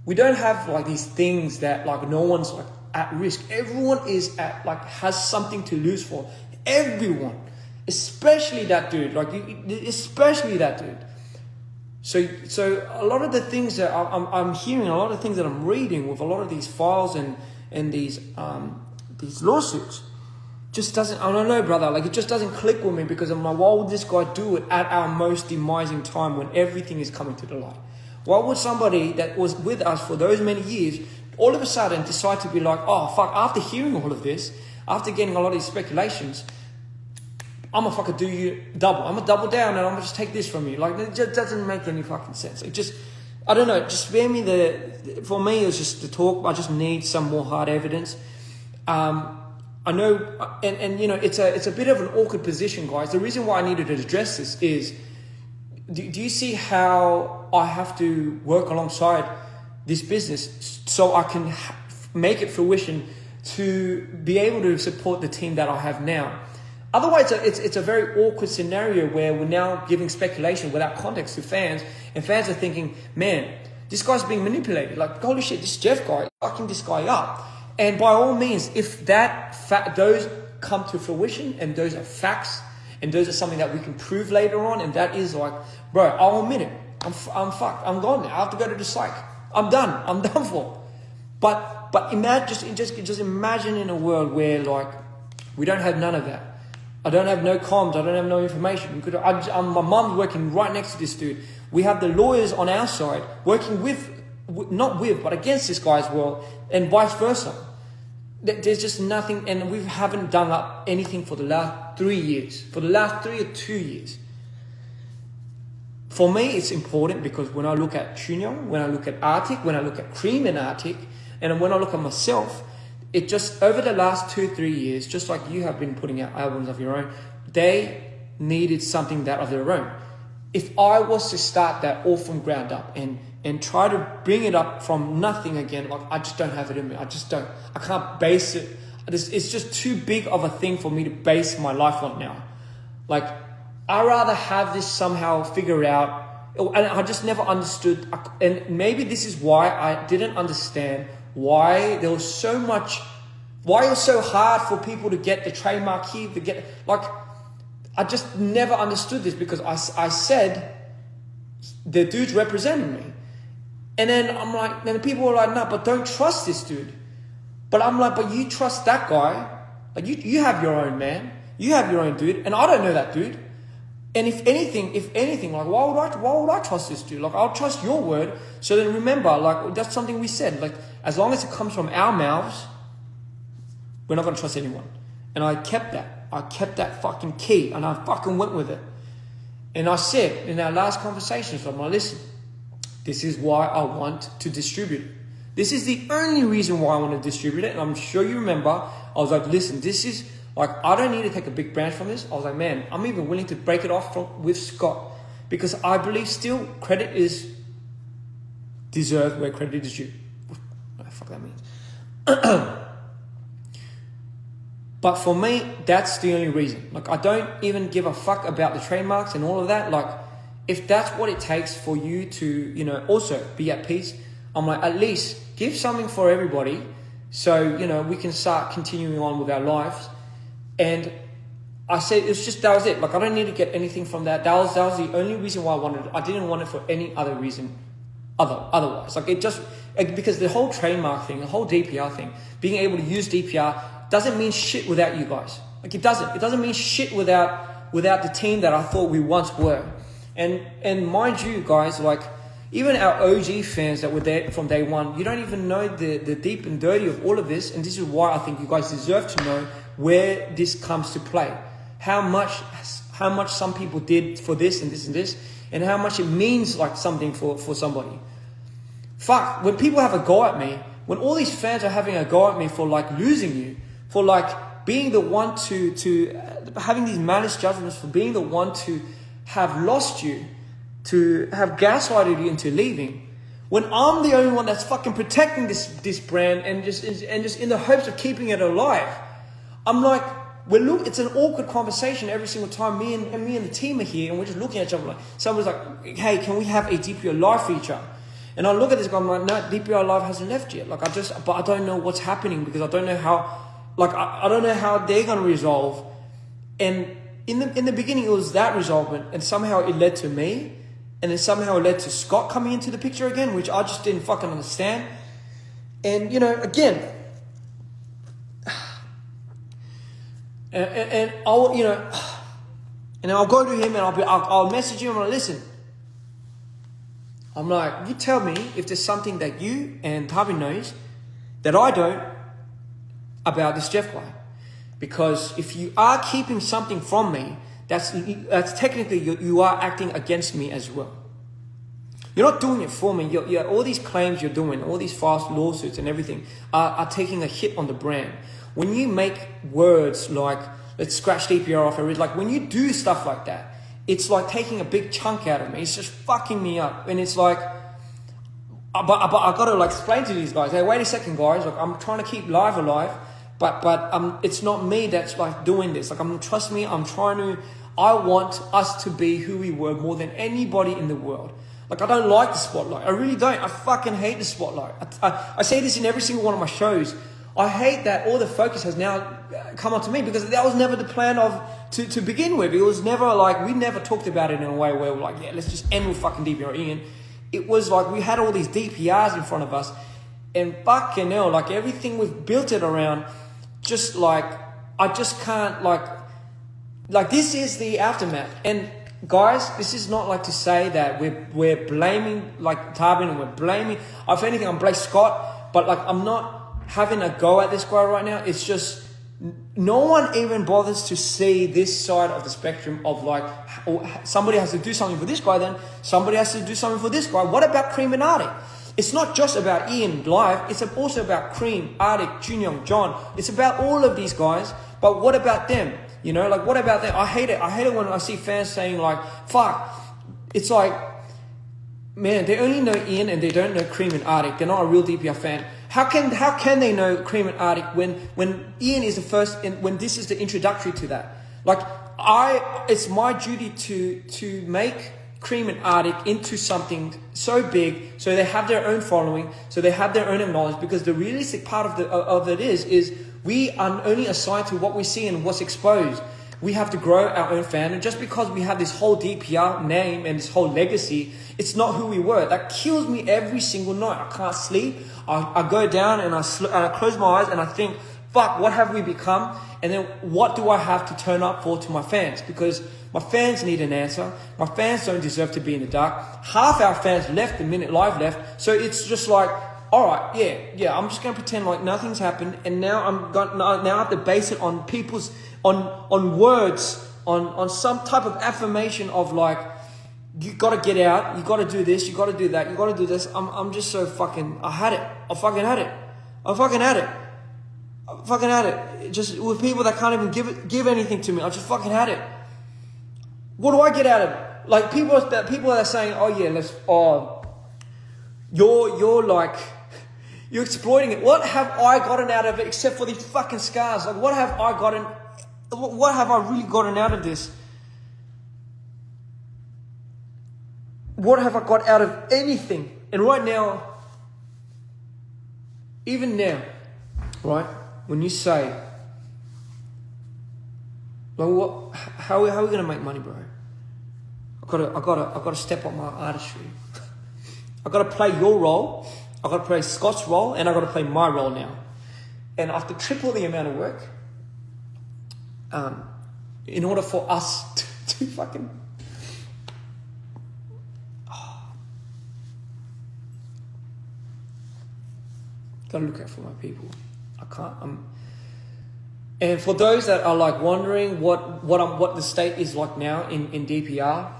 we don't have like these things that like no one's like at risk. Everyone is has something to lose for. Everyone, especially that dude, especially that dude. So a lot of the things that I'm hearing, a lot of things that I'm reading with a lot of these files and these lawsuits, just doesn't, I don't know, brother, like it just doesn't click with me, because I'm like, why would this guy do it at our most demising time when everything is coming to the light? Why would somebody that was with us for those many years all of a sudden decide to be like, oh fuck, after hearing all of this, after getting a lot of these speculations, I'm gonna fucking do you double. I'm gonna double down and I'm gonna just take this from you. Like, it just doesn't make any fucking sense. It just, I don't know, just spare me for me it was just the talk. I just need some more hard evidence. I know, and you know, it's a bit of an awkward position, guys. The reason why I needed to address this is, do you see how I have to work alongside this business so I can make it fruition to be able to support the team that I have now. Otherwise, it's a very awkward scenario where we're now giving speculation without context to fans, and fans are thinking, man, this guy's being manipulated. Like, holy shit, this Jeff guy, fucking this guy up. And by all means, if those come to fruition and those are facts and those are something that we can prove later on, and that is like, bro, I'll admit it. I'm fucked. I'm gone now. I have to go to the psych. I'm done. I'm done for. But imagine, just imagine in a world where like we don't have none of that. I don't have no comms. I don't have no information. My mom's working right next to this dude. We have the lawyers on our side working not with, but against this guy as well, and vice versa. There's just nothing, and we haven't done up anything for the last 3 years. For the last 3 or 2 years. For me, it's important because when I look at Chunyoung, when I look at Arctic, when I look at Cream and Arctic, and when I look at myself, it just, over the last 2-3 years, just like you have been putting out albums of your own, they needed something that of their own. If I was to start that all from ground up and try to bring it up from nothing again, like I just don't have it in me. I can't base it. It's just too big of a thing for me to base my life on now. Like, I rather have this somehow figured out. And I just never understood. And maybe this is why I didn't understand why there was so much, why it was so hard for people to get the trademark here, I just never understood this, because I said the dude's representing me. And then I'm like, then the people were like, no, but don't trust this dude. But I'm like, but you trust that guy. Like you have your own man. You have your own dude. And I don't know that dude. And if anything, like why would I trust this dude? Like, I'll trust your word. So then remember, like, that's something we said. Like, as long as it comes from our mouths, we're not gonna trust anyone. And I kept that. I kept that fucking key, and I fucking went with it. And I said in our last conversations, I'm like, listen, this is why I want to distribute it. This is the only reason why I want to distribute it. And I'm sure you remember, I was like, listen, this is like, I don't need to take a big branch from this. I was like, man, I'm even willing to break it off with Scott, because I believe still credit is deserved where credit is due. What the fuck that means. But for me, that's the only reason. Like, I don't even give a fuck about the trademarks and all of that. Like, if that's what it takes for you to, also be at peace, I'm like, at least give something for everybody, so, we can start continuing on with our lives. And I said, that was it. Like, I don't need to get anything from that. That was the only reason why I wanted it. I didn't want it for any other reason otherwise. Like, because the whole trademark thing, the whole DPR thing, being able to use DPR doesn't mean shit without you guys. Like, it doesn't mean shit without the team that I thought we once were. And mind you guys, like, even our OG fans that were there from day one, you don't even know the deep and dirty of all of this. And this is why I think you guys deserve to know where this comes to play. How much some people did for this and this and this, and how much it means like something for somebody. Fuck, when people have a go at me, when all these fans are having a go at me for like losing you, for like being the one to having these malice judgments, for being the one to have lost you, to have gaslighted you into leaving, when I'm the only one that's fucking protecting this brand and just in the hopes of keeping it alive, I'm like, it's an awkward conversation every single time me and the team are here, and we're just looking at each other like, someone's like, hey, can we have a DPR Live feature? And I look at this guy, I'm like, no, DPR Live hasn't left yet. Like, but I don't know what's happening, because I don't know how, like, I don't know how they're going to resolve. And in the beginning, it was that resolvement, and somehow it led to me, and then somehow it led to Scott coming into the picture again, which I just didn't fucking understand. And, again, and I'll, and I'll go to him and I'll message him and I'll listen. I'm like, you tell me if there's something that you and Tavi knows that I don't about this Jeff guy. Because if you are keeping something from me, that's technically you are acting against me as well. You're not doing it for me. All these claims you're doing, all these false lawsuits and everything are taking a hit on the brand. When you make words like, let's scratch DPR off, like when you do stuff like that, it's like taking a big chunk out of me. It's just fucking me up. And it's like, but I got to like explain to these guys, hey, wait a second, guys. Like, I'm trying to keep live alive, but it's not me that's like doing this. Like, trust me, I want us to be who we were more than anybody in the world. Like, I don't like the spotlight. I really don't. I fucking hate the spotlight. I say this in every single one of my shows. I hate that all the focus has now come onto me, because that was never the plan to begin with. It was never like, we never talked about it in a way where we're like, yeah, let's just end with fucking Dpr Ian. It was like we had all these DPRs in front of us, and fucking hell, like everything we've built it around, just like, I just can't like this is the aftermath. And guys, this is not like to say that we're blaming like Tarbin, and we're blaming, if anything, I'm blaming Scott, but like I'm not having a go at this guy right now. It's just no one even bothers to see this side of the spectrum of like, somebody has to do something for this guy, then somebody has to do something for this guy. What about Cream and Arctic? It's not just about Ian live, it's also about Cream, Arctic, Junyoung, John. It's about all of these guys, but what about them? You know, like, what about them? I hate it when I see fans saying like, fuck, it's like, man, they only know Ian and they don't know Cream and Arctic. They're not a real DPR fan. How can they know Cream and Arctic when Ian is the first, and when this is the introductory to that? Like, it's my duty to make Cream and Arctic into something so big, so they have their own following, so they have their own acknowledgement. Because the realistic part of it is we are only assigned to what we see and what's exposed. We have to grow our own fandom. Just because we have this whole DPR name and this whole legacy, it's not who we were. That kills me every single night. I can't sleep. I go down and I close my eyes and I think, fuck, what have we become? And then what do I have to turn up for to my fans? Because my fans need an answer. My fans don't deserve to be in the dark. Half our fans left the minute live left. So it's just like, all right, yeah, I'm just going to pretend like nothing's happened. And now now I have to base it on people's, on words, on some type of affirmation of like, you got to get out, you got to do this, you got to do that, you got to do this. I'm just so fucking, I fucking had it. Just with people that can't even give anything to me. I just fucking had it. What do I get out of it? Like, people that are saying, oh yeah, you're like, you're exploiting it. What have I gotten out of it except for these fucking scars? Like, what have I really gotten out of this? What have I got out of anything? And right now, even now, right, when you say, like, how are we gonna make money, bro? I gotta step up my artistry. I gotta play your role, I gotta play Scott's role, and I gotta play my role now. And after triple the amount of work, in order for us to fucking, gotta look out for my people. I can't. And for those that are like wondering what the state is like now in DPR,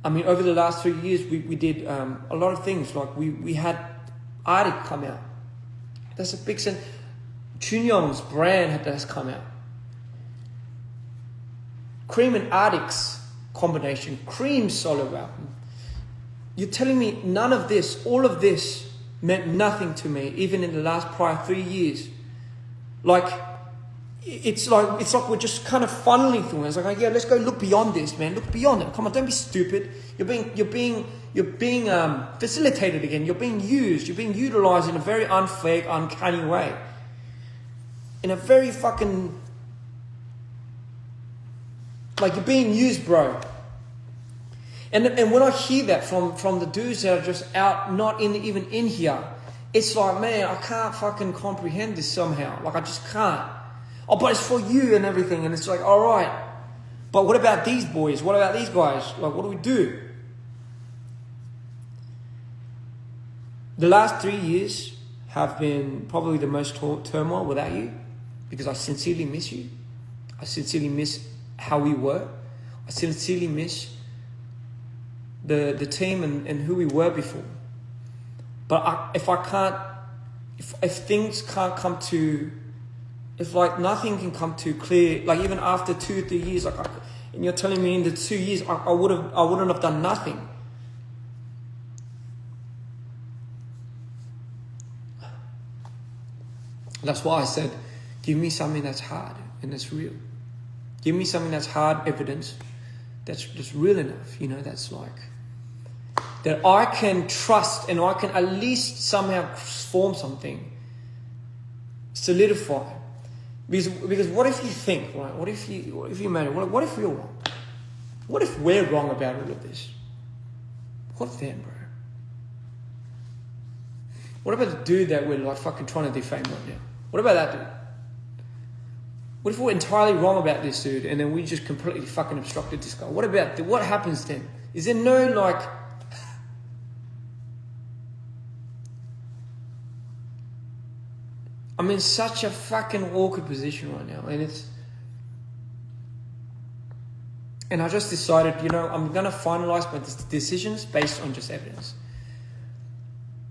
I mean, over the last 3 years, we did a lot of things. Like we had Arctic come out. That's a big sense. Junyoung's brand has come out. Cream and Arctic's combination, Cream's solo album. You're telling me none of this, all of this, meant nothing to me, even in the last prior 3 years. Like, it's like we're just kind of funneling through it. It's like, yeah, let's go look beyond this, man. Look beyond it. Come on, don't be stupid. You're being facilitated again. You're being used. You're being utilized in a very unfair, uncanny way. In a very fucking, like, you're being used, bro. And when I hear that from the dudes that are just out, not even in here, it's like, man, I can't fucking comprehend this somehow. Like, I just can't. Oh, but it's for you and everything. And it's like, all right. But what about these boys? What about these guys? Like, what do we do? The last 3 years have been probably the most turmoil without you, because I sincerely miss you. I sincerely miss how we were. I sincerely miss the team and who we were before. But if things can't come to, if like nothing can come to clear, like even after 2 or 3 years, like, and you're telling me in the 2 years I wouldn't have done nothing. That's why I said, give me something that's hard and that's real. Give me something that's hard evidence, that's just real enough, that's like, that I can trust and I can at least somehow form something, solidify. Because what if you think, right? What if you made it? What if we're wrong? What if we're wrong about all of this? What then, bro? What about the dude that we're like fucking trying to defame right now? What about that dude? What if we're entirely wrong about this dude and then we just completely fucking obstructed this guy? What happens then? Is there no like... I'm in such a fucking awkward position right now, and I just decided, I'm gonna finalize my decisions based on just evidence,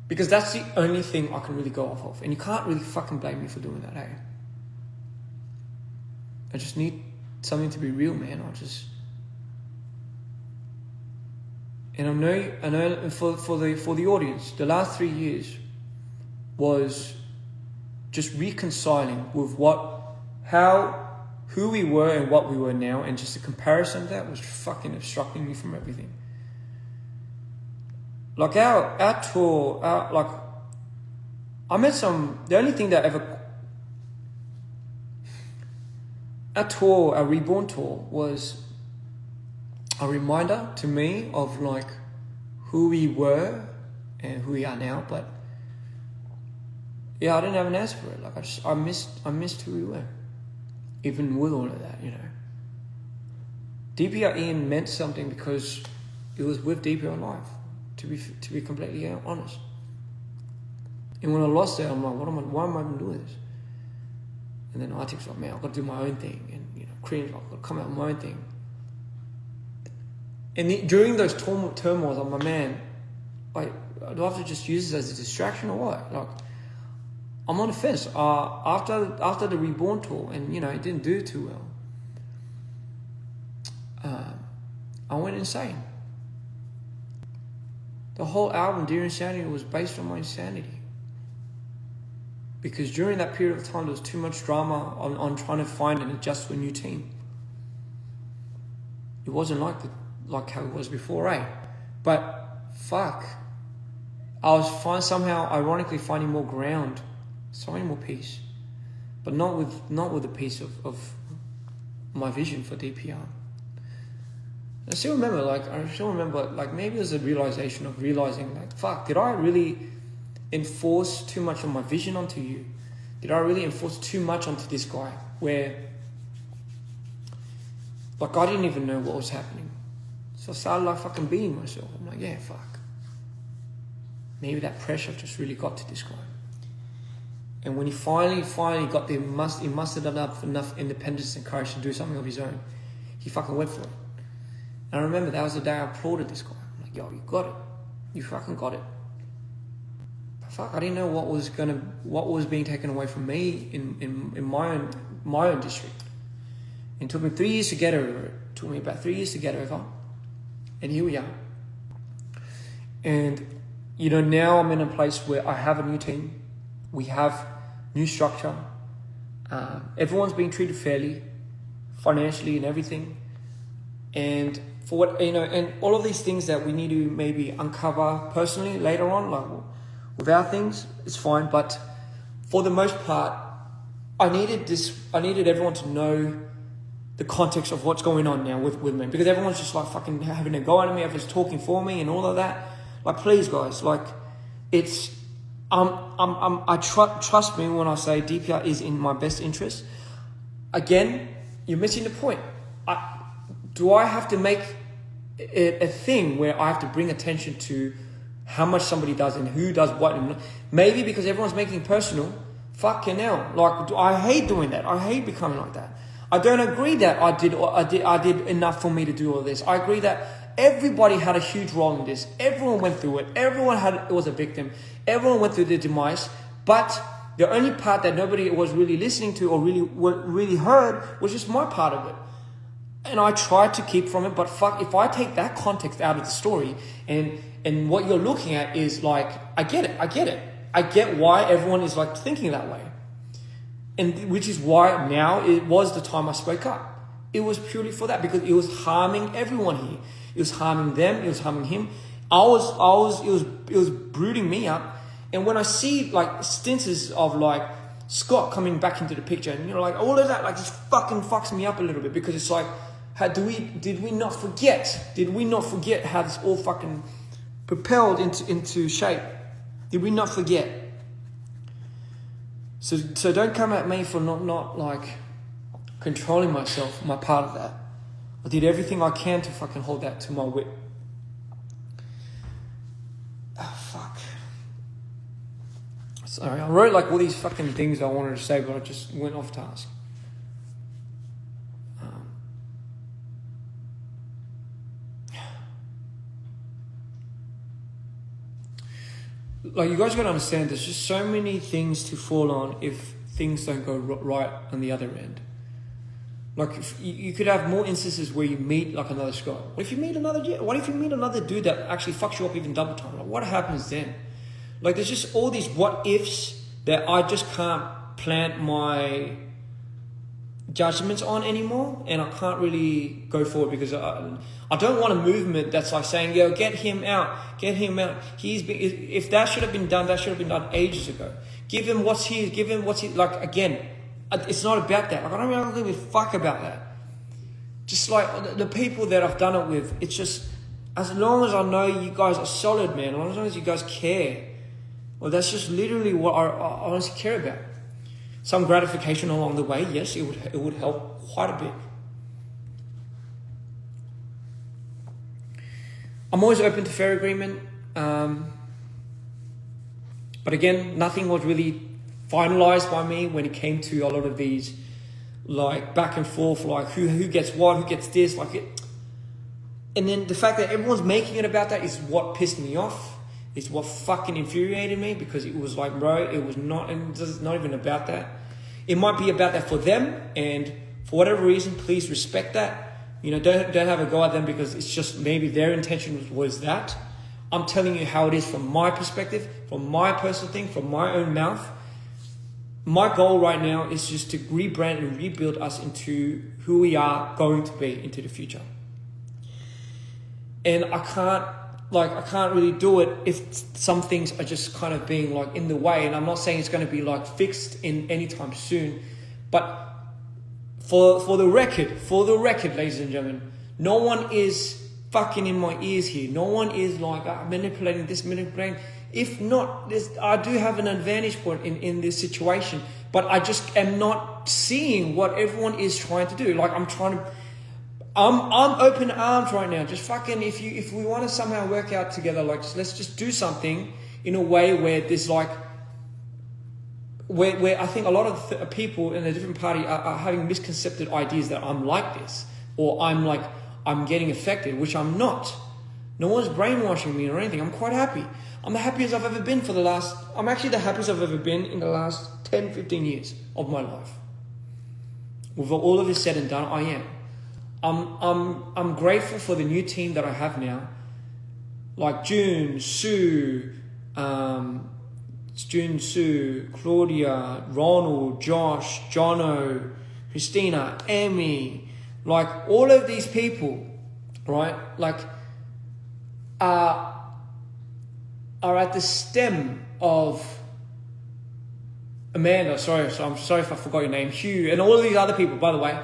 because that's the only thing I can really go off of, and you can't really fucking blame me for doing that, eh? I just need something to be real, man. And I know, for the audience, the last 3 years was just reconciling with who we were and what we were now, and just a comparison of that was fucking obstructing me from everything. Like our tour, I met the only thing that ever, our Reborn tour was a reminder to me of like who we were and who we are now, but yeah, I didn't have an answer for it. Like I missed who we were, even with all of that, Dpr Ian meant something because it was with Dpr Live, to be completely honest. And when I lost it, I'm like, why am I even doing this? And then Arctic's like, man, I've got to do my own thing, and Cream's like, I've got to come out with my own thing. And during those turmoils, I'm like, man, like, do I have to just use this as a distraction or what? Like, I'm on the fence. After the Reborn tour, and it didn't do too well. I went insane. The whole album, Dear Insanity, was based on my insanity. Because during that period of time, there was too much drama on trying to find and adjust to a new team. It wasn't like how it was before, eh? But fuck, I was somehow ironically finding more ground. Finding more peace, but not with the peace of my vision for DPR. I still remember, maybe there's a realization of realizing, like, fuck, did I really enforce too much of my vision onto you? Did I really enforce too much onto this guy? Where, like, I didn't even know what was happening. So I started, like, fucking being myself. I'm like, yeah, fuck. Maybe that pressure just really got to this guy. And when he finally got he mustered enough independence and courage to do something of his own, he fucking went for it. And I remember that was the day I applauded this guy. I'm like, yo, you got it. You fucking got it. But fuck, I didn't know what was being taken away from me in my own district. And it took me 3 years to get over it. It took me about 3 years to get over. And here we are. And, now I'm in a place where I have a new team. We have new structure. Everyone's being treated fairly, financially and everything. And for what, and all of these things that we need to maybe uncover personally later on, like with our things, it's fine. But for the most part, I needed everyone to know the context of what's going on now with me, because everyone's just like fucking having a go at me, everyone's talking for me and all of that. Like, please guys, like, it's, trust me when I say DPR is in my best interest. Again, you're missing the point. Do I have to make it a thing where I have to bring attention to how much somebody does and who does what? Maybe because everyone's making it personal. Fucking hell. Like, I hate doing that. I hate becoming like that. I don't agree that I did enough for me to do all this. I agree that everybody had a huge role in this. Everyone went through it. Everyone was a victim. Everyone went through their demise. But the only part that nobody was really listening to or really heard was just my part of it. And I tried to keep from it, but fuck, if I take that context out of the story and what you're looking at is like, I get it. I get why everyone is like thinking that way. And which is why now it was the time I spoke up. It was purely for that, because it was harming everyone here. It was harming them. It was harming him. It was brooding me up. And when I see like instances of like Scott coming back into the picture, and like all of that, like just fucking fucks me up a little bit, because it's like, did we not forget? Did we not forget how this all fucking propelled into shape? Did we not forget? So don't come at me for not like controlling myself, my part of that. I did everything I can to fucking hold that to my wit. Oh, fuck. Sorry, I wrote like all these fucking things I wanted to say, but I just went off task. Like, you guys got to understand, there's just so many things to fall on if things don't go right on the other end. Like, if you could have more instances where you meet like another Scott. What if you meet another dude that actually fucks you up even double time? Like, what happens then? Like, there's just all these what ifs that I just can't plant my judgments on anymore, and I can't really go forward, because I don't want a movement that's like saying, yo, get him out. If that should have been done ages ago. Give him what's his, like, again, it's not about that. Like, I don't really give a fuck about that. Just like the people that I've done it with, it's just, as long as I know you guys are solid, man, as long as you guys care, well, that's just literally what I honestly care about. Some gratification along the way, yes, it would help quite a bit. I'm always open to fair agreement, but again, nothing was really finalized by me when it came to a lot of these, like, back and forth, like who gets what, who gets this, like it. And then the fact that everyone's making it about that is what pissed me off. It's what fucking infuriated me, because it was like, bro, it's not even about that. It might be about that for them, and for whatever reason, please respect that. You know, don't have a go at them, because it's just maybe their intention was that. I'm telling you how it is from my perspective, from my personal thing, from my own mouth. My goal right now is just to rebrand and rebuild us into who we are going to be into the future. And I can't really do it if some things are just kind of being like in the way. And I'm not saying it's going to be like fixed in anytime soon, but for the record, ladies and gentlemen, no one is fucking in my ears here. No one is like manipulating. If not, I do have an advantage point in this situation, but I just am not seeing what everyone is trying to do. Like, I'm open arms right now. Just fucking, if we want to somehow work out together, like, let's just do something in a way where there's like, where I think a lot of people in a different party are having misconcepted ideas that I'm like this, or I'm getting affected, which I'm not. No one's brainwashing me or anything. I'm quite happy. I'm the happiest I've ever been I'm actually the happiest I've ever been in the last 10, 15 years of my life. With all of this said and done, I am. I'm grateful for the new team that I have now, like June, Sue, Claudia, Ronald, Josh, Jono, Christina, Amy, like all of these people, right? Like are at the stem of Amanda. So I'm sorry if I forgot your name. Hugh, and all of these other people, by the way,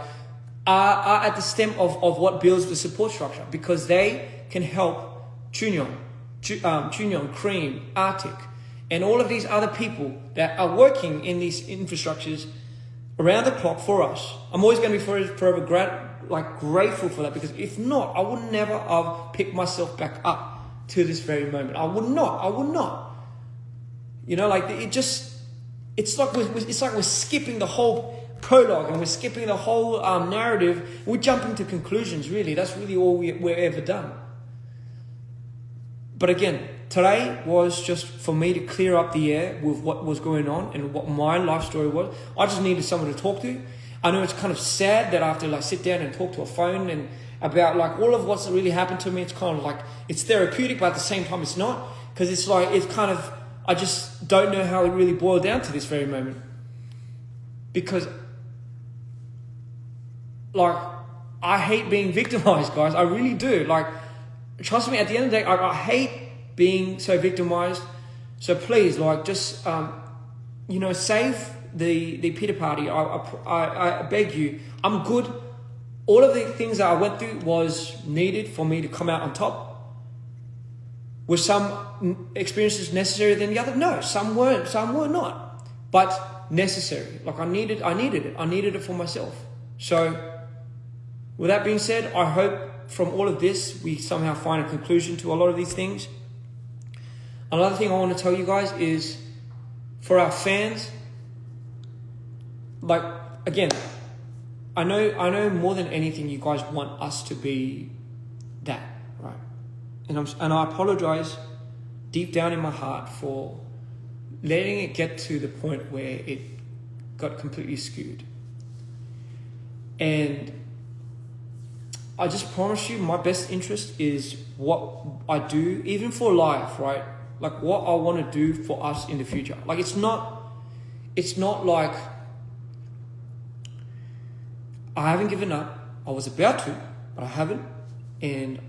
are at the stem of what builds the support structure, because they can help Chunyon, Cream, Arctic, and all of these other people that are working in these infrastructures around the clock for us. I'm always going to be forever grateful for that, because if not, I would never have picked myself back up to this very moment. I would not. You know, like it's like we're skipping the whole prologue, and we're skipping the whole narrative. We're jumping to conclusions, really. That's really all we're ever done. But again, today was just for me to clear up the air with what was going on and what my life story was. I just needed someone to talk to. I know it's kind of sad that I have to like sit down and talk to a phone and about like all of what's really happened to me. It's kind of like, it's therapeutic, but at the same time it's not, because it's like, it's kind of, I just don't know how it really boiled down to this very moment. because, like, I hate being victimized, guys. I really do. Like, trust me, at the end of the day, I hate being so victimized. So please, like, just, save the pity party. I beg you. I'm good. All of the things that I went through was needed for me to come out on top. Were some experiences necessary than the other? No, some weren't. Some were not. But necessary. Like, I needed it. I needed it for myself. So, with that being said, I hope from all of this, we somehow find a conclusion to a lot of these things. Another thing I want to tell you guys is, for our fans, like, again, I know more than anything you guys want us to be that, right? And I apologize deep down in my heart for letting it get to the point where it got completely skewed. And I just promise you, my best interest is what I do, even for life, right? Like, what I want to do for us in the future. Like, it's not like I haven't given up. I was about to, but I haven't. And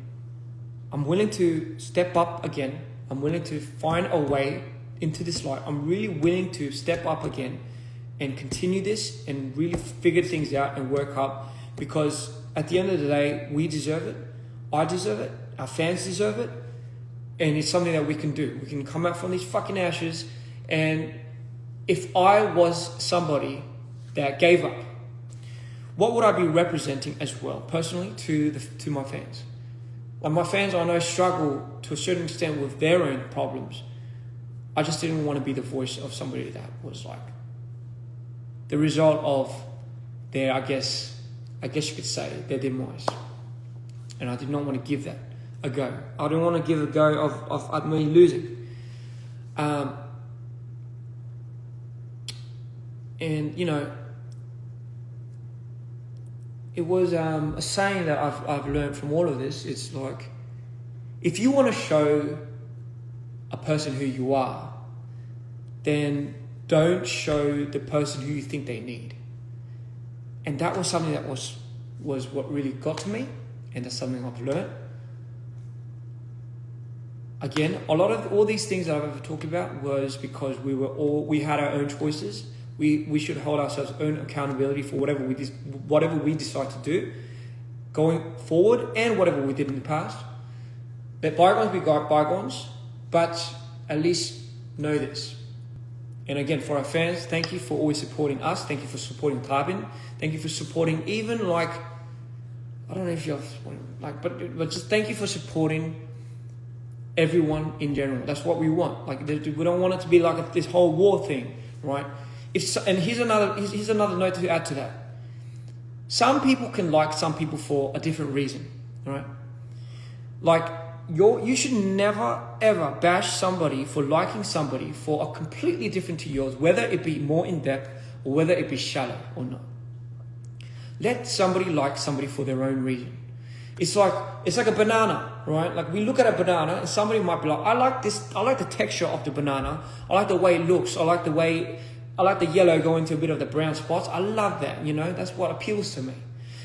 I'm willing to step up again. I'm willing to find a way into this life. I'm really willing to step up again and continue this and really figure things out and work up, because at the end of the day, we deserve it. I deserve it. Our fans deserve it. And it's something that we can do. We can come out from these fucking ashes. And if I was somebody that gave up, what would I be representing as well, personally, to my fans? Like, my fans, I know, struggle to a certain extent with their own problems. I just didn't want to be the voice of somebody that was like the result of their, I guess you could say, their demise. And I did not want to give that a go. I didn't want to give a go of me losing. And, it was a saying that I've learned from all of this. It's like, if you want to show a person who you are, then don't show the person who you think they need. And that was something that was what really got to me, and that's something I've learned. Again, a lot of all these things that I've ever talked about was because we had our own choices. We should hold ourselves own accountability for whatever we decide to do going forward, and whatever we did in the past. Let bygones be bygones, but at least know this. And again, for our fans, thank you for always supporting us. Thank you for supporting Tarbin. Thank you for supporting even, like, I don't know if you're like, but just thank you for supporting everyone in general. That's what we want. Like, we don't want it to be like this whole war thing, right? And here's another note to add to that. Some people can like some people for a different reason, right? Like, you should never ever bash somebody for liking somebody for a completely different to yours, whether it be more in depth or whether it be shallow or not. Let somebody like somebody for their own reason. It's like a banana, right? Like, we look at a banana and somebody might be like, I like the texture of the banana. I like the way it looks. I like the yellow going to a bit of the brown spots. I love that, that's what appeals to me.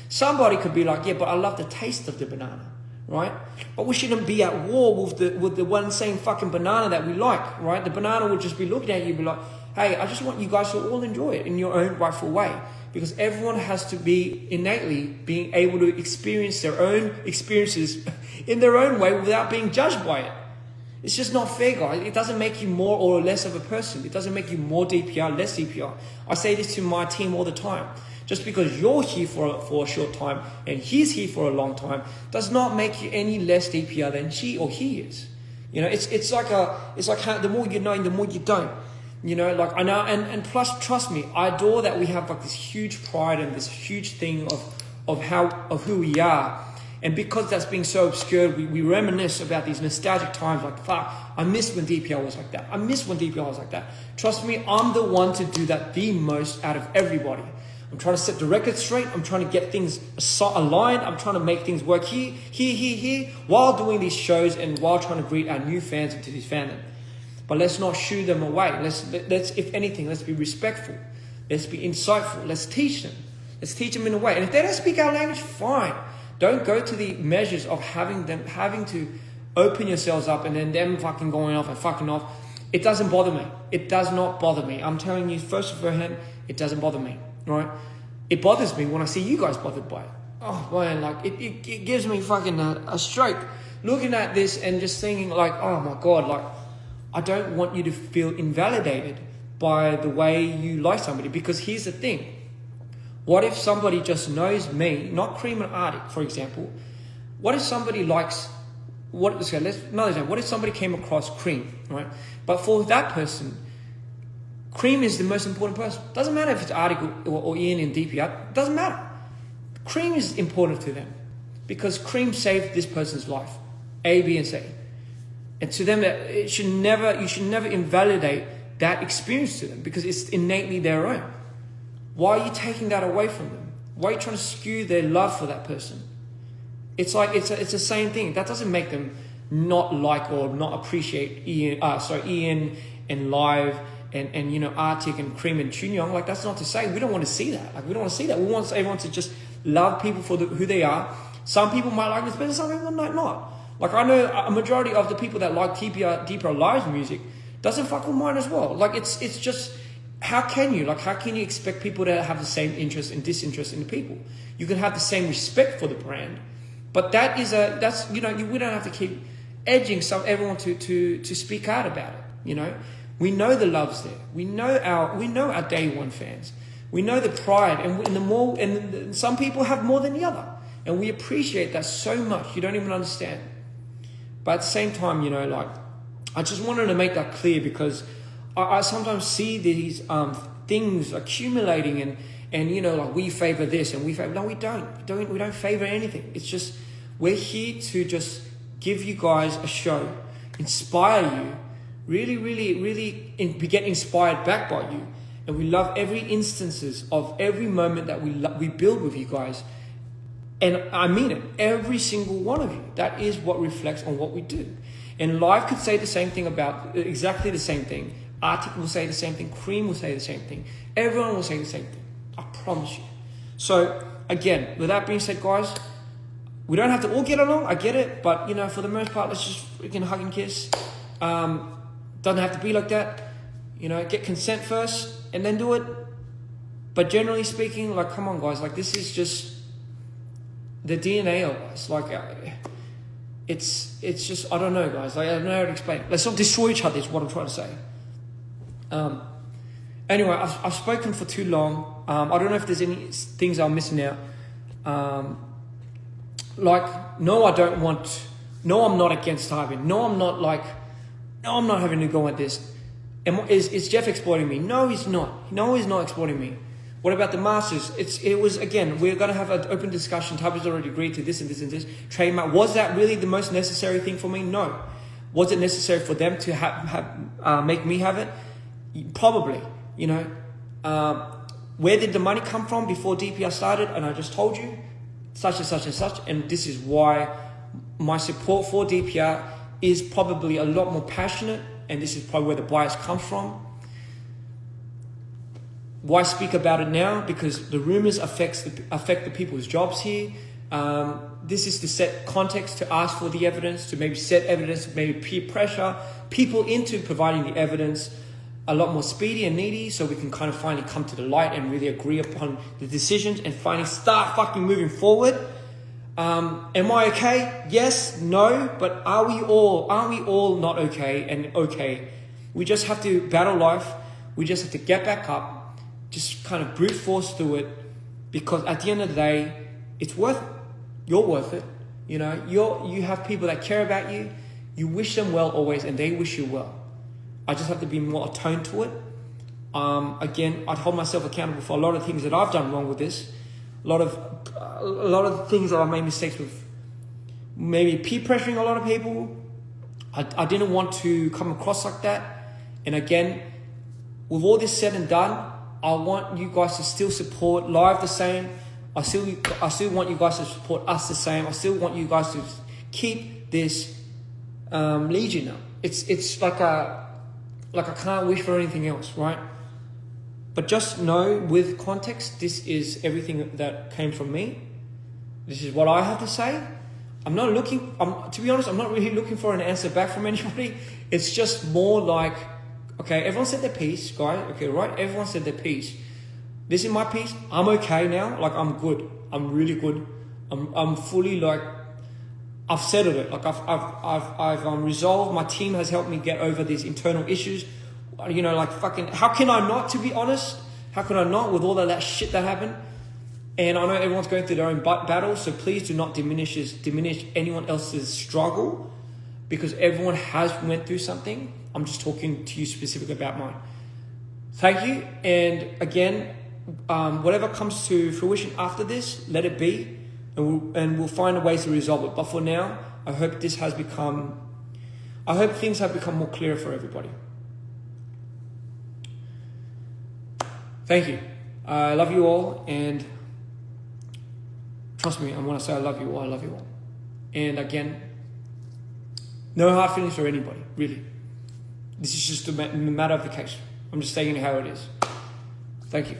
Somebody could be like, yeah, but I love the taste of the banana, right? But we shouldn't be at war with the one same fucking banana that we like, right? The banana would just be looking at you and be like, hey, I just want you guys to all enjoy it in your own rightful way. Because everyone has to be innately being able to experience their own experiences in their own way without being judged by it. It's just not fair, guys. It doesn't make you more or less of a person. It doesn't make you more DPR, less DPR. I say this to my team all the time. Just because you're here for a short time and he's here for a long time does not make you any less DPR than she or he is. It's like the more you know, the more you don't. Like, I know, and plus, trust me, I adore that we have like this huge pride and this huge thing of who we are. And because that's being so obscured, we reminisce about these nostalgic times, like, fuck, I miss when DPR was like that. I miss when DPR was like that. Trust me, I'm the one to do that the most out of everybody. I'm trying to set the record straight. I'm trying to get things aligned. I'm trying to make things work here, while doing these shows and while trying to greet our new fans into this fandom. But let's not shoo them away. Let's if anything, let's be respectful. Let's be insightful. Let's teach them. Let's teach them in a way. And if they don't speak our language, fine. Don't go to the measures of having to open yourselves up and then them fucking going off and fucking off. It doesn't bother me. It does not bother me. I'm telling you first of hand, it doesn't bother me, right? It bothers me when I see you guys bothered by it. Oh man, like it gives me fucking a stroke looking at this and just thinking like, oh my God, like I don't want you to feel invalidated by the way you like somebody. Because here's the thing. What if somebody just knows me, not Cream and Arctic, for example? What if somebody likes, what if somebody came across Cream, right? But for that person, Cream is the most important person. Doesn't matter if it's Arctic or Ian in Dpr, doesn't matter. Cream is important to them because Cream saved this person's life, A, B, and C. And to them, you should never invalidate that experience to them because it's innately their own. Why are you taking that away from them? Why are you trying to skew their love for that person? It's like it's the same thing. That doesn't make them not like or not appreciate Ian and Live and Arctic and Cream and Chunyong. Like that's not to say we don't want to see that. Like we don't want to see that. We want everyone to just love people for who they are. Some people might like this better, some people might not. Like I know a majority of the people that like Dpr Live's music doesn't fuck with mine as well. Like it's just, how can you expect people to have the same interest and disinterest in the people? You can have the same respect for the brand, but we don't have to keep edging everyone to speak out about it. We know the love's there. We know our day one fans. We know the pride, and some people have more than the other, and we appreciate that so much. You don't even understand. But at the same time, I just wanted to make that clear because I sometimes see these things accumulating and like we favor this and we favor. No, we don't. We don't favor anything. It's just we're here to just give you guys a show, inspire you, really get inspired back by you. And we love every instances of every moment that we build with you guys. And I mean it, every single one of you. That is what reflects on what we do. And Live could say the same thing about exactly the same thing. Arctic will say the same thing. Cream will say the same thing. Everyone will say the same thing. I promise you. So again, with that being said, guys, we don't have to all get along. I get it, but for the most part, let's just freaking hug and kiss. Doesn't have to be like that. Get consent first and then do it. But generally speaking, like, come on, guys. Like, this is just the DNA of us. Like, it's just, I don't know, guys. Like, I don't know how to explain it. Let's not destroy each other is what I'm trying to say. Anyway, I've spoken for too long. I don't know if there's any things I'm missing out. No, I'm not against Tywin. No, I'm not having to go at this. Is Jeff exploiting me? No, he's not. No, he's not exploiting me. What about the Masters? It was, again, we're going to have an open discussion. Tywin's already agreed to this and this and this. Trademark. Was that really the most necessary thing for me? No. Was it necessary for them to make me have it? Probably. Where did the money come from before DPR started? And I just told you, such and such and such. And this is why my support for DPR is probably a lot more passionate. And this is probably where the bias comes from. Why speak about it now? Because the rumors affect the people's jobs here. This is to set context, to ask for the evidence, to maybe set evidence, maybe peer pressure people into providing the evidence a lot more speedy and needy, so we can kind of finally come to the light and really agree upon the decisions and finally start fucking moving forward. Am I okay? Yes, no, but aren't we all not okay and okay? We just have to battle life. We just have to get back up, just kind of brute force through it, because at the end of the day, it's worth it. You're worth it. You have people that care about you. You wish them well always, and they wish you well. I just have to be more attuned to it. Again, I'd hold myself accountable for a lot of things that I've done wrong with this. A lot of things that I made mistakes with. Maybe peer pressuring a lot of people. I didn't want to come across like that. And again, with all this said and done, I want you guys to still support Live the same. I still want you guys to support us the same. I still want you guys to keep this legion up. It's like I can't wish for anything else, right? But just know, with context, this is everything that came from me. This is what I have to say. I'm not looking, to be honest, I'm not really looking for an answer back from anybody. It's just more like, okay, everyone said their piece, guys. Okay, right? Everyone said their piece. This is my piece. I'm okay now. Like, I'm good. I'm really good. I'm fully like, I've settled it. Like I've resolved. My team has helped me get over these internal issues. You know, like fucking, how can I not, to be honest? How can I not, with all of that shit that happened? And I know everyone's going through their own battles, so please do not diminish anyone else's struggle, because everyone has went through something. I'm just talking to you specifically about mine. Thank you. And again, whatever comes to fruition after this, let it be, and we'll find a way to resolve it. But for now, I hope things have become more clear for everybody. Thank you. I love you all, and trust me, I want to say I love you all. I love you all. And again, no hard feelings for anybody, really. This is just a matter of the case. I'm just saying how it is. Thank you.